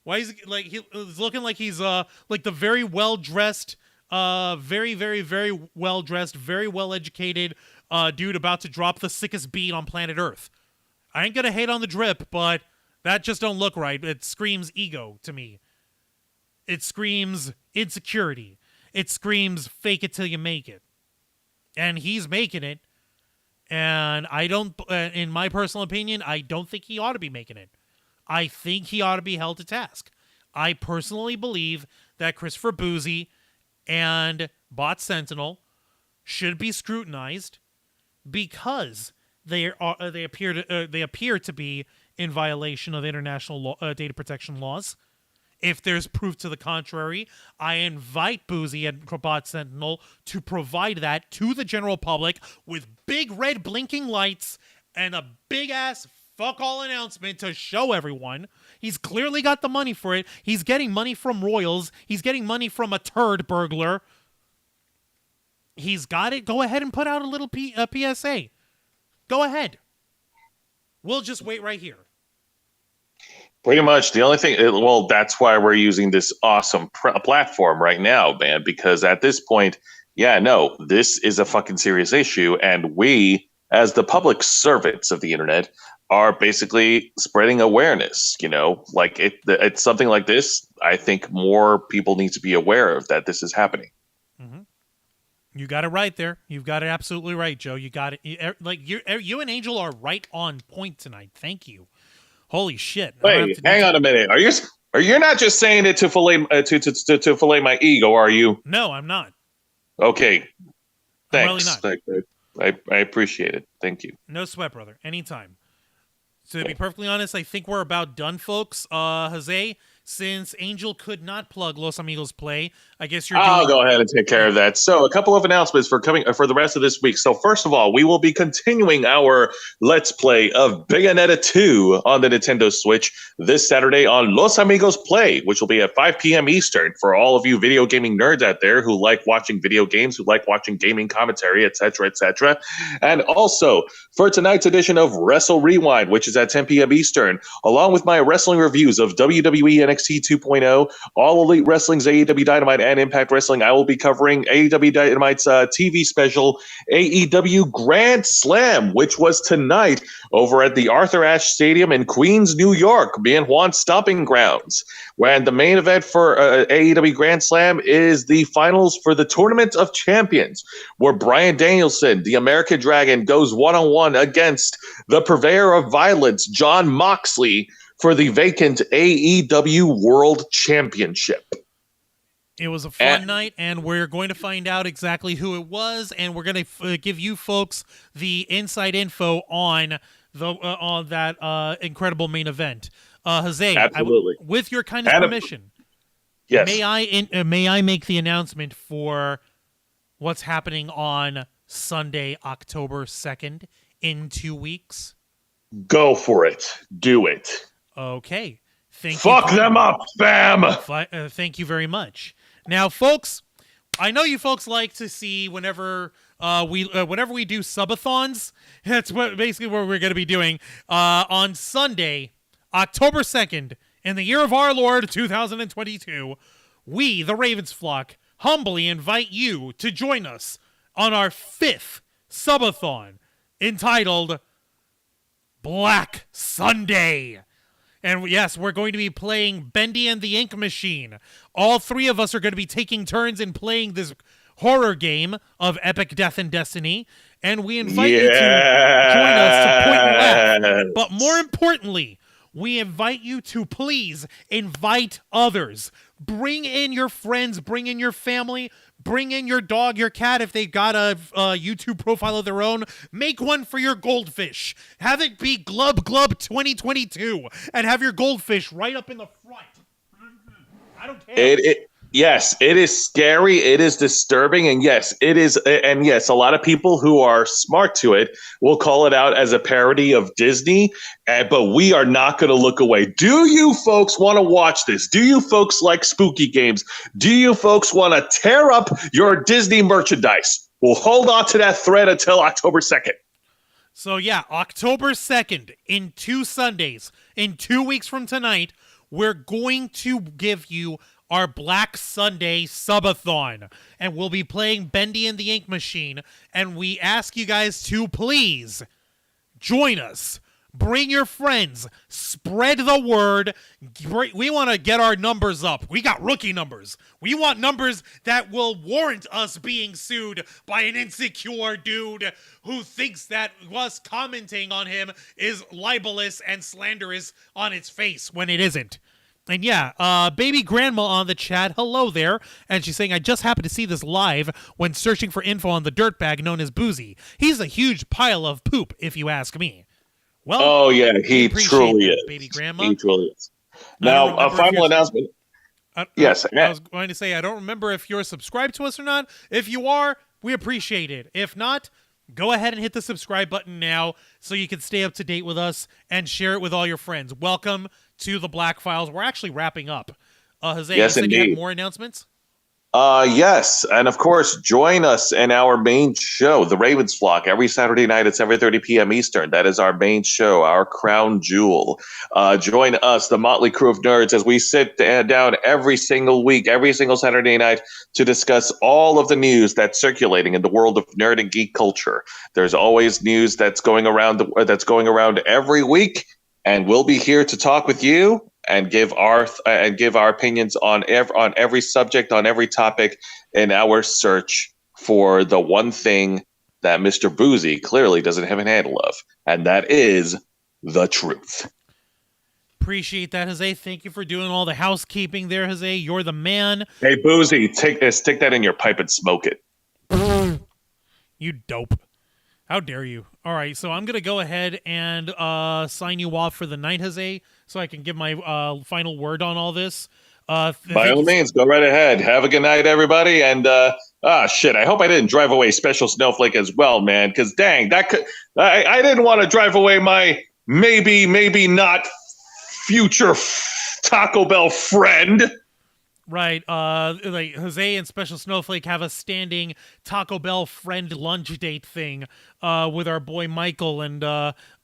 Why is it like he's looking like he's like the very well-dressed, very, very, very well-dressed, very well-educated dude about to drop the sickest beat on planet Earth. I ain't gonna hate on the drip, but that just don't look right. It screams ego to me. It screams insecurity. It screams fake it till you make it. And he's making it. And I don't, in my personal opinion, I don't think he ought to be making it. I think he ought to be held to task. I personally believe that Christopher Bouzy and Bot Sentinel should be scrutinized because they appear to be in violation of international data protection laws. If there's proof to the contrary, I invite Bouzy and Bot Sentinel to provide that to the general public with big red blinking lights and a big-ass fuck-all announcement to show everyone. He's clearly got the money for it. He's getting money from royals. He's getting money from a turd burglar. He's got it. Go ahead and put out a little PSA. Go ahead. We'll just wait right here.
Pretty much the only thing, well, that's why we're using this awesome platform right now, man, because at this point, this is a fucking serious issue. And we, as the public servants of the internet, are basically spreading awareness, like it's something like this. I think more people need to be aware of that this is happening.
Mm-hmm. You got it right there. You've got it absolutely right, Joe. You got it. Like you and Angel are right on point tonight. Thank you. Holy shit.
Wait, hang on a minute. Are Or you're not just saying it to fillet to fillet my ego, are you?
No, I'm not.
Okay.
I'm really
Thanks.
not.
I appreciate it. Thank you.
No sweat, brother. Anytime. So to be perfectly honest, I think we're about done, folks. Jose, since Angel could not plug Los Amigos Play, I guess you're
I'll
doing...
go ahead and take care of that. So a couple of announcements for the rest of this week. So first of all, we will be continuing our Let's Play of Bayonetta 2 on the Nintendo Switch this Saturday on Los Amigos Play, which will be at 5 p.m. Eastern for all of you video gaming nerds out there who like watching video games, who like watching gaming commentary, etc., etc. And also for tonight's edition of Wrestle Rewind, which is at 10 p.m. Eastern, along with my wrestling reviews of WWE NXT 2.0, All Elite Wrestling's AEW Dynamite and Impact Wrestling, I will be covering AEW Dynamite's TV special, AEW Grand Slam, which was tonight over at the Arthur Ashe Stadium in Queens, New York, me and Juan's stomping grounds. When the main event for AEW Grand Slam is the finals for the Tournament of Champions, where Bryan Danielson, the American Dragon, goes one-on-one against the purveyor of violence, Jon Moxley, for the vacant AEW World Championship.
It was a fun night, and we're going to find out exactly who it was, and we're going to give you folks the inside info on that incredible main event. Jose,
Absolutely.
With your kind permission,
yes,
may I make the announcement for what's happening on Sunday, October 2nd, in 2 weeks?
Go for it. Do it.
Okay.
Fuck them up, fam!
Thank you very much. Now, folks, I know you folks like to see whenever we do subathons. That's basically what we're going to be doing on Sunday, October 2nd, in the year of our Lord 2022. We, the Ravens flock, humbly invite you to join us on our 5th subathon entitled Black Sunday. And yes, we're going to be playing Bendy and the Ink Machine. All 3 of us are going to be taking turns in playing this horror game of epic death and destiny. And we invite you to join us to point and laugh. But more importantly, we invite you to please invite others. Bring in your friends, bring in your family, bring in your dog, your cat if they've got a YouTube profile of their own. Make one for your goldfish. Have it be Glub Glub 2022 and have your goldfish right up in the front. I don't care.
Yes, it is scary. It is disturbing. And yes, it is. And yes, a lot of people who are smart to it will call it out as a parody of Disney. But we are not going to look away. Do you folks want to watch this? Do you folks like spooky games? Do you folks want to tear up your Disney merchandise? We'll hold on to that thread until October 2nd.
So yeah, October 2nd, in 2 Sundays, in 2 weeks from tonight, we're going to give you our Black Sunday subathon, and we'll be playing Bendy and the Ink Machine, and we ask you guys to please join us. Bring your friends. Spread the word. We want to get our numbers up. We got rookie numbers. We want numbers that will warrant us being sued by an insecure dude who thinks that us commenting on him is libelous and slanderous on its face when it isn't. And yeah, baby grandma on the chat, hello there. And she's saying, I just happened to see this live when searching for info on the dirtbag known as Bouzy. He's a huge pile of poop, if you ask me. Well,
oh yeah, he truly is.
Baby grandma.
He truly is. Now, a final announcement. Yes.
I was going to say, I don't remember if you're subscribed to us or not. If you are, we appreciate it. If not, go ahead and hit the subscribe button now so you can stay up to date with us and share it with all your friends. Welcome to the Black Files. We're actually wrapping up. Jose,
yes,
you said
indeed.
you have more announcements?
Yes, and of course, join us in our main show, The Ravens Flock, every Saturday night at 7:30 p.m. Eastern. That is our main show, our crown jewel. Join us, the motley crew of nerds, as we sit down every single week, every single Saturday night, to discuss all of the news that's circulating in the world of nerd and geek culture. There's always news that's going around every week, and we'll be here to talk with you and give our opinions on every subject, on every topic, in our search for the one thing that Mr. Bouzy clearly doesn't have a handle of, and that is the truth.
appreciate that, Jose. Thank you for doing all the housekeeping there, Jose. You're the man.
Hey, Boozy, take this, stick that in your pipe and smoke it.
You dope. How dare you? All right, so I'm going to go ahead and sign you off for the night, Jose, so I can give my final word on all this.
By all means, go right ahead. Have a good night, everybody. And, shit, I hope I didn't drive away Special Snowflake as well, man, because dang, that could, I didn't want to drive away my maybe not future Taco Bell friend.
Right, like Jose and Special Snowflake have a standing Taco Bell friend lunch date thing with our boy Michael and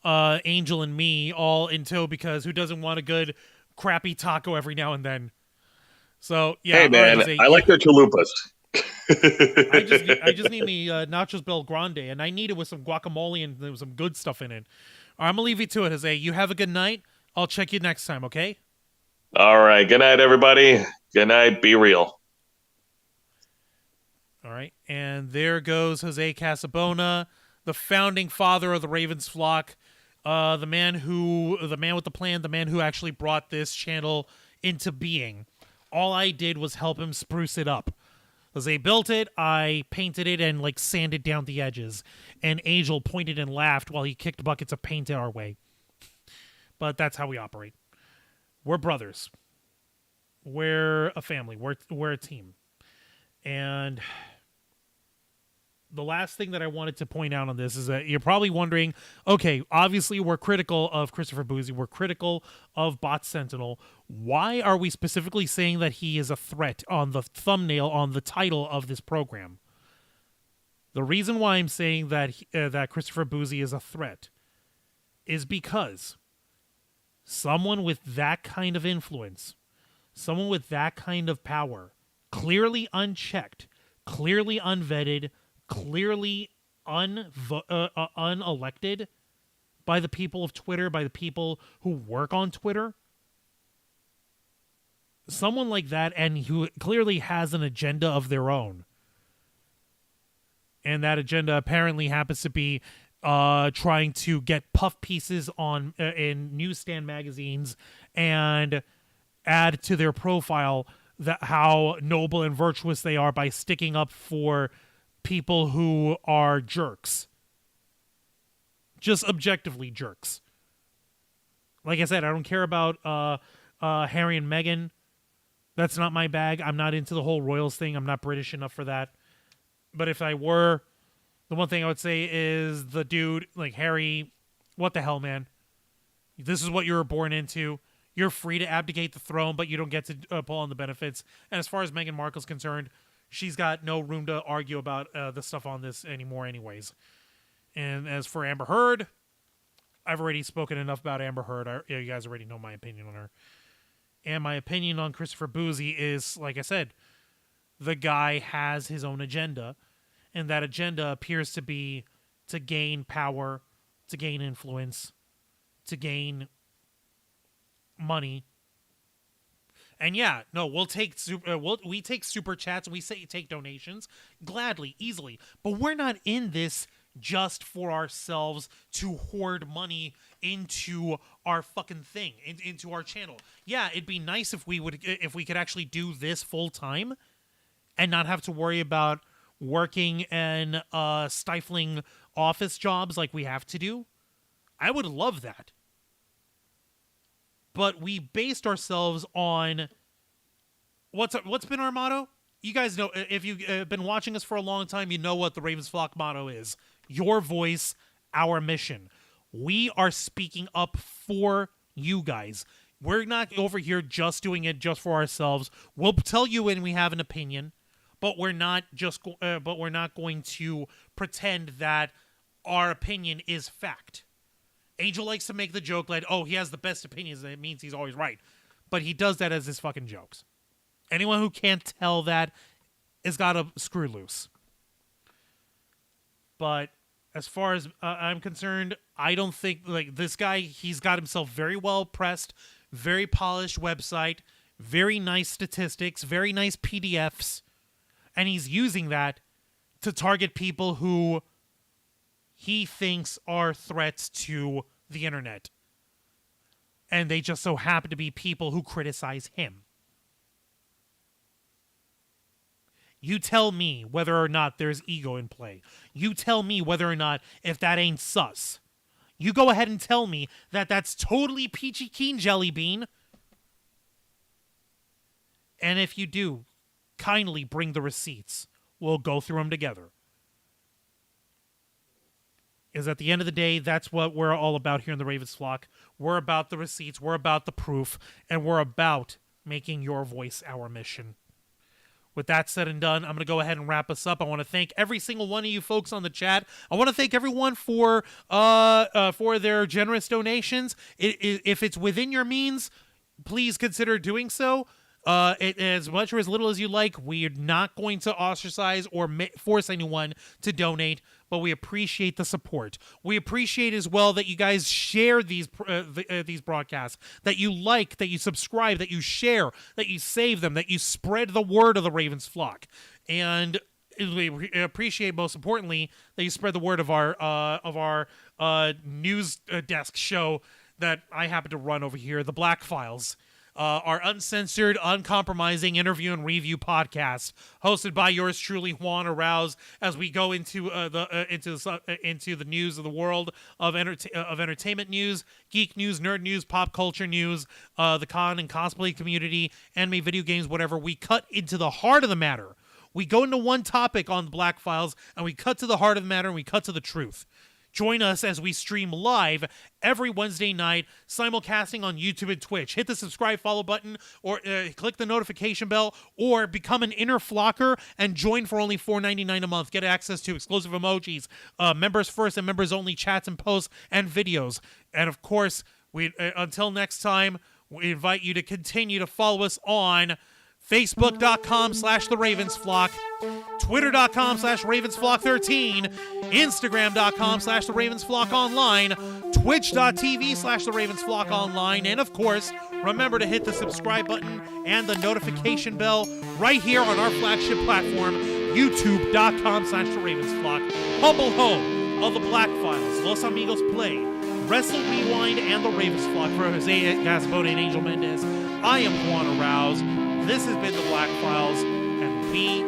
Angel and me all in tow, because who doesn't want a good crappy taco every now and then? So yeah,
hey man,
right, Jose,
I like their chalupas.
I just need me Nachos Bel Grande, and I need it with some guacamole and there was some good stuff in it. All right, I'm gonna leave you to it, Jose. You have a good night. I'll check you next time, okay?
All right, good night, everybody. Good night. Be real.
All right, and there goes Jose Casabona, the founding father of the Ravens flock, the man with the plan, the man who actually brought this channel into being. All I did was help him spruce it up. Jose built it, I painted it and like sanded down the edges, and Angel pointed and laughed while he kicked buckets of paint our way. But that's how we operate. We're brothers. We're a family. We're a team. And the last thing that I wanted to point out on this is that you're probably wondering, okay, obviously we're critical of Christopher Bouzy. We're critical of Bot Sentinel. Why are we specifically saying that he is a threat on the thumbnail, on the title of this program? The reason why I'm saying that that Christopher Bouzy is a threat is because someone with that kind of influence, someone with that kind of power, clearly unchecked, clearly unvetted, clearly unelected by the people of Twitter, by the people who work on Twitter. Someone like that, and who clearly has an agenda of their own. And that agenda apparently happens to be trying to get puff pieces on in newsstand magazines and add to their profile that how noble and virtuous they are by sticking up for people who are jerks. Just objectively jerks. Like I said, I don't care about Harry and Meghan. That's not my bag. I'm not into the whole royals thing. I'm not British enough for that. But if I were, the one thing I would say is the dude, like Harry, what the hell, man? This is what you were born into. You're free to abdicate the throne, but you don't get to pull on the benefits. And as far as Meghan Markle's concerned, she's got no room to argue about the stuff on this anymore anyways. And as for Amber Heard, I've already spoken enough about Amber Heard. You guys already know my opinion on her. And my opinion on Christopher Bouzy is, like I said, the guy has his own agenda. And that agenda appears to be to gain power, to gain influence, to gain money. And yeah, no, we take super chats, we take donations gladly, easily, but we're not in this just for ourselves to hoard money into our fucking thing, into our channel. Yeah, it'd be nice if we could actually do this full time and not have to worry about working and stifling office jobs like we have to do. I would love that. But we based ourselves on what's been our motto? You guys know, if you've been watching us for a long time, you know what the Ravens Flock motto is. Your voice, our mission. We are speaking up for you guys. We're not over here just doing it just for ourselves. We'll tell you when we have an opinion, but we're not going to pretend that our opinion is fact. Angel likes to make the joke like, oh, he has the best opinions, and it means he's always right. But he does that as his fucking jokes. Anyone who can't tell that has got to screw loose. But as far as I'm concerned, I don't think, like, this guy, he's got himself very well pressed, very polished website, very nice statistics, very nice PDFs, and he's using that to target people who he thinks are threats to the internet. and they just so happen to be people who criticize him. You tell me whether or not there's ego in play. You tell me whether or not if that ain't sus. You go ahead and tell me that that's totally peachy keen, Jelly Bean. And if you do, kindly bring the receipts. We'll go through them together. Is at the end of the day, that's what we're all about here in the Ravens Flock. We're about the receipts, we're about the proof, and we're about making your voice our mission. With that said and done, I'm going to go ahead and wrap us up. I want to thank every single one of you folks on the chat. I want to thank everyone for their generous donations. If it's within your means, please consider doing so. As much or as little as you like. We're not going to ostracize or force anyone to donate, but we appreciate the support. We appreciate as well that you guys share these broadcasts, that you like, that you subscribe, that you share, that you save them, that you spread the word of the Ravens Flock. And we appreciate, most importantly, that you spread the word of our news desk show that I happen to run over here, the Black Files. Our uncensored, uncompromising interview and review podcast, hosted by yours truly, Juan Arauz, as we go into the news of the world of entertainment news, geek news, nerd news, pop culture news, the con and cosplay community, anime, video games, whatever. We cut into the heart of the matter. We go into one topic on the Black Files, and we cut to the heart of the matter, and we cut to the truth. Join us as we stream live every Wednesday night, simulcasting on YouTube and Twitch. Hit the subscribe, follow button, or click the notification bell, or become an inner flocker and join for only $4.99 a month. Get access to exclusive emojis, members first and members only chats and posts and videos. And of course, until next time, we invite you to continue to follow us on Facebook.com/The Ravens Flock, Twitter.com/RavensFlock13, Instagram.com/The Ravens Flock Online, Twitch.tv/The Ravens Flock Online, and of course, remember to hit the subscribe button and the notification bell right here on our flagship platform, YouTube.com/The Ravens Flock, humble home of the Black Files, Los Amigos Play, Wrestle Rewind, and the Ravens Flock. For Jose Gaspone and Angel Mendez, I am Juan Arauz. This has been the Black Files, and we